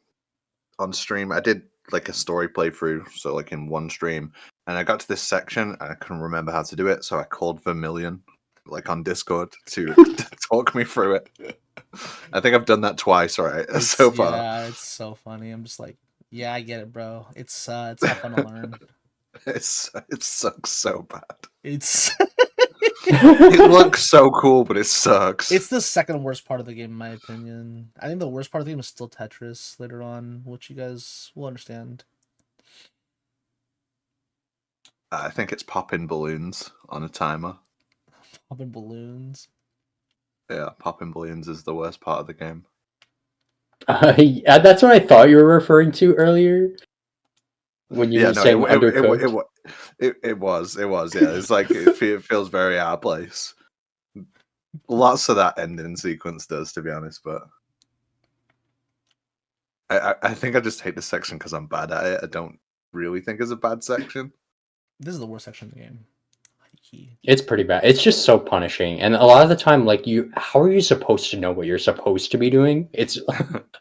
on stream. I did like a story playthrough, so like in one stream, and I got to this section and I couldn't remember how to do it, so I called Vermillion like on Discord to talk me through it. I think I've done that twice, right? So far. Yeah, it's so funny. I'm just like, yeah, I get it, bro. It's not fun to learn. It sucks so bad. It's It looks so cool, but it sucks. It's the second worst part of the game, in my opinion. I think the worst part of the game is still Tetris later on, which you guys will understand. I think it's popping balloons on a timer. Popping balloons. Yeah, popping balloons is the worst part of the game. Yeah, that's what I thought you were referring to earlier when you were saying undercooked. It was. Yeah, it's like it feels very out of place. Lots of that ending sequence does, to be honest, but I think I just hate this section because I'm bad at it. I don't really think it's a bad section. This is the worst section of the game. It's pretty bad. It's just so punishing, and a lot of the time, like how are you supposed to know what you're supposed to be doing? It's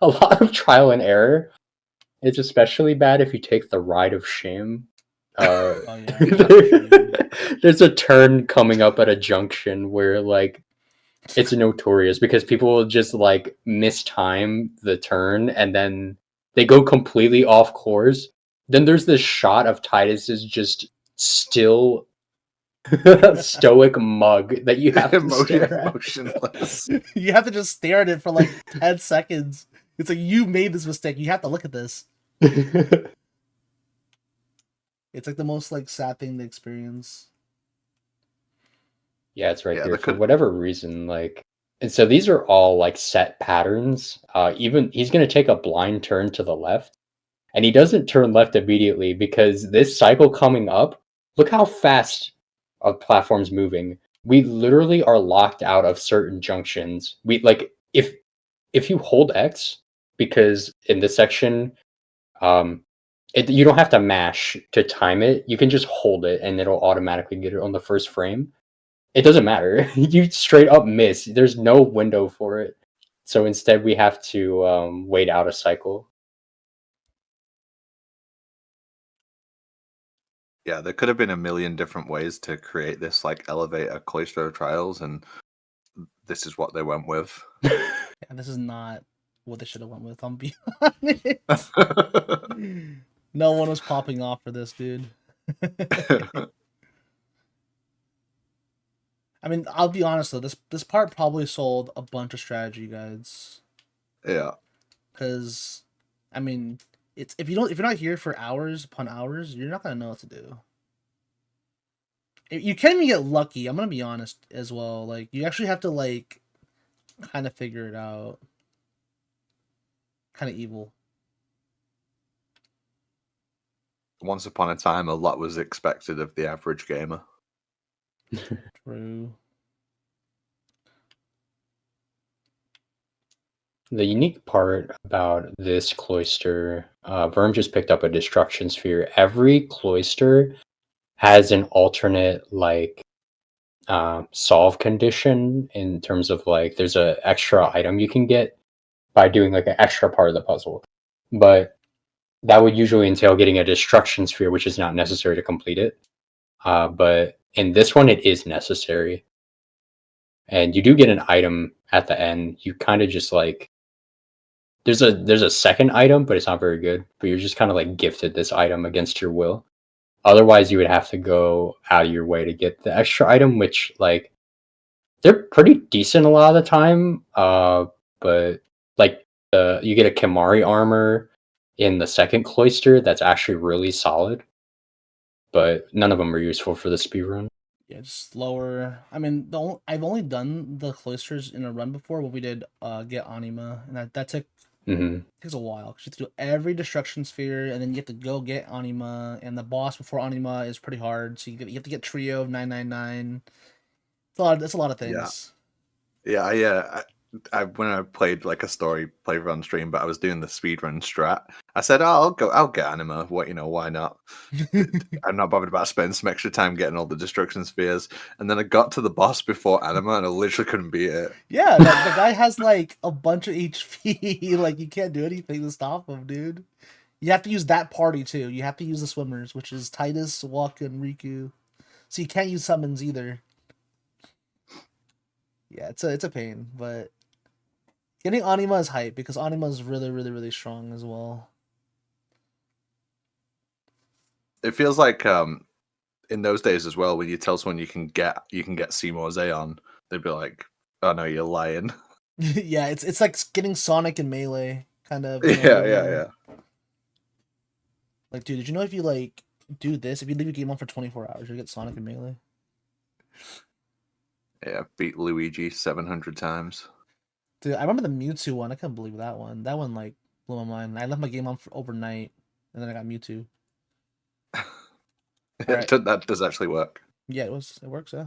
a lot of trial and error. It's especially bad if you take the ride of shame. Oh, yeah. There's a turn coming up at a junction where like it's notorious because people will just like mistime the turn and then they go completely off course. Then there's this shot of Titus's just still stoic mug that you have to stare at. Emotionless. You have to just stare at it for like 10 seconds. It's like, you made this mistake. You have to look at this. It's like the most like sad thing to experience. Yeah, it's right there for whatever reason. Like, and so these are all like set patterns. Even he's going to take a blind turn to the left, and he doesn't turn left immediately because this cycle coming up. Look how fast a platform's moving. We literally are locked out of certain junctions. We like if you hold X, because in this section, you don't have to mash to time it. You can just hold it, and it'll automatically get it on the first frame. It doesn't matter. You straight up miss. There's no window for it. So instead, we have to wait out a cycle. Yeah, there could have been a million different ways to create this like elevator cloister trials, and this is what they went with. Yeah, this is not what they should have went with. I'm being honest. No one was popping off for this, dude. I mean, I'll be honest though. This part probably sold a bunch of strategy guides. Yeah. Because, I mean, it's if you're not here for hours upon hours, you're not gonna know what to do. You can even get lucky. I'm gonna be honest as well. Like, you actually have to like kind of figure it out. Kind of evil. Once upon a time, a lot was expected of the average gamer. True. The unique part about this cloister, Verm just picked up a destruction sphere. Every cloister has an alternate like solve condition in terms of like there's a extra item you can get by doing like an extra part of the puzzle, but that would usually entail getting a destruction sphere, which is not necessary to complete it. But in this one, it is necessary, and you do get an item at the end. You kind of just like there's a second item, but it's not very good. But you're just kind of like gifted this item against your will. Otherwise, you would have to go out of your way to get the extra item, which like they're pretty decent a lot of the time. But like you get a Kimari armor in the second cloister that's actually really solid, but none of them are useful for the speedrun. Yeah, just slower. I mean, I've only done the cloisters in a run before when we did get Anima, and that takes a while. 'Cause you have to do every destruction sphere, and then you have to go get Anima, and the boss before Anima is pretty hard. So you have to get Trio of 999. It's a lot of things. Yeah, I when I played like a story playthrough on stream, but I was doing the speedrun strat. I said, "Oh, I'll get Anima. What why not? I'm not bothered about spending some extra time getting all the destruction spheres." And then I got to the boss before Anima, and I literally couldn't beat it. Yeah, the guy has like a bunch of HP. Like you can't do anything to stop him, dude. You have to use that party too. You have to use the swimmers, which is Titus, Walk, and Riku. So you can't use summons either. Yeah, it's a pain, but getting Anima is hype because Anima is really, really, really strong as well. It feels like in those days as well, when you tell someone you can get Seymour Zayon, they'd be like, "Oh no, you're lying." Yeah, it's like getting Sonic and Melee kind of. Yeah. Like, dude, did you know if you like do this, if you leave your game on for 24 hours, you get Sonic and Melee? Yeah, beat Luigi 700 times. Dude, I remember the Mewtwo one. I couldn't believe that one. That one like blew my mind. I left my game on for overnight, and then I got Mewtwo. Right. That does actually work. Yeah, it works. Yeah.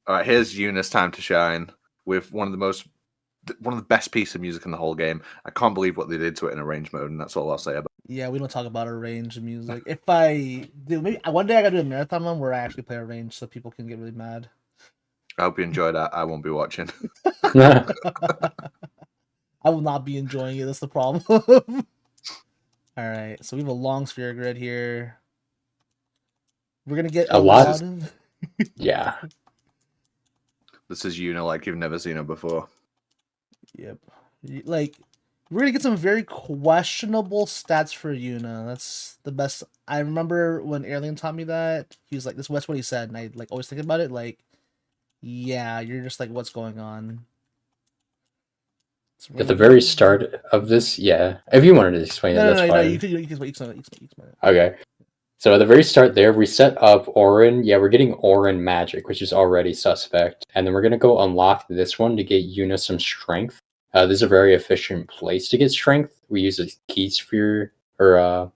All right, here's Yuna's time to shine with one of the best pieces of music in the whole game. I can't believe what they did to it in arrange mode, and that's all I'll say about it. Yeah, we don't talk about arranged music. If I do, maybe one day I gotta do a marathon one where I actually play arranged so people can get really mad. I hope you enjoy that. I won't be watching. I will not be enjoying it. That's the problem. All right, so we have a long sphere grid here. We're gonna get A lot. Yeah. This is Yuna like you've never seen her before. Yep. Like, we're gonna get some very questionable stats for Yuna. That's the best. I remember when Alien taught me that. He was like, "That's what he said," and I like always think about it. Like, yeah, you're just like, what's going on? At the very start of this, yeah. If you wanted to explain it, that's fine. No, you can explain it. Okay. So at the very start there, we set up Auron. Yeah, we're getting Auron magic, which is already suspect. And then we're going to go unlock this one to get Yuna some strength. This is a very efficient place to get strength. We use a key sphere to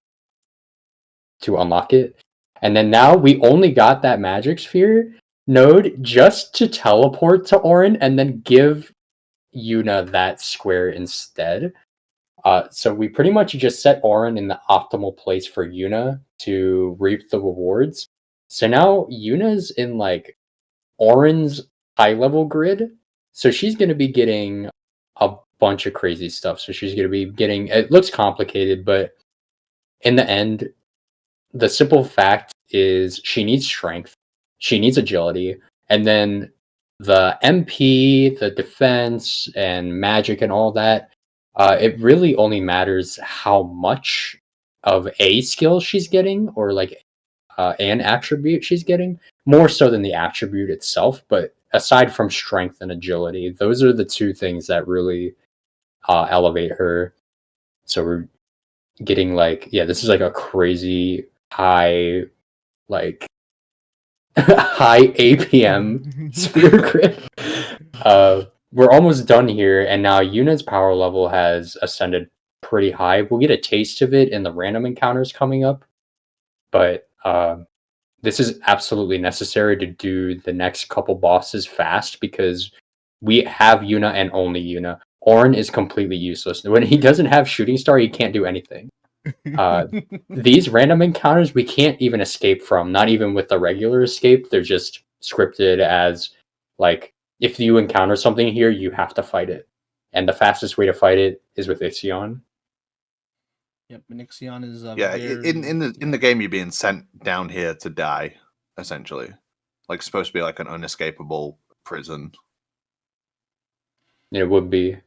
unlock it. And then now we only got that magic sphere node just to teleport to Auron and then give Yuna that square instead. So we pretty much just set Auron in the optimal place for Yuna to reap the rewards. So now Yuna's in like Auron's high level grid. So she's going to be getting a bunch of crazy stuff. So she's going to be getting, it looks complicated, but in the end, the simple fact is she needs strength, she needs agility, and then the MP, the defense, and magic and all that. It really only matters how much of a skill she's getting, or like an attribute she's getting, more so than the attribute itself. But aside from strength and agility, those are the two things that really elevate her. So we're getting like, yeah, this is like a crazy high, like high APM sphere grid. we're almost done here, and now Yuna's power level has ascended pretty high. We'll get a taste of it in the random encounters coming up, but this is absolutely necessary to do the next couple bosses fast because we have Yuna and only Yuna. Ornn is completely useless. When he doesn't have Shooting Star, he can't do anything. These random encounters we can't even escape from, not even with the regular escape. They're just scripted as, like, if you encounter something here, you have to fight it. And the fastest way to fight it is with Ixion. Yep, and Ixion is Yeah, in the game, you're being sent down here to die, essentially. Like, supposed to be like an unescapable prison. It would be.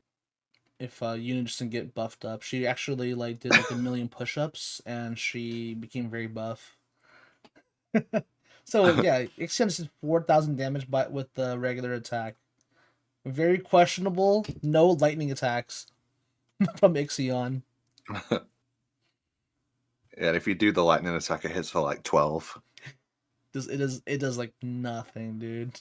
If Yuna just didn't get buffed up, she actually like did like 1 million push-ups, and she became very buff. So yeah, Ixion does 4,000 damage, but with the regular attack, very questionable. No lightning attacks from Ixion. Yeah, if you do the lightning attack, it hits for like 12. It does like nothing, dude.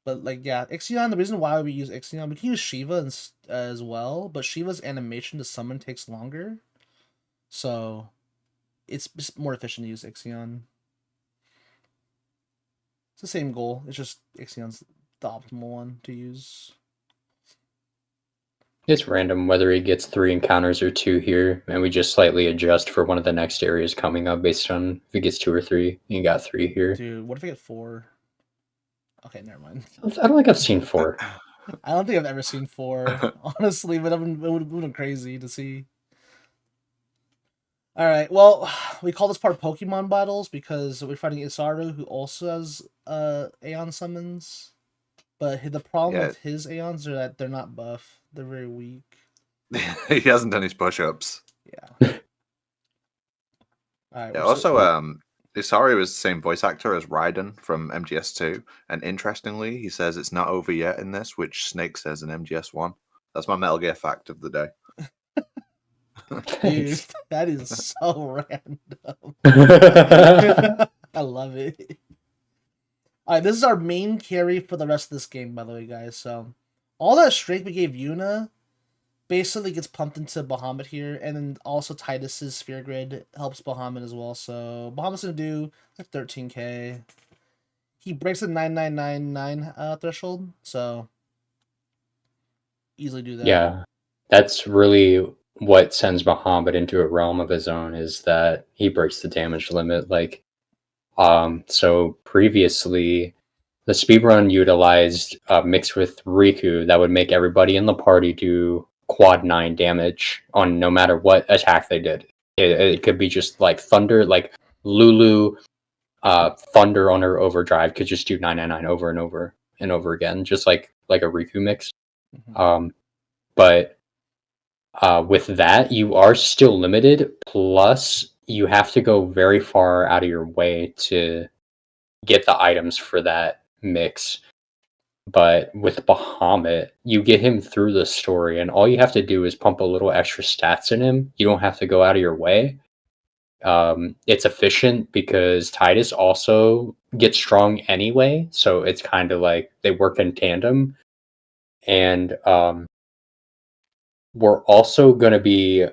But like, yeah, Ixion. The reason why we use Ixion, we can use Shiva as well, but Shiva's animation to summon takes longer, so it's just more efficient to use Ixion. It's the same goal. It's just Ixion's the optimal one to use. It's random whether he gets 3 encounters or 2 here, and we just slightly adjust for one of the next areas coming up based on if he gets 2 or 3. You got 3 here. Dude, what if I get 4? Okay, never mind. I don't think I've seen 4. I don't think I've ever seen 4, honestly, but it would have been crazy to see. Alright, well, we call this part Pokemon battles because we're fighting Isaru, who also has Aeon summons. But the problem with his Aeons are that they're not buff. They're very weak. He hasn't done his push-ups. Yeah. All right, yeah. Also, Isaru was the same voice actor as Raiden from MGS2, and interestingly, he says it's not over yet in this, which Snake says in MGS1. That's my Metal Gear fact of the day. Dude, that is so random. I love it. Alright, this is our main carry for the rest of this game, by the way, guys. So, all that strength we gave Yuna basically gets pumped into Bahamut here, and then also Titus's Sphere Grid helps Bahamut as well. So, Bahamut's gonna do like 13k. He breaks the 9999 threshold, so easily do that. Yeah, that's really what sends Bahamut into a realm of his own, is that he breaks the damage limit. Like, so previously, the speedrun utilized mixed with Riku that would make everybody in the party do quad 9 damage on no matter what attack they did. It could be just like Thunder, like Lulu, Thunder on her overdrive could just do 999 over and over and over again, just like a Riku mix. Mm-hmm. But with that, you are still limited. Plus, you have to go very far out of your way to get the items for that mix. But with Bahamut, you get him through the story, and all you have to do is pump a little extra stats in him. You don't have to go out of your way. It's efficient because Titus also gets strong anyway, so it's kind of like they work in tandem. And we're also going to be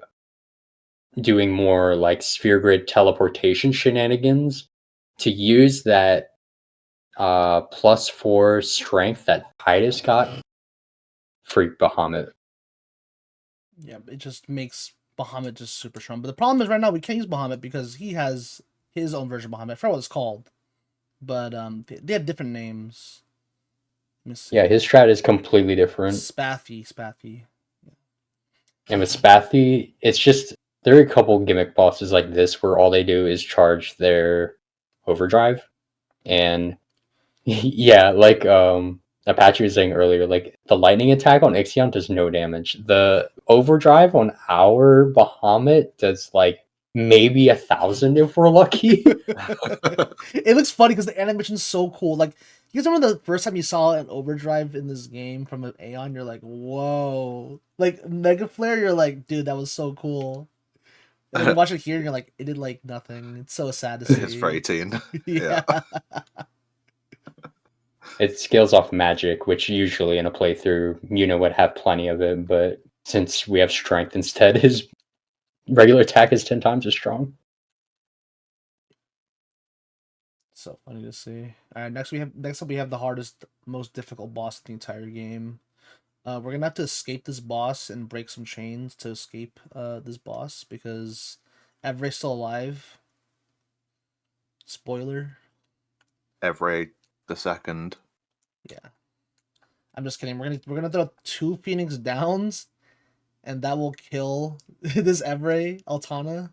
doing more like Sphere Grid teleportation shenanigans to use that +4 strength that Titus got for Bahamut. Yeah, it just makes Bahamut just super strong. But the problem is right now we can't use Bahamut because he has his own version of Bahamut. I forgot what it's called. But they have different names. Let me see. Yeah, his strat is completely different. Spathy. And with Spathy, it's just, there are a couple gimmick bosses like this where all they do is charge their overdrive. And yeah, like Apache was saying earlier, like the lightning attack on Ixion does no damage. The overdrive on our Bahamut does like maybe 1,000 if we're lucky. It looks funny because the animation's so cool. Like, you guys remember the first time you saw an overdrive in this game from an Aeon? You're like, whoa. Like, Mega Flare, you're like, dude, that was so cool. And then you watch it here, and you're like, it did like nothing. It's so sad to see. It's for 18. Yeah. It scales off magic, which usually in a playthrough, would have plenty of it, but since we have strength instead, his regular attack is 10 times as strong. So funny to see. All right, next up we have the hardest, most difficult boss in the entire game. We're gonna have to escape this boss and break some chains to escape this boss because Everett's still alive. Spoiler. Every the second. Yeah. I'm just kidding. We're gonna throw 2 Phoenix Downs, and that will kill this Evray Altana.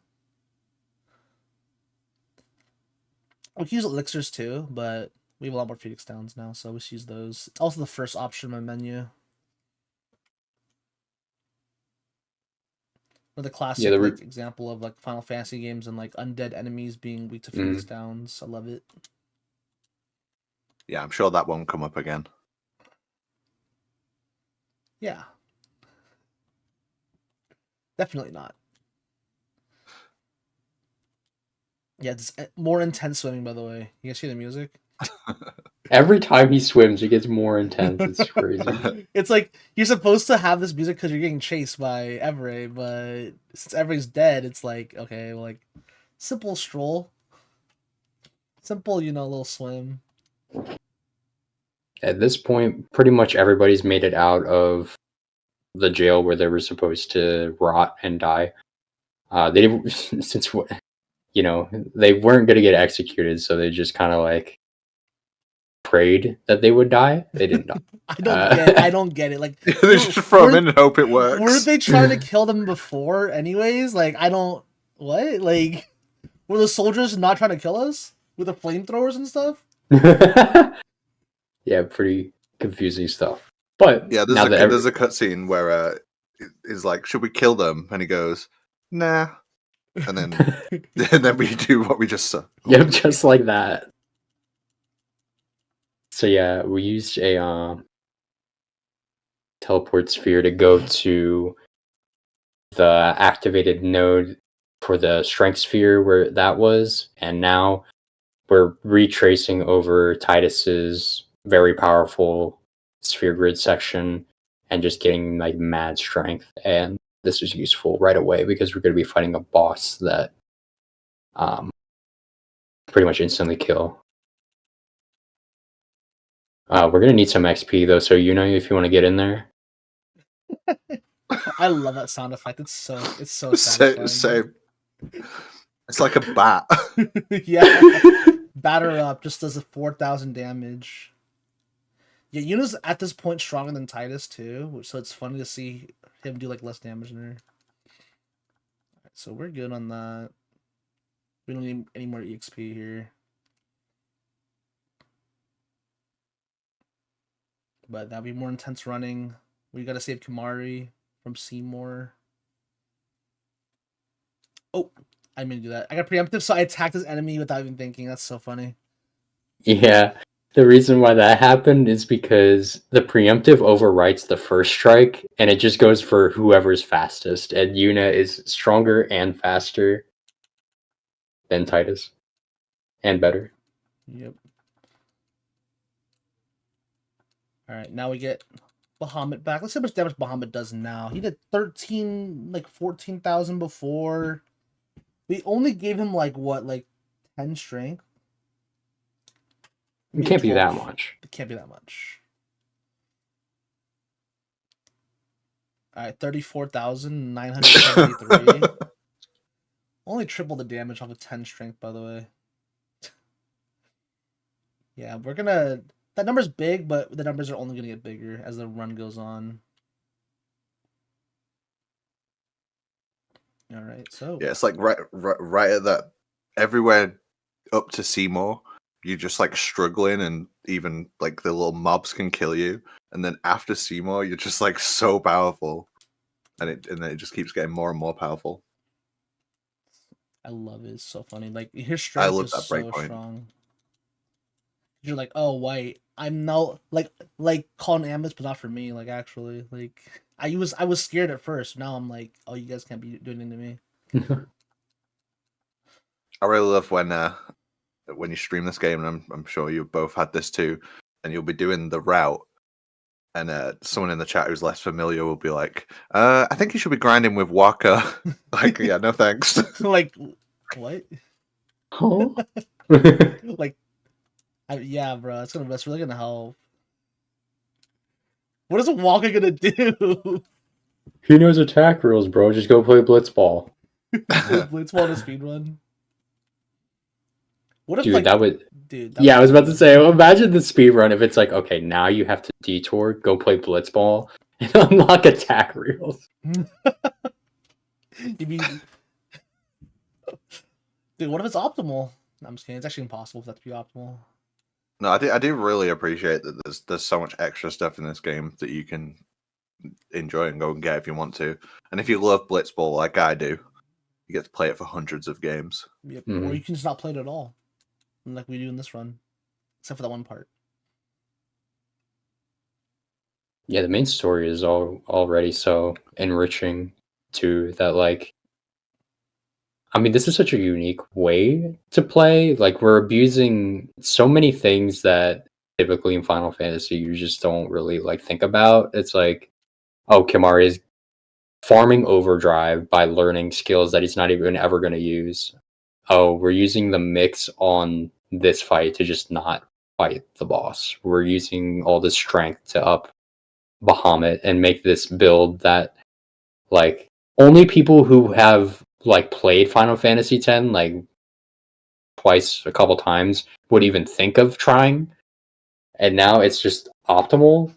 We can use elixirs too, but we have a lot more Phoenix Downs now, so let's use those. It's also the first option in my menu. Or the classic example of like Final Fantasy games and like undead enemies being weak to Phoenix Downs. I love it. Yeah, I'm sure that won't come up again. Yeah. Definitely not. Yeah, it's more intense swimming, by the way. You guys see the music? Every time he swims, it gets more intense. It's crazy. It's like you're supposed to have this music because you're getting chased by Everett, but since Everett's dead, it's like, okay, well, like, simple stroll. Simple, little swim. At this point, pretty much everybody's made it out of the jail where they were supposed to rot and die. They since they weren't going to get executed, so they just kind of like prayed that they would die. They didn't die. I don't get it. Like they just throw them in and hope it works. Weren't they trying to kill them before, anyways? Like I don't. What? Like were the soldiers not trying to kill us with the flamethrowers and stuff? Yeah, pretty confusing stuff. But yeah, there's a cutscene where is like, should we kill them? And he goes, nah. And then we do what we just saw. Yep, just like that. So yeah, we used a teleport sphere to go to the activated node for the strength sphere where that was, and now we're retracing over Titus's very powerful sphere grid section and just getting like mad strength. And this is useful right away because we're going to be fighting a boss that pretty much instantly kill. We're going to need some XP though, so if you want to get in there. I love that sound effect. It's so satisfying. Same. It's like a bat. Yeah. Batter up just does a 4,000 damage. Yeah, Yuna's at this point stronger than Titus too, so it's funny to see him do like less damage in her. Right, so we're good on that. We don't need any more EXP here. But that'd be more intense running. We gotta save Kamari from Seymour. Oh, I didn't do that. I got preemptive, so I attacked this enemy without even thinking. That's so funny. Yeah, the reason why that happened is because the preemptive overwrites the first strike, and it just goes for whoever's fastest. And Yuna is stronger and faster than Titus, and better. Yep. All right, now we get Bahamut back. Let's see how much damage Bahamut does now. He did 14,000 before. We only gave him like 10 strength. It can't be that much. It can't be that much. All right, 34,973. Only triple the damage off of 10 strength, by the way. Yeah, we're gonna. That number's big, but the numbers are only gonna get bigger as the run goes on. All right, so yeah, it's like right at that. Everywhere up to Seymour, you're just like struggling, and even like the little mobs can kill you. And then after Seymour, you're just like so powerful, and then it just keeps getting more and more powerful. I love it. It's so funny. Like his strength is so strong. You're like, oh, white. I'm now like calling ambulance, but not for me. Like actually, like I was scared at first. Now I'm like, oh, you guys can't be doing anything to me. I really love when you stream this game, and I'm sure you both had this too. and you'll be doing the route, and someone in the chat who's less familiar will be like, I think you should be grinding with Waka. Like, yeah, no thanks. Like, what? Huh? Like, yeah, bro, that's really gonna help. What is Walker gonna do? He knows attack rules, bro. Just go play Blitzball. Blitzball to speedrun. What if, Dude, like, that would... dude? Yeah, I was about to say, imagine the speedrun if it's like, okay, now you have to detour, go play Blitzball, and unlock attack reels. You mean, dude? What if it's optimal? No, I'm just kidding. It's actually impossible for that to be optimal. No, I do really appreciate that there's so much extra stuff in this game that you can enjoy and go and get if you want to. And if you love Blitzball like I do, you get to play it for hundreds of games. Yep. Mhm. Or you can just not play it at all, like we do in this run, except for that one part. Yeah, the main story is already so enriching too that, like, I mean, this is such a unique way to play. Like, we're abusing so many things that typically in Final Fantasy you just don't really like think about. It's like, oh, Kimari is farming overdrive by learning skills that he's not even ever going to use. Oh, we're using the mix on this fight to just not fight the boss. We're using all this strength to up Bahamut and make this build that, like, only people who have, like, played Final Fantasy X, like, twice, a couple times, would even think of trying. And now it's just optimal.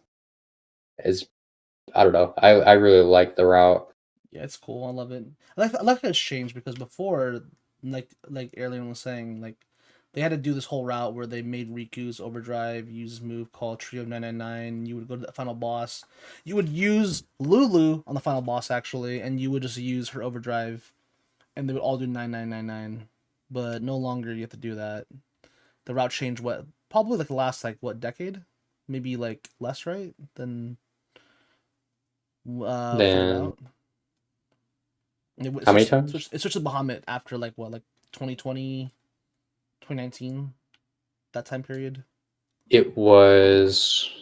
I don't know. I really like the route. Yeah, it's cool. I love it. I like how it's changed because before, like Airlane was saying, like they had to do this whole route where they made Riku's overdrive use this move called Trio 999. You would go to the final boss. You would use Lulu on the final boss actually, and you would just use her overdrive, and they would all do 9999. But no longer you have to do that. The route changed what probably like the last like what decade, maybe like less right than for the Then, route. how many times? It switched to Bahamut after like what, like 2020, 2019, that time period. It was...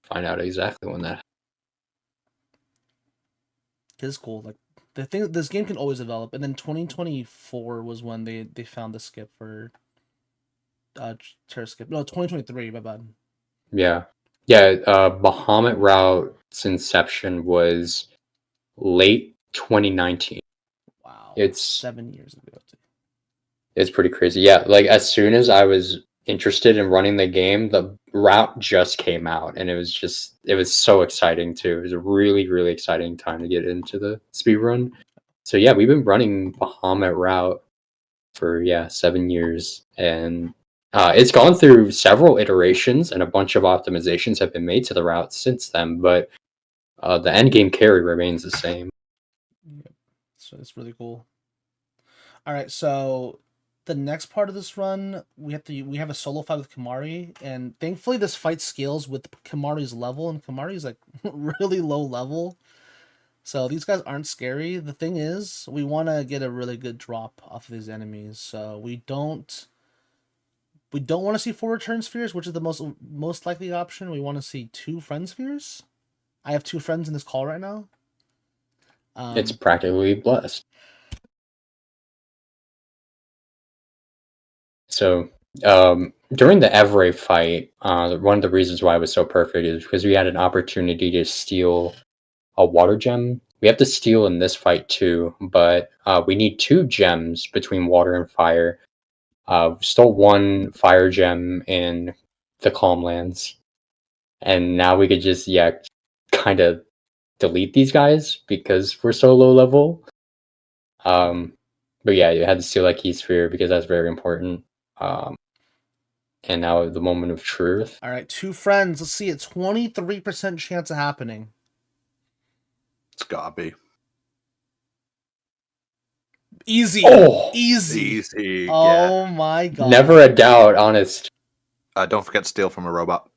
Find out exactly when that... It's cool. Like the thing, this game can always develop. And then 2024 was when they found the skip for Terra skip. No, 2023. My bad. Yeah. Yeah, Bahamut route's inception was late 2019. Wow, It's 7 years ago. It's pretty crazy. Yeah, like, as soon as I was interested in running the game, the route just came out, and it was so exciting too. It was a really, really exciting time to get into the speedrun. So yeah, we've been running Bahamut route for 7 years, and it's gone through several iterations, and a bunch of optimizations have been made to the route since then, but the end game carry remains the same. Yeah, so it's really cool. All right, so the next part of this run, we have a solo fight with Kimari, and thankfully this fight scales with Kimari's level, and Kimari's like really low level, so these guys aren't scary. The thing is, we want to get a really good drop off of these enemies, so we don't want to see 4 return spheres, which is the most likely option. We want to see 2 friend spheres. I have 2 friends in this call right now. It's practically blessed. So during the Evray fight, one of the reasons why it was so perfect is because we had an opportunity to steal a water gem. We have to steal in this fight too, but we need 2 gems between water and fire. Stole 1 fire gem in the Calmlands, and now we could just kind of delete these guys because we're so low level. But yeah, you had to steal that key sphere because that's very important. And now the moment of truth. All right, 2 friends. Let's see, a 23% chance of happening. It's gotta be Easy. Oh, easy. Oh my god. Never a doubt, honest. Don't forget to steal from a robot.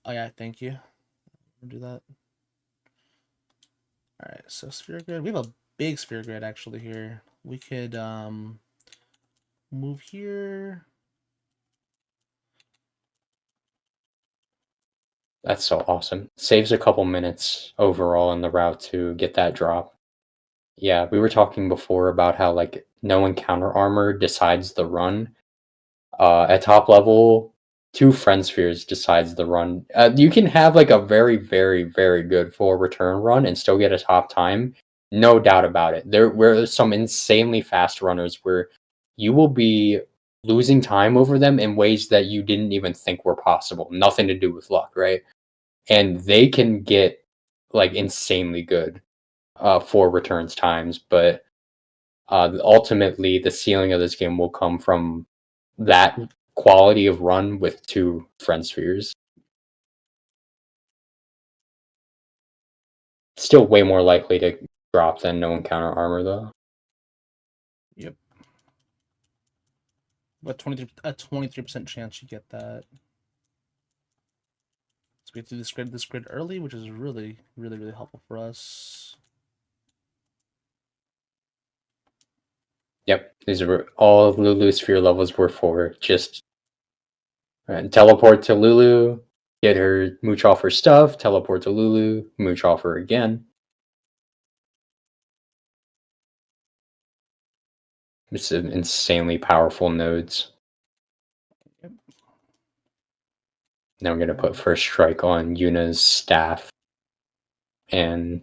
Oh yeah, thank you. We'll do that. All right, so sphere grid. We have a big sphere grid actually here. We could move here. That's so awesome. Saves a couple minutes overall in the route to get that drop. Yeah, we were talking before about how like no encounter armor decides the run. At top level, 2 friend spheres decides the run. You can have like a very, very, very good full return run and still get a top time. No doubt about it. There were some insanely fast runners where you will be losing time over them in ways that you didn't even think were possible. Nothing to do with luck, right? And they can get like insanely good for returns times, but ultimately the ceiling of this game will come from that quality of run with 2 friend spheres. Still way more likely to drop than no encounter armor though. Yep. But 23% chance you get that. So we have to do this grid early, which is really, really, really helpful for us. Yep, these are all of Lulu's sphere levels were for just teleport to Lulu, get her mooch off her stuff, teleport to Lulu, mooch off her again. It's insanely powerful nodes. Yep. Now we're gonna put first strike on Yuna's staff, and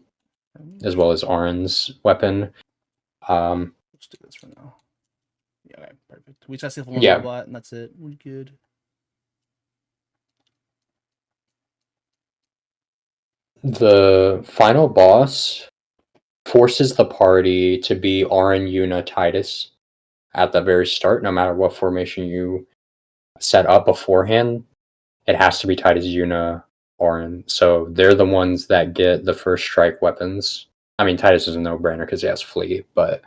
as well as Auron's weapon. Let's do this for now. Yeah, okay, perfect. We just have one Yeah. robot, and that's it. We're good. The final boss forces the party to be Auron, Yuna, Titus at the very start, no matter what formation you set up beforehand. It has to be Titus, Yuna, Auron. So they're the ones that get the first strike weapons. I mean, Titus is a no-brainer because he has Flee, but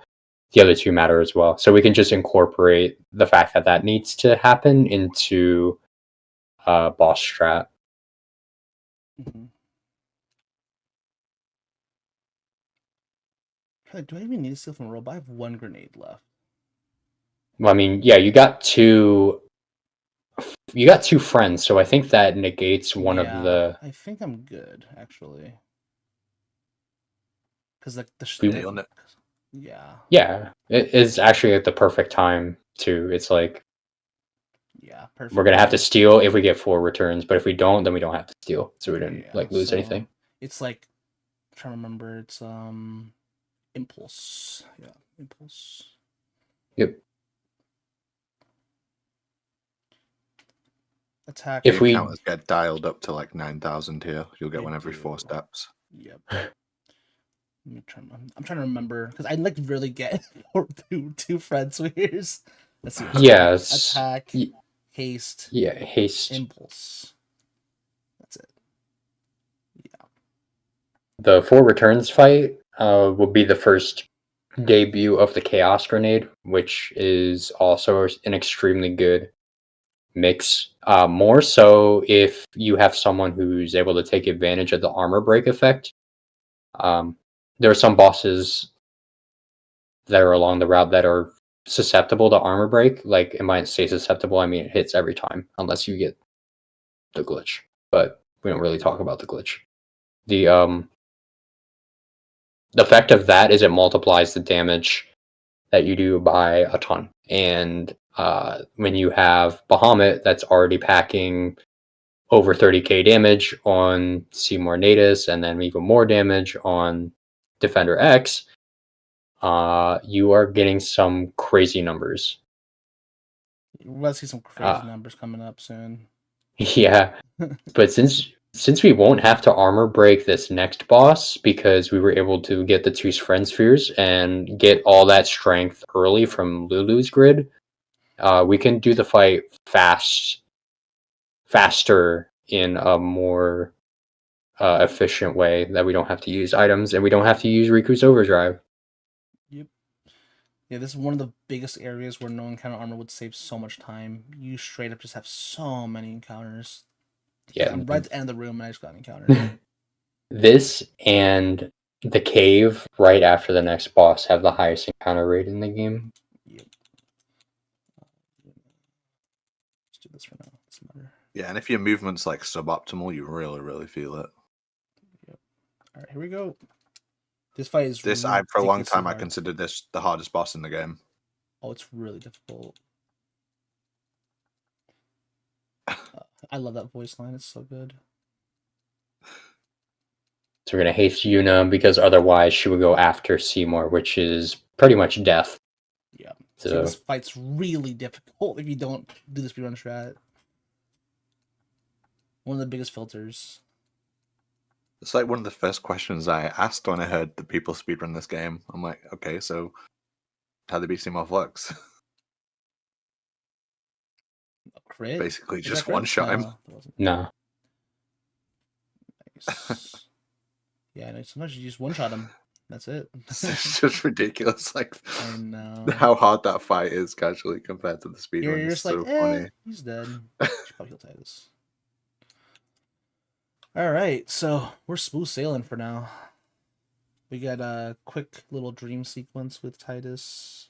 the other 2 matter as well. So we can just incorporate the fact that that needs to happen into boss strat. Mm-hmm. Do I even need to steal from a robot? I have 1 grenade left. Well, I mean, yeah, you got 2 friends, so I think that negates one of the. I think I'm good actually. Because like Yeah, it is actually at the perfect time too. It's like perfect. we're gonna have to steal if we get 4 returns, but if we don't, then we don't have to steal, so we didn't lose anything. It's like I'm trying to remember. It's impulse. Yeah, impulse. Yep. Attack. If we counters get dialed up to like 9,000 here, you'll get one every 4 steps. Yep. I'm trying to remember because I like really get two friend spheres. Let's see. Yes. Attack. Haste. Yeah, haste. Impulse. That's it. Yeah. The 4 returns fight will be the first debut of the Chaos Grenade, which is also an extremely good mix. More so if you have someone who's able to take advantage of the armor break effect. There are some bosses that are along the route that are susceptible to armor break. Like, it might say susceptible, I mean it hits every time unless you get the glitch. But we don't really talk about the glitch. The effect of that is it multiplies the damage that you do by a ton. And when you have Bahamut that's already packing over 30k damage on Seymour Natus and then even more damage on Defender X, you are getting some crazy numbers. We'll see some crazy numbers coming up soon. Yeah, but since we won't have to armor break this next boss because we were able to get the 2 friend spheres and get all that strength early from Lulu's grid, we can do the fight faster in a more efficient way that we don't have to use items and we don't have to use Riku's overdrive. Yep. Yeah, this is one of the biggest areas where no encounter armor would save so much time. You straight up just have so many encounters. Yeah, I'm right at the end of the room and I just got an encounter. This and the cave right after the next boss have the highest encounter rate in the game. Yep. Let's do this for now. Doesn't matter. Yeah, and if your movement's like suboptimal, you really feel it. All right, here we go. This fight is For a long ridiculously time I hard. considered this the hardest boss in the game. Oh, it's really difficult. I love that voice line. It's so good. So we're gonna haste Yuna because otherwise she would go after Seymour, which is pretty much death. Yeah. So See, this fight's really difficult if you don't do the speedrun strat. One of the biggest filters. It's like one of the first questions I asked when I heard that people speedrun this game. I'm like, okay, so how do they beat Seymour Flux? A crit? Basically, Was just that one crit? shot him. No, it wasn't. no. Nice. Yeah, no, sometimes you just one shot him. That's it. It's just ridiculous. Like I know. how hard that fight is casually compared to the speedrun. You're It's just like, so funny. he's dead. Should probably kill Titus. All right, so we're smooth sailing for now. We got a quick little dream sequence with Titus.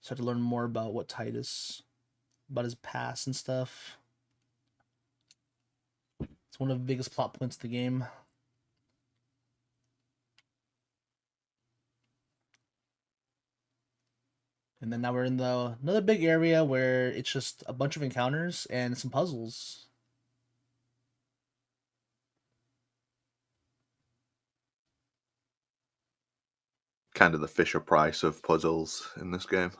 Start to learn more about what Titus, about his past and stuff. It's one of the biggest plot points of the game. And then now we're in another big area where it's just a bunch of encounters and some puzzles. Kind of the Fisher Price of puzzles in this game.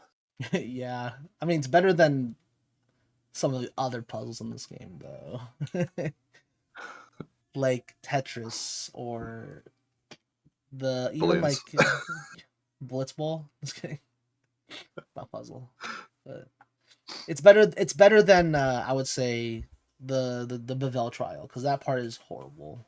Yeah, I mean, it's better than some of the other puzzles in this game, though. Like Tetris or even Balloons. like Blitzball. Just kidding. Not puzzle, but it's better. It's better than I would say the Bevel trial, because that part is horrible.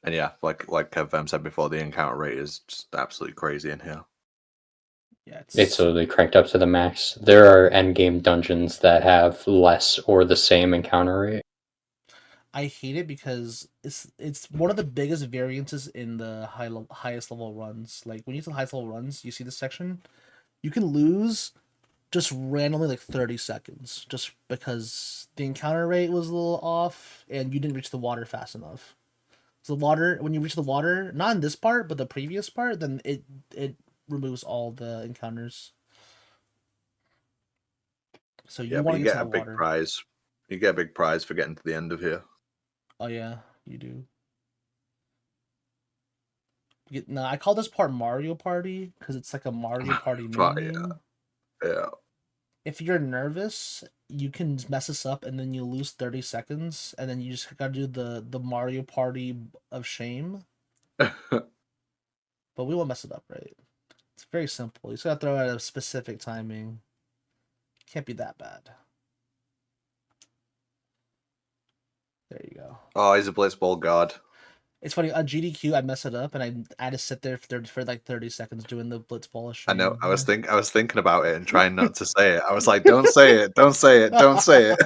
And yeah, like Kev said before, the encounter rate is just absolutely crazy in here. Yeah, It's totally cranked up to the max. There are endgame dungeons that have less or the same encounter rate. I hate it because it's one of the biggest variances in the highest level runs. Like when you get to the highest level runs, you see this section, you can lose just randomly like 30 seconds just because the encounter rate was a little off and you didn't reach the water fast enough. So the water, when you reach the water, not in this part but the previous part, then it removes all the encounters. So you Yeah, want but to you get to get a the big water. prize. You get a big prize for getting to the end of here. Oh yeah, you do. No, I call this part Mario Party because it's like a Mario Party But minigame. yeah. If you're nervous, you can mess this up and then you lose 30 seconds and then you just gotta do the Mario Party of shame. But we won't mess it up, right? It's very simple. You just gotta throw it at a specific timing. Can't be that bad. There you go. Oh, he's a blitzball god. It's funny, on GDQ I mess it up and I had to sit there for like 30 seconds doing the blitzball of I shame. know. I was thinking about it and trying not to say it. I was like, don't say it, don't say it, don't say it.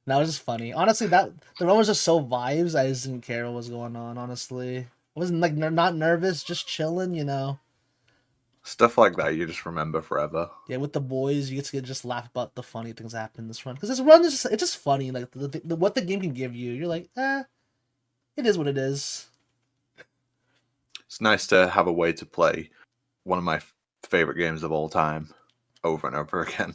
That was just funny. Honestly, the run was just so vibes. I just didn't care what was going on. Honestly, I wasn't like not nervous, just chilling. Stuff like that you just remember forever. Yeah, with the boys, you get to just laugh about the funny things that happen in this run. Because this run is it's just funny. Like what the game can give you. You're like, it is what it is. It's nice to have a way to play one of my favorite games of all time over and over again.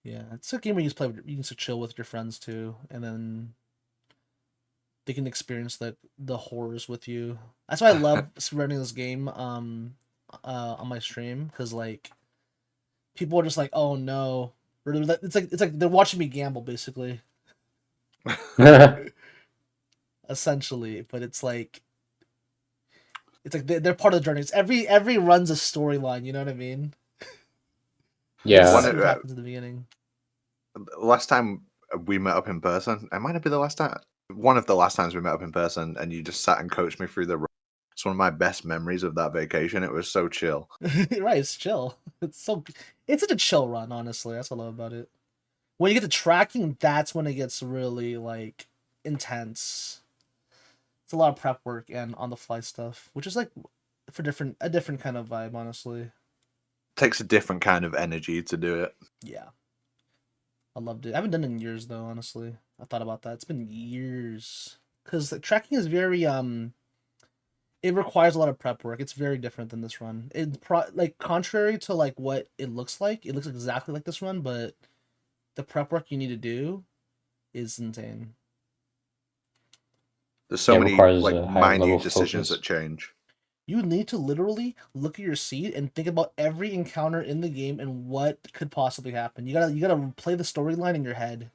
Yeah, it's a game where you just you can just chill with your friends too, and then they can experience the horrors with you. That's why I love running this game on my stream, because like people are just like, oh no, it's like they're watching me gamble basically, essentially. But it's like they're part of the journey. It's every run's a storyline. You know what I mean? Yeah. This is what happens in the beginning. Last time we met up in person, it might not be the last time. One of the last times we met up in person, and you just sat and coached me through the run. It's one of my best memories of that vacation. It was so chill. Right, it's chill. It's such a chill run, honestly. That's what I love about it. When you get to tracking, that's when it gets really like intense. It's a lot of prep work and on the fly stuff, which is like for a different kind of vibe, honestly. Takes a different kind of energy to do it. Yeah. I loved it. I haven't done it in years though, honestly. I thought about that. It's been years. Because like, tracking is very it requires a lot of prep work. It's very different than this run. Like contrary to like what it looks exactly like this run, but the prep work you need to do is insane. There's so many requires like a higher level minute of decisions focus. that change. You need to literally look at your seat and think about every encounter in the game and what could possibly happen. You gotta play the storyline in your head.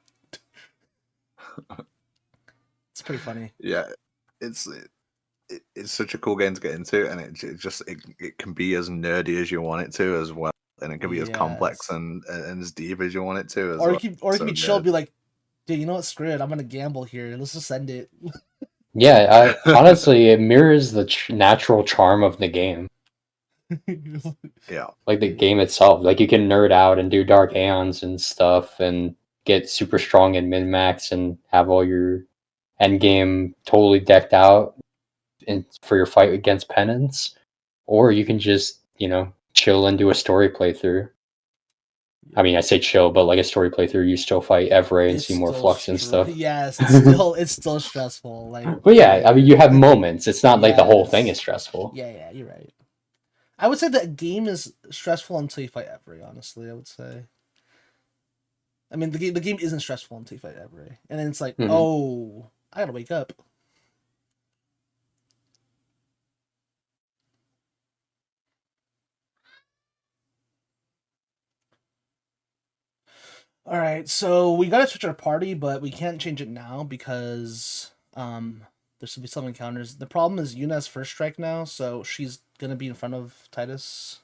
It's pretty funny. Yeah, it's such a cool game to get into, and it can be as nerdy as you want it to as well, and it can be as complex Yes. and as deep as you want it to as Or well. you can So be chill, good. be like, dude, you know what? Screw it. I'm gonna gamble here. Let's just send it. Yeah, honestly, it mirrors the natural charm of the game. Yeah, Like the game itself. Like you can nerd out and do dark aeons and stuff and get super strong in min max and have all your end game totally decked out for your fight against penance. Or you can just, chill and do a story playthrough. I mean, I say chill, but like a story playthrough, you still fight Evray and It's see more still flux and stuff. yes, it's still stressful. Like, But yeah, I mean, you have moments. It's not like the whole thing is yes. stressful. Yeah, you're right. I would say the game is stressful until you fight Every, honestly, I would say. I mean, the game isn't stressful until you fight Every. And then it's like, oh, I gotta wake up. All right, so we gotta switch our party, but we can't change it now because there's gonna be some encounters. The problem is Yuna's first strike now, so she's gonna be in front of Titus,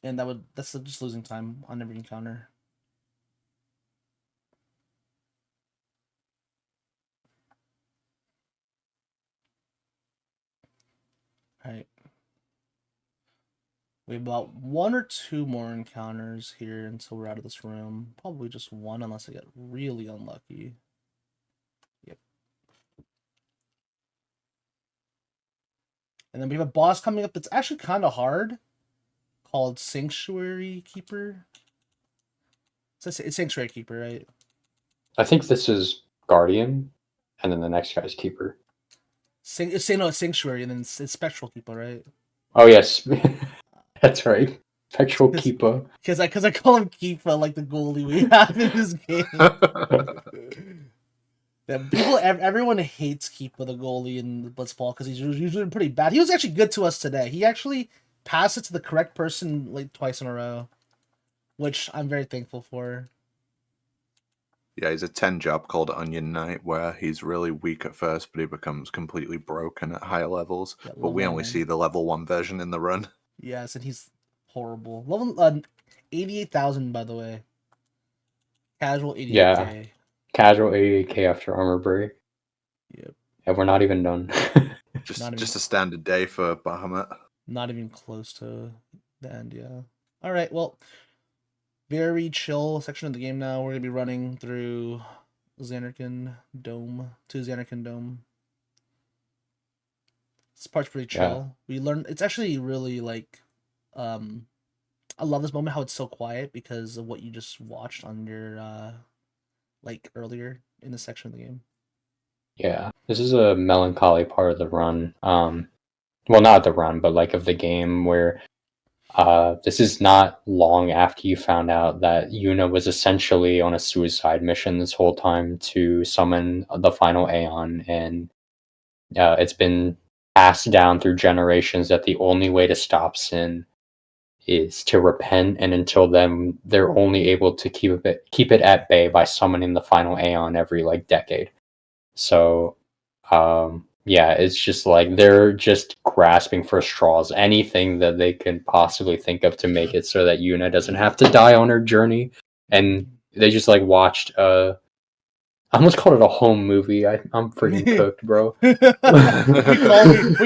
and that's just losing time on every encounter. All right. We have about 1 or 2 more encounters here until we're out of this room. Probably just 1 unless I get really unlucky. Yep. And then we have a boss coming up that's actually kind of hard, called Sanctuary Keeper. It's Sanctuary Keeper, right? I think this is Guardian, and then the next guy's Keeper. It's Sanctuary, and then it's Spectral Keeper, right? Oh yes, that's right. Spectral Keeper. Because I call him Keeper, like the goalie we have in this game. Yeah, everyone hates Keeper, the goalie in Blitzball, because he's usually pretty bad. He was actually good to us today. He actually passed it to the correct person like twice in a row, which I'm very thankful for. Yeah, he's a 10 job called Onion Knight, where he's really weak at first, but he becomes completely broken at higher levels. Yeah, but we only 9. see the level 1 version in the run. Yes, and he's horrible. Level 88,000, by the way. Casual 88k. Yeah, casual 88k after armor break. Yep. And we're not even done. just a standard day for Bahamut. Not even close to the end, yeah. All right, well, very chill section of the game now. We're going to be running through Xanarkand Dome to Xanarkand Dome. This part's pretty chill. Yeah. We learn it's actually really like I love this moment how it's so quiet because of what you just watched on your like earlier in the section of the game. Yeah, this is a melancholy part of the run. Well, not the run, but like of the game where this is not long after you found out that Yuna was essentially on a suicide mission this whole time to summon the final Aeon, and it's been passed down through generations that the only way to stop sin is to repent, and until then, they're only able to keep it at bay by summoning the final Aeon every like decade. So, yeah, it's just like they're just grasping for straws, anything that they can possibly think of to make it so that Yuna doesn't have to die on her journey. And they just like watched I almost called it a home movie. I'm freaking cooked, bro. we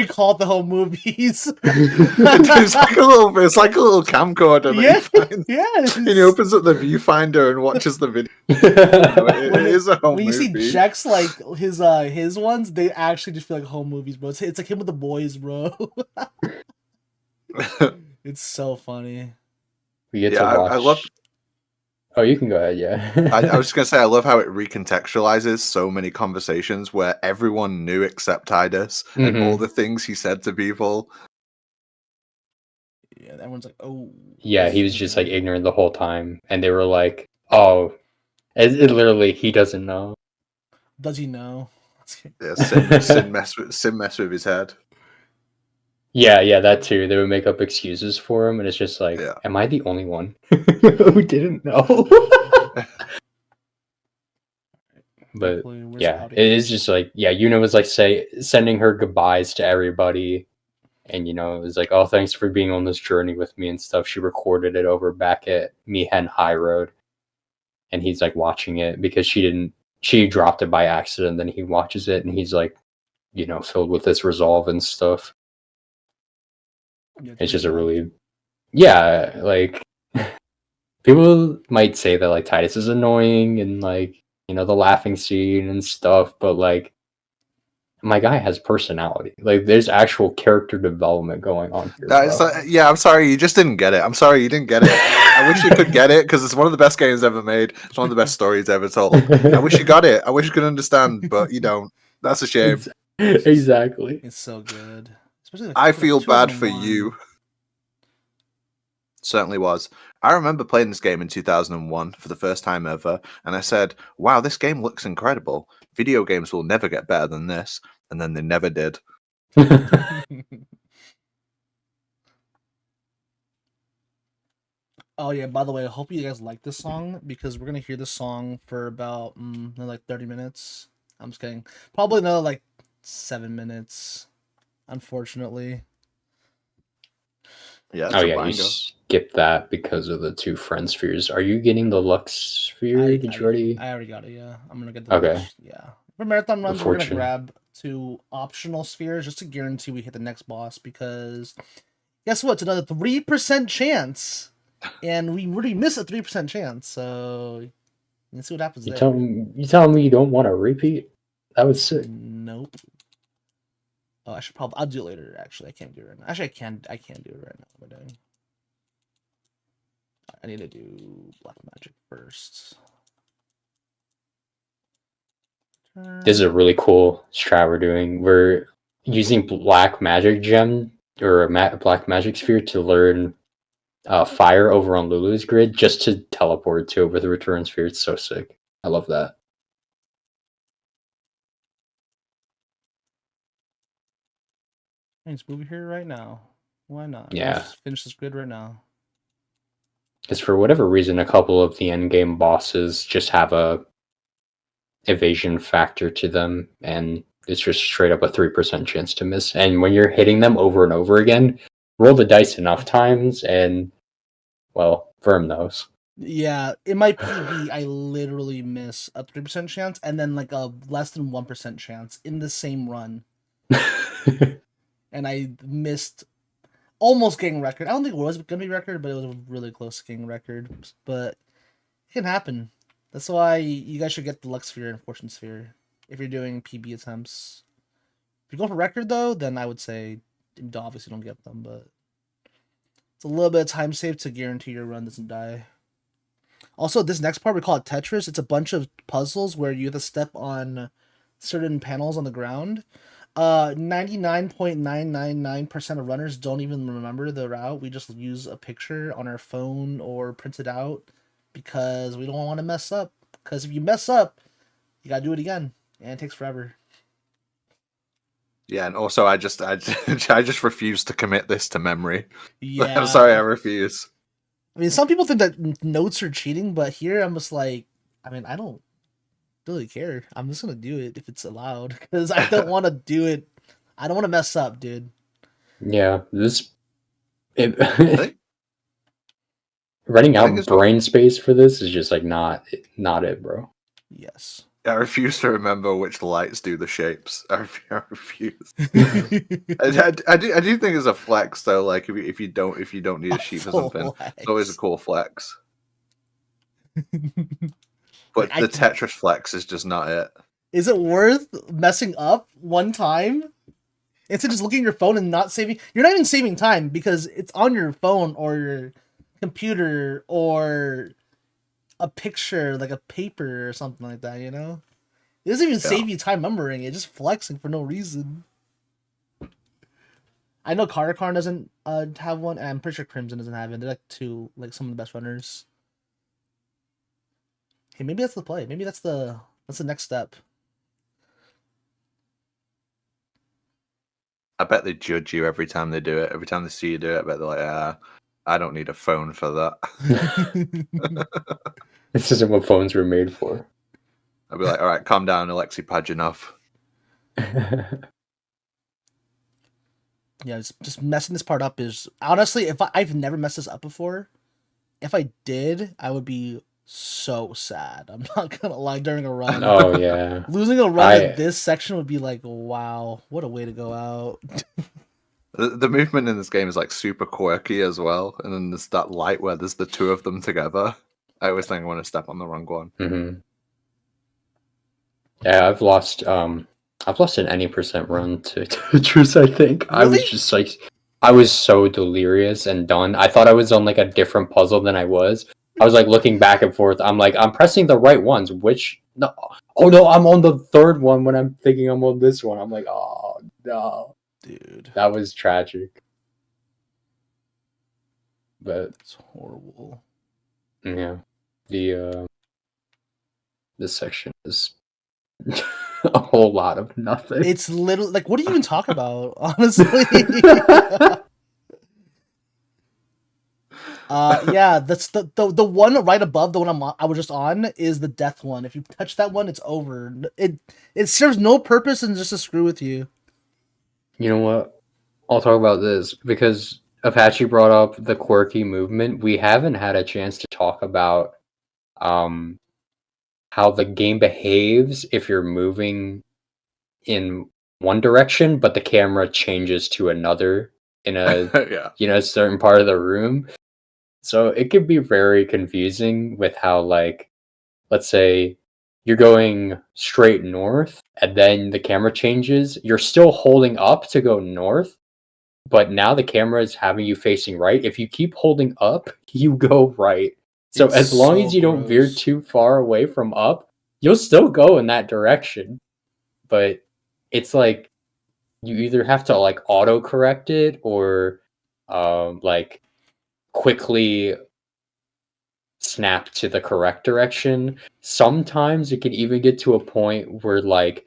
call it the home movies. It's like a little camcorder that he finds. Yes. And he opens up the viewfinder and watches the video. It is a home when you movie. see Jack's like his ones, they actually just feel like home movies, bro. It's like him with the boys, bro. It's so funny. We get to watch. I love. Oh, you can go ahead. Yeah. I was just gonna say I love how it recontextualizes so many conversations where everyone knew except Titus and all the things he said to people. Yeah, everyone's like, "Oh." Yeah, he was just like ignorant the whole time, and they were like, "Oh, it literally he doesn't know." Does he know? Yeah, Sin mess with his head. Yeah, that too. They would make up excuses for him, and it's just like, am I the only one who didn't know? But yeah, it is just like, Yuna was like sending her goodbyes to everybody, and it was like, oh, thanks for being on this journey with me and stuff. She recorded it over back at Mihen High Road, and he's like watching it because she dropped it by accident. Then he watches it, and he's like, filled with this resolve and stuff. It's just a really, like, people might say that like Titus is annoying and like, the laughing scene and stuff, but like, my guy has personality. Like, there's actual character development going on here. I'm sorry, you just didn't get it. I'm sorry you didn't get it. I wish you could get it because it's one of the best games ever made. It's one of the best stories ever told. I wish you got it. I wish you could understand, but you don't. That's a shame. Exactly. It's so good. Especially I feel bad for you. Certainly was. I remember playing this game in 2001 for the first time ever, and I said, wow, this game looks incredible. Video games will never get better than this. And then they never did. Oh yeah, by the way, I hope you guys like this song because we're gonna hear this song for about like 30 minutes. I'm just kidding. Probably another like 7 minutes, unfortunately. Yeah. You skipped that because of the 2 friend spheres. Are you getting the Lux sphere? Did you already? I already got it. Yeah, I'm gonna get the. Okay. Yeah, for marathon runs, we're gonna grab 2 optional spheres just to guarantee we hit the next boss. Because guess what? It's another 3% chance, and we really miss a 3% chance. So let's see what happens. You telling me you don't want to repeat? That was sick. Nope. Oh, I'll do it later. Actually, I can't do it right now. Actually, I can't do it right now. What am I doing? I need to do black magic first. This is a really cool strat we're doing. We're using black magic gem or a black magic sphere to learn fire over on Lulu's grid just to teleport to it with a return sphere. It's so sick. I love that. Let's move here right now. Why not? Yeah. Let's finish this grid right now. Because for whatever reason, a couple of the end game bosses just have a evasion factor to them, and it's just straight up a 3% chance to miss. And when you're hitting them over and over again, roll the dice enough times, and well, Verm knows. Yeah, in my PB, I literally miss a 3% chance and then like a less than 1% chance in the same run. And I missed almost getting record. I don't think it was going to be record, but it was really close to getting record. But it can happen. That's why you guys should get the Lux Sphere and Fortune Sphere if you're doing PB attempts. If you're going for record, though, then I would say obviously don't get them, but it's a little bit of time saved to guarantee your run doesn't die. Also, this next part, we call it Tetris. It's a bunch of puzzles where you have to step on certain panels on the ground. 99.999% of runners don't even remember the route. We just use a picture on our phone or print it out because we don't want to mess up. Because if you mess up, you gotta do it again, and it takes forever. Yeah, and also I just refuse to commit this to memory. Yeah, I'm sorry, I refuse. I mean, some people think that notes are cheating, but here I'm just like, I mean, I don't really care. I'm just gonna do it if it's allowed because I don't want to do it. I don't want to mess up, dude. Yeah, running out brain space for this is just like not it, bro. Yes. I refuse to remember which lights do the shapes. I refuse. I do think it's a flex though. Like if you don't need a sheet for something, it's always a cool flex. But the Tetris flex is just not it. Is it worth messing up one time? Instead of just looking at your phone and not saving, you're not even saving time because it's on your phone or your computer or a picture, like a paper or something like that, you know? It doesn't even save you time remembering, it's just flexing for no reason. I know Karakar doesn't have one, and I'm pretty sure Crimson doesn't have it. They're like two, like some of the best runners. Hey, maybe that's the play. Maybe that's the next step. I bet they judge you every time they do it. Every time they see you do it, I bet they're like, I don't need a phone for that. This isn't what phones were made for. I'd be like, all right, calm down, Alexei Pajanov. Yeah, just messing this part up is honestly, if I've never messed this up before, if I did, I would be so sad. I'm not gonna lie. During a run, Oh yeah, losing a run at this section would be like, wow, what a way to go out. The movement in this game is like super quirky as well, and then there's that light where there's the two of them together. I always think I want to step on the wrong one. Mm-hmm. Yeah, I've lost an any percent run to Tetris. I think Really? I was just like, I was so delirious and done. I thought I was on like a different puzzle than I was. I was like looking back and forth. I'm like, I'm pressing the right ones. Which no? Oh no, I'm on the third one when I'm thinking I'm on this one. I'm like, oh no, dude, that was tragic. But it's horrible. Yeah, this section is a whole lot of nothing. It's literally like, what are you even talking about? Honestly. Yeah, that's the one right above the one I was just on is the death one. If you touch that one, it's over. It serves no purpose and just to screw with you. You know what? I'll talk about this because Apache brought up the quirky movement. We haven't had a chance to talk about how the game behaves if you're moving in one direction, but the camera changes to another in a a certain part of the room. So it could be very confusing with how, like, let's say you're going straight north and then the camera changes. You're still holding up to go north, but now the camera is having you facing right. If you keep holding up, you go right. So It's as long as you don't veer gross. too far away from up, you'll still go in that direction. But it's like you either have to like auto correct it or like quickly snap to the correct direction. Sometimes it can even get to a point where, like,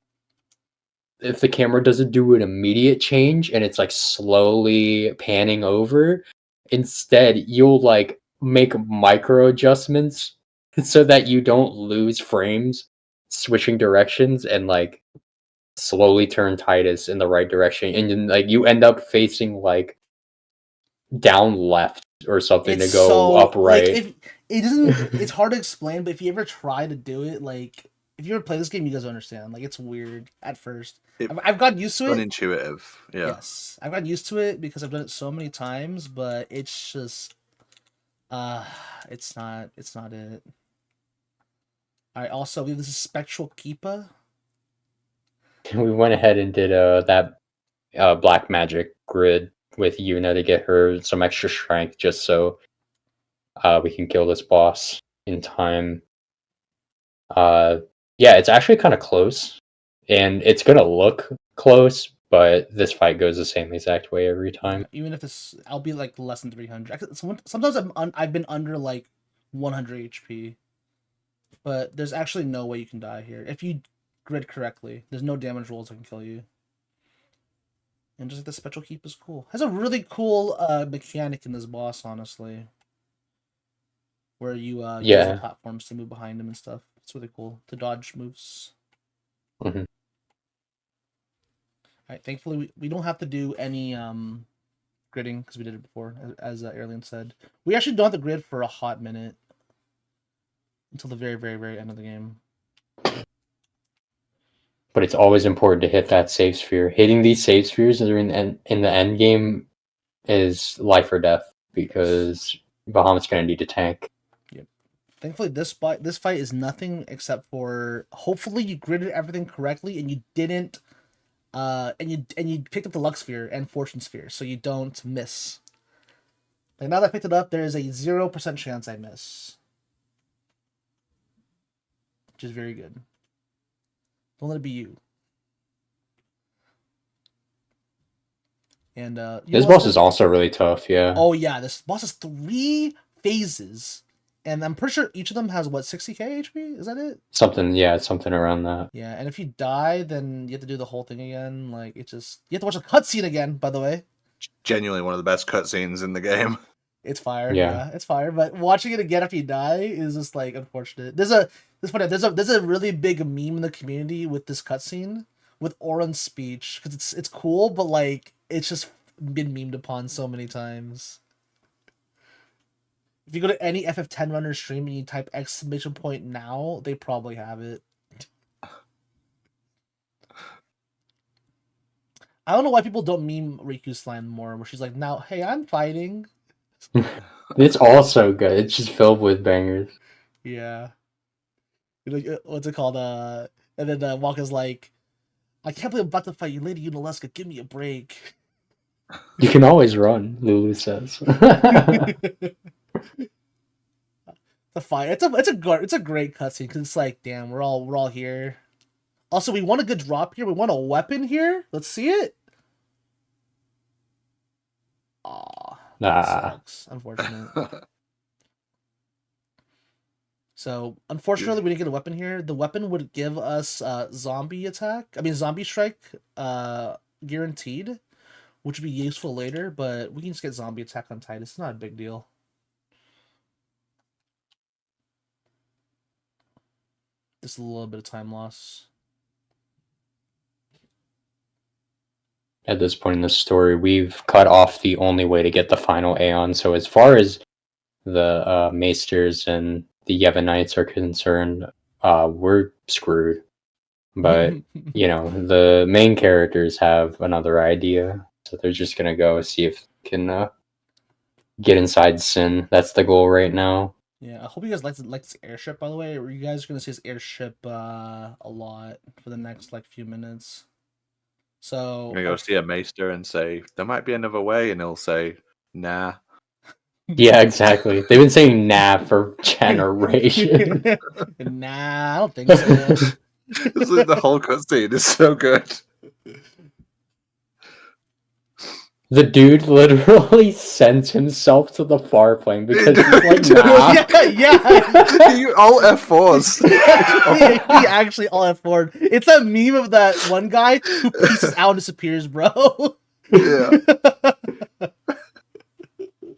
if the camera doesn't do an immediate change and it's like slowly panning over, instead you'll like make micro adjustments so that you don't lose frames switching directions and like slowly turn Titus in the right direction, and then like you end up facing like down left or something It's to go so upright. like, if it doesn't, it's hard to explain. But if you ever try to do it, like if you ever play this game, you guys understand. Like, it's weird at first. I've gotten used to it. Unintuitive, yeah. Yes, I've gotten used to it because I've done it so many times. But it's just, it's not it. All right. Also, we have this Spectral Keepa. We went ahead and did that black magic grid with Yuna to get her some extra strength, just so we can kill this boss in time. Yeah, it's actually kind of close, and it's gonna look close, but this fight goes the same exact way every time. Yeah, even if this, I'll be like less than 300. Sometimes I've been under like 100 HP, but there's actually no way you can die here if you grid correctly. There's no damage rolls that can kill you. And just like the Spectral Keep is cool. Has a really cool mechanic in this boss, honestly, where you use the platforms to move behind him and stuff. It's really cool to dodge moves. Mm-hmm. All right, thankfully we don't have to do any gridding because we did it before, as Alien said. We actually don't have to grid for a hot minute until the very, very, very end of the game. but it's always important to hit that save sphere. Hitting these save spheres in the end game is life or death because Bahamut's going to need a tank. Yep. Thankfully, this fight is nothing except for hopefully you gridded everything correctly and you didn't, and you picked up the luck sphere and fortune sphere, so you don't miss. Like now that I picked it up, there is a 0% chance I miss, which is very good. Don't let it be you. And this boss is also really tough, yeah. Oh yeah, this boss has 3 phases, and I'm pretty sure each of them has what 60k HP. Is that it? Something around that. Yeah, and if you die, then you have to do the whole thing again. Like you have to watch a cutscene again. By the way, Genuinely one of the best cutscenes in the game. it's fire. Yeah. It's fire. But watching it again after you die is just like unfortunate. There's a really big meme in the community with this cutscene with Auron's speech because it's cool, but like it's just been memed upon so many times. If you go to any FF10 runner stream and you type !now, they probably have it. I don't know why people don't meme Riku's line more, where she's like, "Now, hey, I'm fighting." It's also good. It's just filled with bangers. Yeah. Like, what's it called? And then Waka's like, "I can't believe I'm about to fight you, Lady Unaleska. Give me a break." You can always run, Lulu says. The fight. It's a great cutscene because it's like, damn, we're all here. Also, we want a good drop here. We want a weapon here. Let's see it. Aw, that sucks. Unfortunate. So, unfortunately, we didn't get a weapon here. The weapon would give us zombie strike, guaranteed, which would be useful later. But we can just get zombie attack on Titus. It's not a big deal. Just a little bit of time loss. At this point in the story, we've cut off the only way to get the final Aeon. So as far as the Maesters and the Yevonites are concerned, we're screwed. But, the main characters have another idea. So they're just going to go see if they can get inside Sin. That's the goal right now. Yeah, I hope you guys like this airship, by the way. You guys are going to see this airship a lot for the next few minutes. So I'm gonna go see a maester and say there might be another way, and he'll say, "Nah." Yeah, exactly. They've been saying "nah" for generations. Nah, I don't think so. This is the whole cutscene is so good. The dude literally sends himself to the far plane because he's like, nah. Yeah. You all F4s. He actually all F4'd. It's a meme of that one guy who pieces out and disappears, bro. Yeah.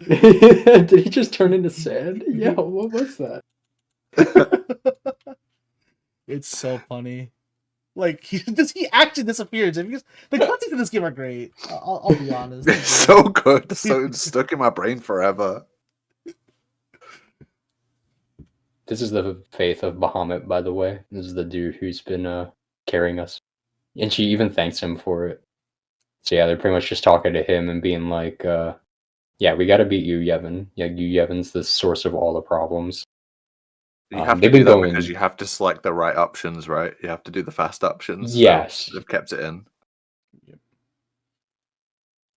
Did he just turn into sand? Yeah, what was that? It's so funny. Like he actually disappears. The cutscenes in this game are great. I'll be honest. It's so good. So it's stuck in my brain forever. This is the faith of Bahamut, by the way. This is the dude who's been carrying us. And she even thanks him for it. So yeah, they're pretty much just talking to him and being like, yeah, we gotta beat you, Yevon. Yeah, you Yevon's the source of all the problems. You have to do that because you have to select the right options, right? You have to do the fast options. Yes. So they've kept it in. Yep.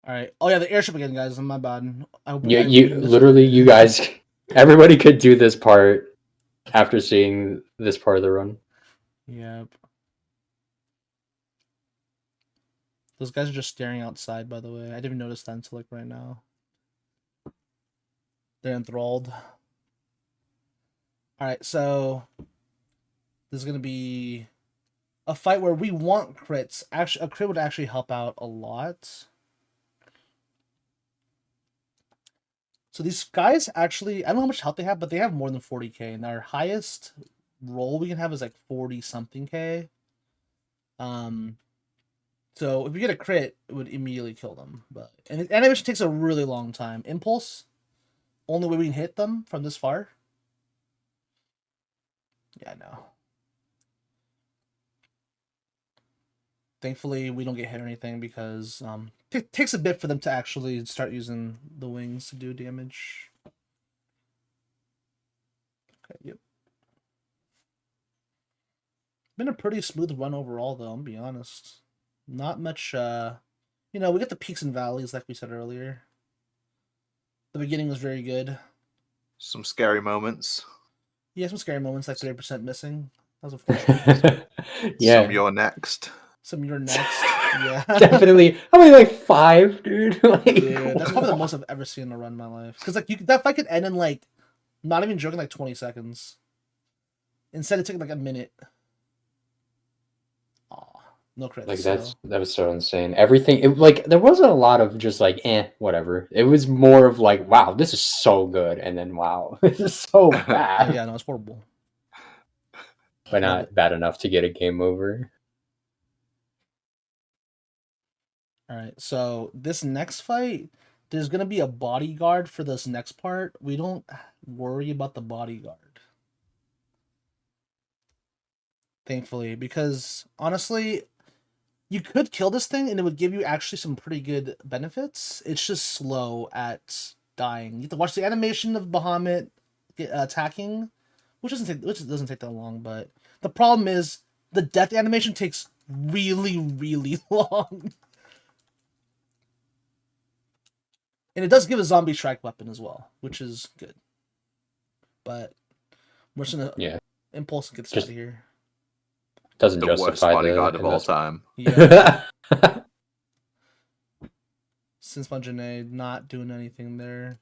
All right. Oh yeah, the airship again, guys. My bad. Yeah, you guys, everybody could do this part after seeing this part of the run. Yep. Those guys are just staring outside, by the way. I didn't even notice that until right now. They're enthralled. Alright, so this is going to be a fight where we want crits. Actually, a crit would actually help out a lot. So these guys actually, I don't know how much health they have, but they have more than 40k. And our highest roll we can have is 40-something K. So if we get a crit, it would immediately kill them. And animation takes a really long time. Impulse, only way we can hit them from this far. Yeah, I know. Thankfully, we don't get hit or anything because it takes a bit for them to actually start using the wings to do damage. Okay, yep. Been a pretty smooth run overall, though. I'm be honest. Not much. We get the peaks and valleys, like we said earlier. The beginning was very good. Some scary moments. Yeah, some scary moments, like 30% missing. That was unfortunate. Yeah. Some you're next. Some you're next. Yeah. Definitely. How many, like 5, dude? Like, Dude, that's probably the most I've ever seen in a run in my life. Because like that fight could end in like, not even joking, like 20 seconds. Instead, it took like a minute. Aw, no credits. Like that was so insane. Everything there wasn't a lot of just like whatever. It was more of like, wow, this is so good, and then wow, this is so Oh, bad. yeah, no, it's horrible. But Love not it. bad enough to get a game over. All right, so this next fight, there's gonna be a bodyguard for this next part. We don't worry about the bodyguard, thankfully, because honestly, you could kill this thing and it would give you actually some pretty good benefits. It's just slow at dying. You have to watch the animation of Bahamut attacking, which doesn't take that long. But the problem is the death animation takes really, really long. And it does give a zombie strike weapon as well, which is good. But we're just gonna impulse and get out of here. Doesn't The justify worst bodyguard the of all time. Yeah. Since Janae not doing anything there.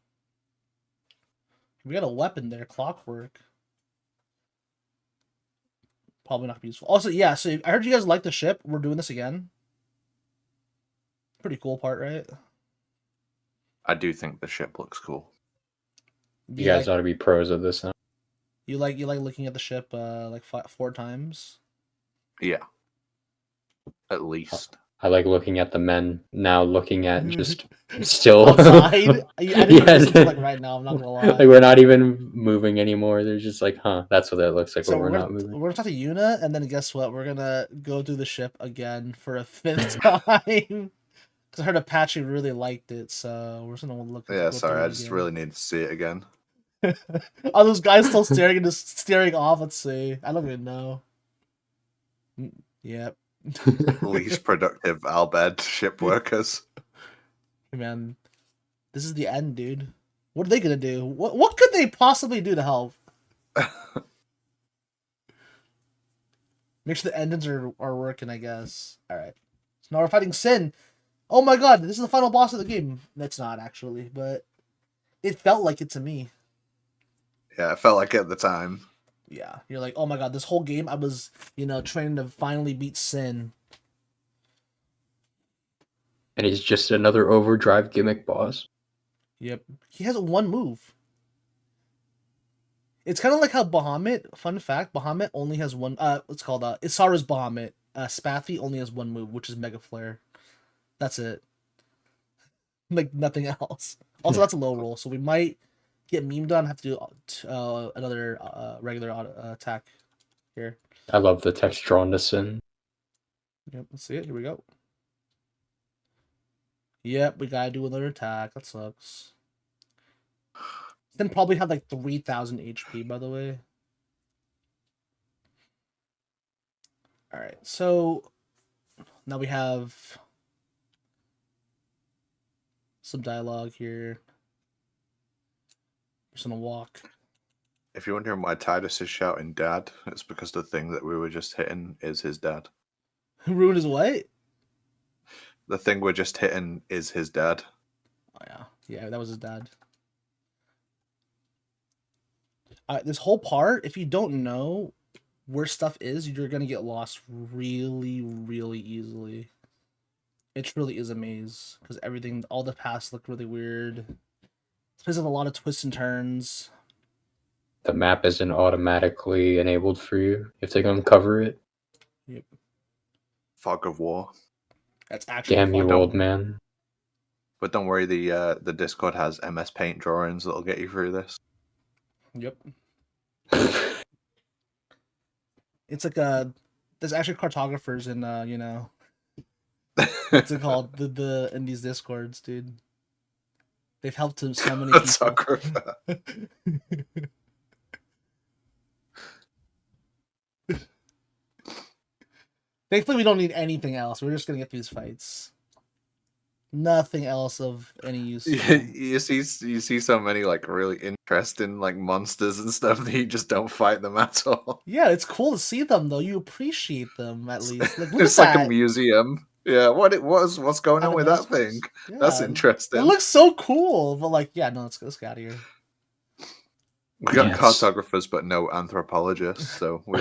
We got a weapon there, clockwork. Probably not gonna be useful. Also, yeah, so I heard you guys like the ship. We're doing this again. Pretty cool part, right? I do think the ship looks cool. You guys ought to be pros of this now. You like looking at the ship like 4 times? Yeah. At least. I like looking at the men now looking at just still outside. I didn't notice until like right now, I'm not gonna lie. Like we're not even moving anymore. They're just like, that's what that looks like So when we're not moving. We're gonna talk to Yuna, and then guess what? We're gonna go through the ship again for a 5th time. Because I heard Apache really liked it, so we're just gonna look. Yeah, sorry, I just really need to see it again. Are those guys still staring and just staring off? Let's see. I don't even know. Yep. Least productive Albed ship workers. Hey man, this is the end, dude. What are they gonna do? What could they possibly do to help? Make sure the engines are working, I guess. Alright. So now we're fighting Sin. Oh my god, this is the final boss of the game. It's not actually, but it felt like it to me. Yeah, it felt like it at the time. Yeah, you're like, oh my god, this whole game I was, training to finally beat Sin. And he's just another overdrive gimmick boss. Yep. He has one move. It's kind of like how Bahamut, fun fact, Bahamut only has one, what's called, Isara's Bahamut. Spaffy only has one move, which is Mega Flare. That's it. Like, nothing else. Also, that's a low roll, so we might get memed on, have to do another regular attack here. I love the text drawn to Sin. Yep, let's see it. Here we go. Yep, we gotta do another attack. That sucks. Then probably have like 3,000 HP, by the way. Alright, so now we have some dialogue here. Just gonna walk. If you're wondering why Titus is shouting dad, it's because the thing that we were just hitting is his dad. Who ruined his what? The thing we're just hitting is his dad. Oh yeah. Yeah, that was his dad. This whole part, if you don't know where stuff is, you're gonna get lost really, really easily. It truly is a maze because everything, all the paths look really weird. There's a lot of twists and turns. The map isn't automatically enabled for you. You have to uncover it. Yep. Fog of War. That's actually damn you, Don't- old man. But don't worry, the Discord has MS Paint drawings that'll get you through this. Yep. It's like there's actually cartographers in what's it called? The in these discords, dude. They've helped so many people. Photographer. Thankfully, we don't need anything else. We're just gonna get through these fights. Nothing else of any use. You see so many like really interesting like monsters and stuff that you just don't fight them at all. Yeah, it's cool to see them though. You appreciate them at least. Like, look It's at like that. a museum. Yeah, what's going on with that Discourse. thing? Yeah. That's interesting. It looks so cool, but like, yeah, no, let's get out of here. We got Yes. cartographers, but no anthropologists, so we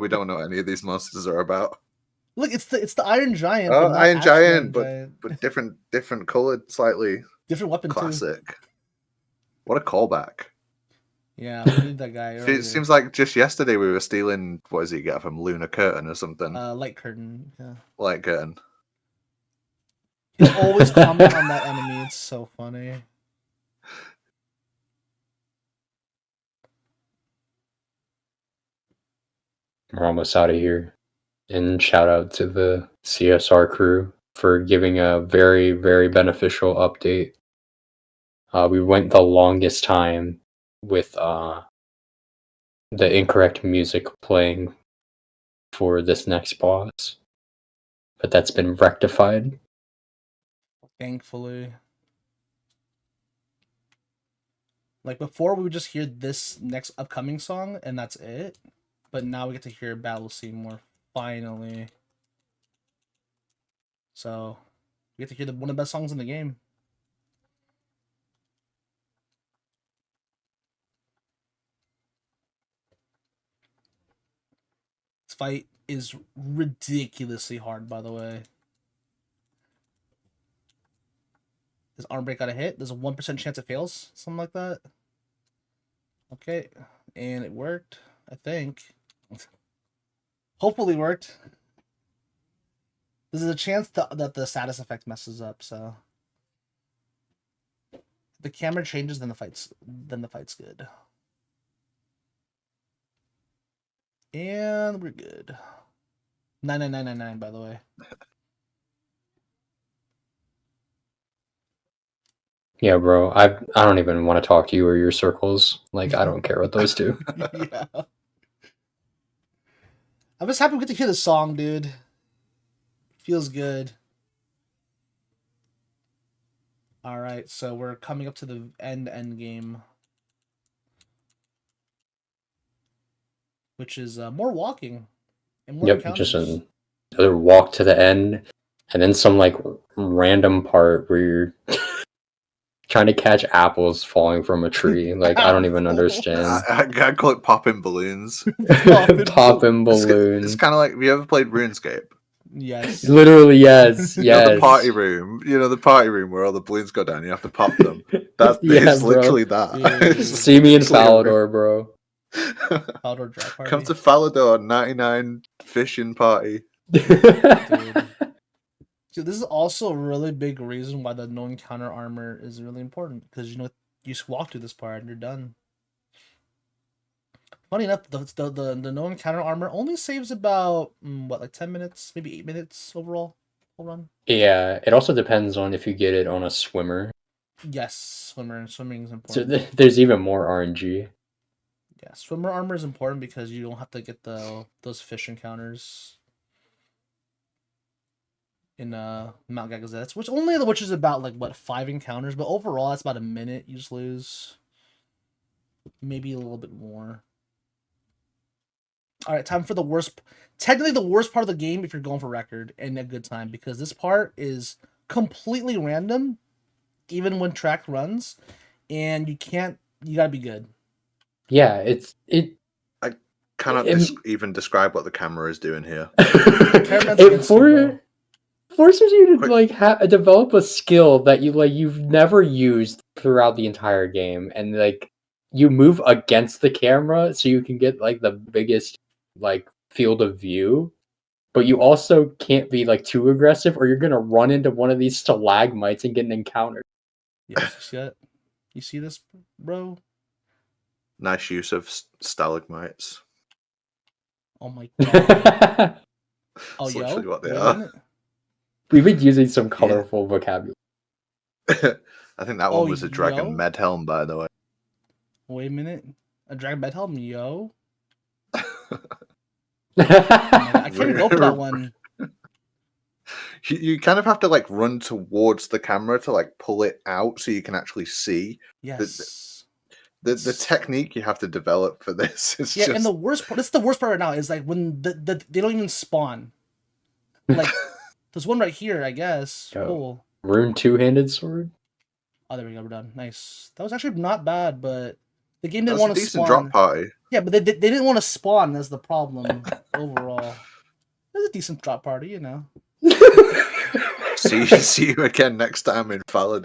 don't know any of these monsters are about. Look, it's the Iron Giant. Oh, but not Iron actual Giant, Giant. but different colored, slightly different weapon too. classic. What a callback! Yeah, we need that guy. It seems like just yesterday we were stealing. What does he get from Luna Curtain or something? Light Curtain. Yeah. Light Curtain. He'll always comment on that enemy. It's so funny. We're almost out of here. And shout out to the CSR crew for giving a very, very beneficial update. We went the longest time with the incorrect music playing for this next boss, but that's been rectified. Thankfully. Like before, we would just hear this next upcoming song, and that's it. But now we get to hear Battle Scene more, finally. So, we get to hear one of the best songs in the game. This fight is ridiculously hard, by the way. Does arm break got a hit? There's a 1% chance it fails. Something like that. Okay. And it worked, I think. Hopefully worked. There's a chance that the status effect messes up, so. If the camera changes, then the fight's good. And we're good. 99999, by the way. Yeah, bro. I don't even want to talk to you or your circles. Like, I don't care what those do. Yeah. I'm just happy we get to hear the song, dude. Feels good. Alright, so we're coming up to the end game. Which is more walking. And more Yep, encounters. just another walk to the end, and then some like random part where you're trying to catch apples falling from a tree. Like, I don't even understand. I call it popping balloons. Popping balloons. It's kind of like, have you ever played RuneScape? Yes. Literally, yes. You know, Yes. the party room. You know, the party room where all the balloons go down. You have to pop them. That's Yeah, it's bro. literally that. Yeah. It's See me in literally- Falador, bro. Outdoor drop party. Come to Falador 99 fishing party. Dude. Dude, this is also a really big reason why the no encounter armor is really important. Because, you know, you just walk through this part and you're done. Funny enough, the no encounter armor only saves about, like 10 minutes, maybe 8 minutes overall. Whole run. Yeah, it also depends on if you get it on a swimmer. Yes, swimming is So important. there's even more RNG. Yeah, swimmer armor is important because you don't have to get those fish encounters in Mount Gagazets, which is about like what 5 encounters, but overall that's about a minute you just lose. Maybe a little bit more. All right, time for technically the worst part of the game if you're going for record and a good time, because this part is completely random, even when track runs, and you gotta be good. Yeah, it Cannot even describe what the camera is doing here. it forces you to like develop a skill that you've never used throughout the entire game, and like you move against the camera so you can get like the biggest like field of view, but you also can't be like too aggressive or you're gonna run into one of these stalagmites and get an encounter. Yes, you see that? You see this, bro? Nice use of stalagmites. Oh my god. Oh, That's yo, literally what they wait a are. minute. We've been using some Yeah. colorful vocabulary. I think that Oh, one was a dragon yo. med helm, by the way. Wait a minute. A Dragon Bed Helm, yo. Oh Oh my god, I can't even go for that one. You kind of have to like run towards the camera to like pull it out so you can actually see. Yes. The technique you have to develop for this is Yeah, just... and the worst part, this is the worst part right now, is like when they don't even spawn. Like, there's one right here, I guess. Yo. Cool. Rune two-handed sword. Oh, there we go, we're done. Nice. That was actually not bad, but the game didn't That's a want to decent spawn. drop party. Yeah, but they didn't want to spawn. That's the problem overall. It was a decent drop party, you know. See you again next time in Fallon.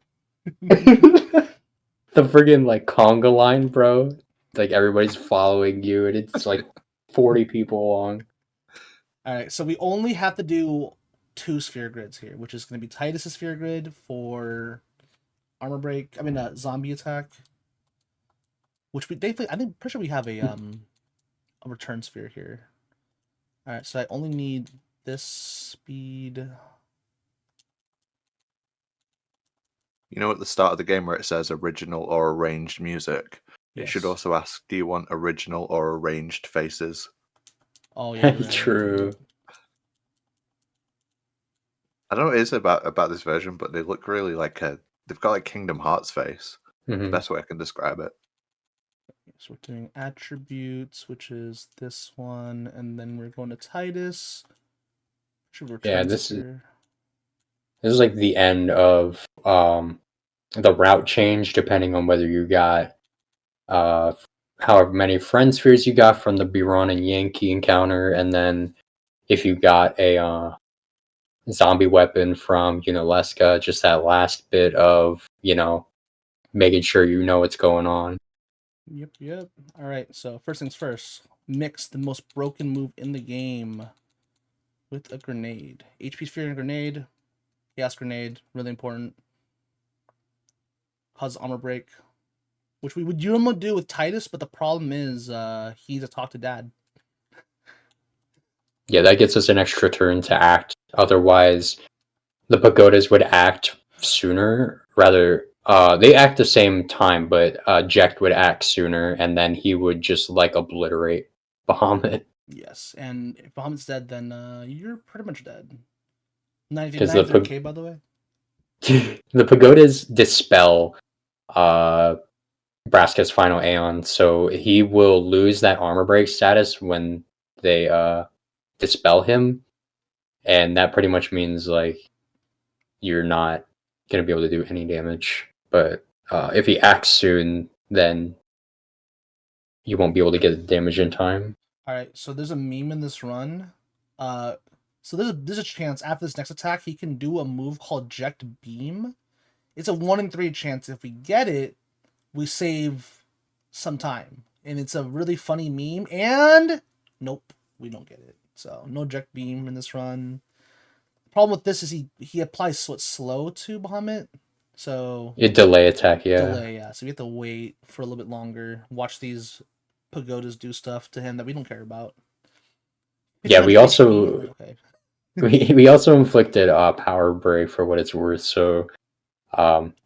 The friggin' like conga line, bro. Like everybody's following you, and it's like 40 people long. All right, so we only have to do 2 sphere grids here, which is going to be Titus's sphere grid for armor break. I mean, zombie attack, which we definitely. I think pretty sure we have a return sphere here. All right, so I only need this speed. You know, at the start of the game where it says original or arranged music, it should Yes. also ask, do you want original or arranged faces? Oh yeah, you're right. True. I don't know what it is about this version, but they look really like they've got like Kingdom Hearts face. The Mhm. best way I can describe it. So we're doing attributes, which is this one, and then we're going to Titus. Yeah, this is like the end of the route change, depending on whether you got however many friend spheres you got from the Biron and Yankee encounter, and then if you got a zombie weapon from Unaleska, just that last bit of making sure you know what's going on. Yep. All right, so first things first, mix the most broken move in the game with a grenade. HP sphere and grenade, chaos grenade, really important. Cause armor break, which we would normally do with Titus, but the problem is he's a talk to dad. Yeah, that gets us an extra turn to act. Otherwise, the pagodas would act sooner. Rather, they act the same time, but Jekt would act sooner, and then he would just like obliterate Bahamut. Yes, and if Bahamut's dead, then you're pretty much dead. 'Cause 93K, by the way. The pagodas dispel Braska's final Aeon, so he will lose that armor break status when they dispel him, and that pretty much means like you're not gonna be able to do any damage. But if he acts soon, then you won't be able to get the damage in time. All right, so there's a meme in this run. So there's a chance after this next attack he can do a move called Jekt Beam. It's a 1 in 3 chance. If we get it, we save some time, and it's a really funny meme. And nope, we don't get it. So no Jekt Beam in this run. The problem with this is he applies slow to Bahamut, so It delay attack, yeah. delay, yeah. So we have to wait for a little bit longer. Watch these pagodas do stuff to him that we don't care about. Yeah, we 1500 also HP, okay. we also inflicted power break for what it's worth. So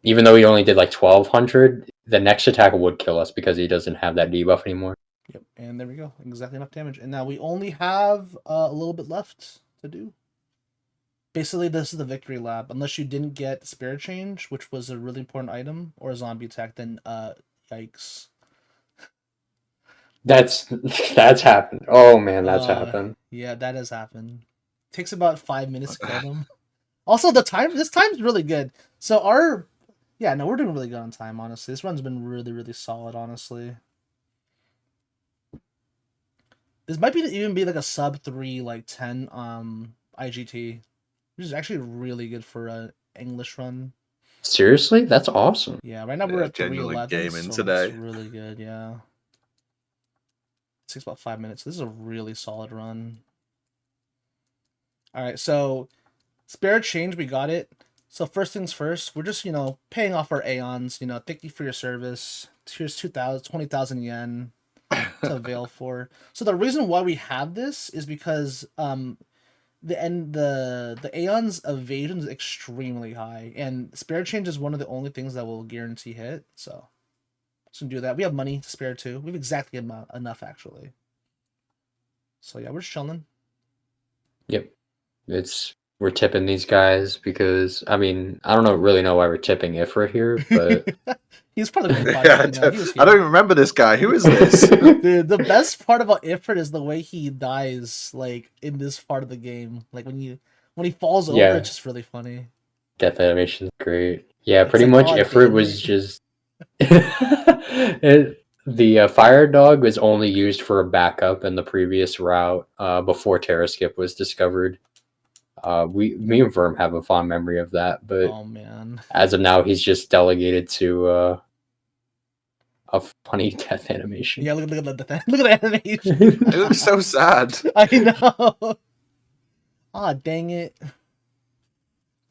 even though he only did like 1200, the next attack would kill us because he doesn't have that debuff anymore. Yep, and there we go. Exactly enough damage. And now we only have a little bit left to do. Basically, this is the victory lap. Unless you didn't get Spirit Change, which was a really important item, or a zombie attack, then yikes. That's happened. Oh man, that's happened. Yeah, that has happened. Takes about 5 minutes to kill them. Also, this time's really good. So we're doing really good on time, honestly. This run's been really, really solid, honestly. This might even be like a sub 3, like 10 IGT, which is actually really good for a English run. Seriously? That's awesome. Yeah, right now we're at genuinely 311, gaming so today. it's really good, yeah. It takes about 5 minutes. This is a really solid run. Alright, so Spirit Change, we got it. So first things first, we're just, paying off our Aeons, thank you for your service. Here's 20,000 yen to avail for. So the reason why we have this is because the Aeon's evasion is extremely high, and spare change is one of the only things that will guarantee hit. So do that. We have money to spare too. We have exactly enough actually. So yeah, we're just chilling. Yep. We're tipping these guys because I mean I don't really know why we're tipping Ifra here, but He's part of the main Yeah, podcast. He was I don't here. even remember this guy. Who is this? Dude, the best part about Ifrit is the way he dies, like in this part of the game. Like when he falls over, Yeah. it's just really funny. Death animation is great. Yeah, It's pretty like, much "Aw, Ifrit dang was it." just the fire dog was only used for a backup in the previous route before Terra Skip was discovered. Me and Verm have a fond memory of that, but Oh man. as of now, he's just delegated to a funny death animation. Yeah, look at look at the animation. It looks so sad. I know. Ah, dang it.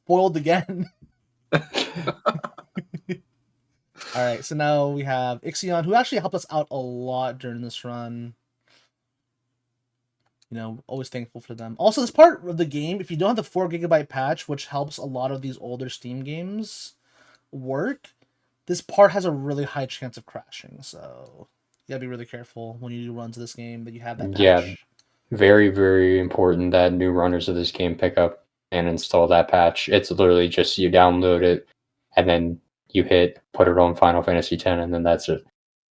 Foiled again. Alright, so now we have Ixion, who actually helped us out a lot during this run. You know, always thankful for them. Also, this part of the game, if you don't have the 4 GB patch, which helps a lot of these older Steam games work, this part has a really high chance of crashing. So you gotta be really careful when you do runs of this game that you have that patch. Yeah, very, very important that new runners of this game pick up and install that patch. It's literally just you download it and then you put it on Final Fantasy X, and then that's it.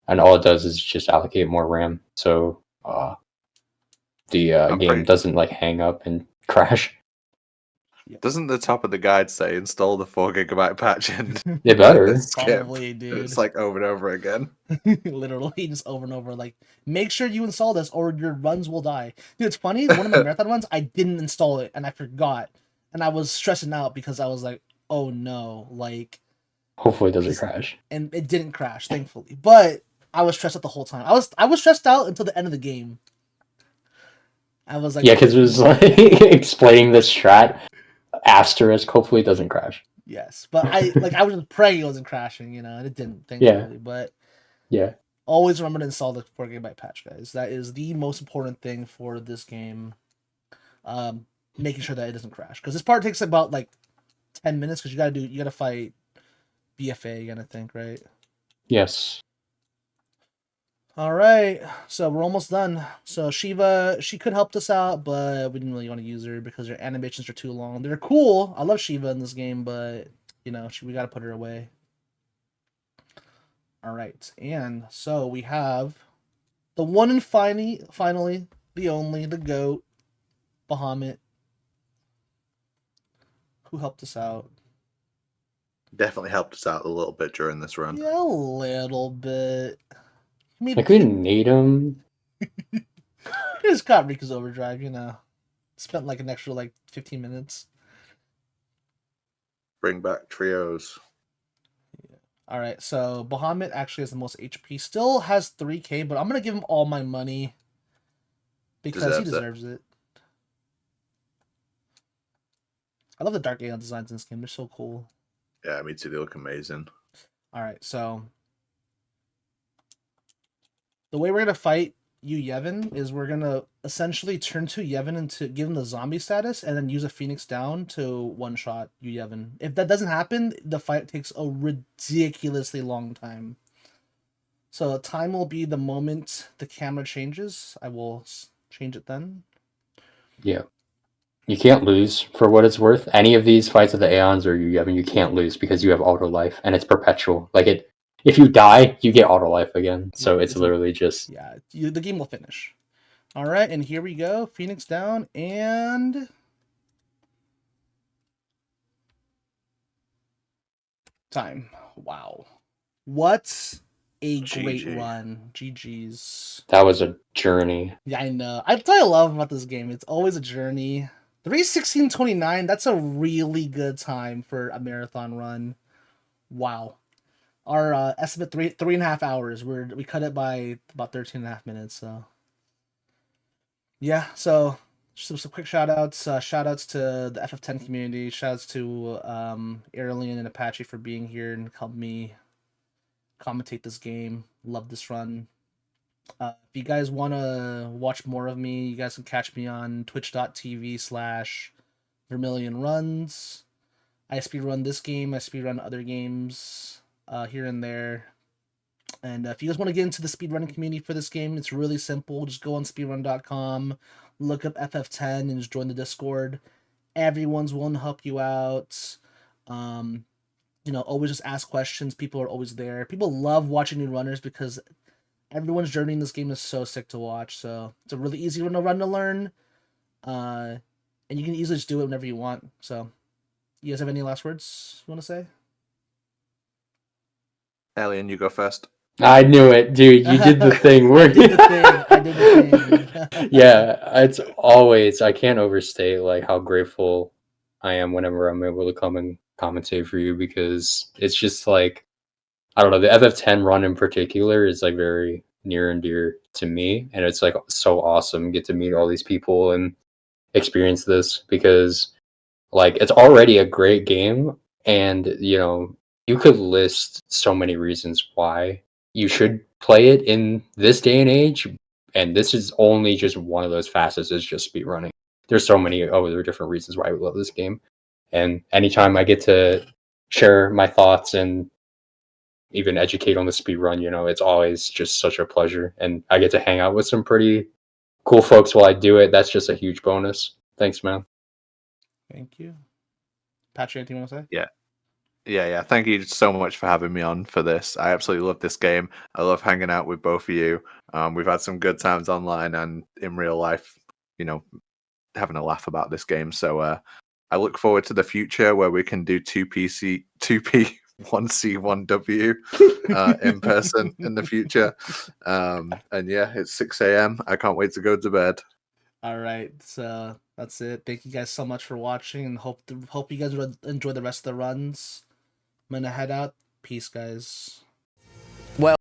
And all it does is just allocate more RAM, so the game doesn't like hang up and crash. Doesn't the top of the guide say install the 4 GB patch and It better. skip? Probably, dude. It's like over and over again. Literally just over and over. Like, make sure you install this or your runs will die. Dude, it's funny. One of my marathon runs, I didn't install it and I forgot. And I was stressing out because I was like, oh no, like. Hopefully it doesn't crash. And it didn't crash, thankfully. But I was stressed out the whole time. I was stressed out until the end of the game. I was like, yeah, because it was like explaining this strat asterisk. Hopefully it doesn't crash. Yes, but I was just praying it wasn't crashing, you know, and it didn't, thankfully. But yeah, always remember to install the 4 GB patch, guys. That is the most important thing for this game. Making sure that it doesn't crash, because this part takes about like 10 minutes, because you gotta fight BFA again, I think, right? Yes. All right, so we're almost done. So Shiva, she could help us out, but we didn't really want to use her because her animations are too long. They're cool. I love Shiva in this game, but you know, we got to put her away. All right, and so we have the one and finally, the only, the GOAT, Bahamut, who helped us out. Definitely helped us out a little bit during this run. Yeah, a little bit. I mean, like we didn't need him. He just got Rika's overdrive, you know. Spent like an extra like 15 minutes. Bring back trios. Yeah. All right, so Bahamut actually has the most HP. Still has 3K, but I'm gonna give him all my money because he deserves it. I love the Dark Aeon designs in this game. They're so cool. Yeah, me too. They look amazing. All right, so the way we're gonna fight you, Yevon, is we're gonna essentially turn to Yevon and to give him the zombie status, and then use a Phoenix down to one-shot you, Yevon. If that doesn't happen, the fight takes a ridiculously long time. So time will be the moment the camera changes. I will change it then. Yeah. You can't lose, for what it's worth. Any of these fights of the Aeons or you can't lose because you have auto life, and it's perpetual. Like if you die, you get auto life again. So it's literally just the game will finish. All right, and here we go. Phoenix down and time. Wow, what a great run. GG's. That was a journey. Yeah, I know. That's what I love about this game. It's always a journey. 3:16:29. That's a really good time for a marathon run. Wow. Our estimate 3.5 hours. We cut it by about 13.5 minutes. So yeah. So just some quick shout outs. Shout outs to the FF10 community. Shout outs to Airlian and Apache for being here and helped me commentate this game. Love this run. If you guys want to watch more of me, you guys can catch me on twitch.tv/vermillionruns. I speedrun this game, I speedrun other games here and there. And if you guys want to get into the speedrunning community for this game, it's really simple. Just go on speedrun.com, look up FF10, and just join the Discord. Everyone's willing to help you out. Always just ask questions. People are always there. People love watching new runners because everyone's journey in this game is so sick to watch. So it's a really easy run to learn. And you can easily just do it whenever you want. So you guys have any last words you want to say? Alien, you go first. I knew it, dude. You did the thing. I did the thing. Yeah, it's always, I can't overstate like how grateful I am whenever I'm able to come and commentate for you, because it's just like, I don't know, the FF10 run in particular is like very near and dear to me, and it's like so awesome get to meet all these people and experience this, because like it's already a great game, and you could list so many reasons why you should play it in this day and age, and this is only just one of those facets. Is just speedrunning. There's so many other different reasons why I love this game, and anytime I get to share my thoughts and even educate on the speedrun, it's always just such a pleasure, and I get to hang out with some pretty cool folks while I do it. That's just a huge bonus. Thanks, man. Thank you. Patrick, anything you want to say? Yeah. Thank you so much for having me on for this. I absolutely love this game. I love hanging out with both of you. We've had some good times online and in real life, having a laugh about this game. So I look forward to the future where we can do 2P, 1C1W in person in the future. And yeah, it's 6 a.m. I can't wait to go to bed. All right, so that's it. Thank you guys so much for watching, and hope you guys enjoy the rest of the runs. I'm gonna head out. Peace, guys.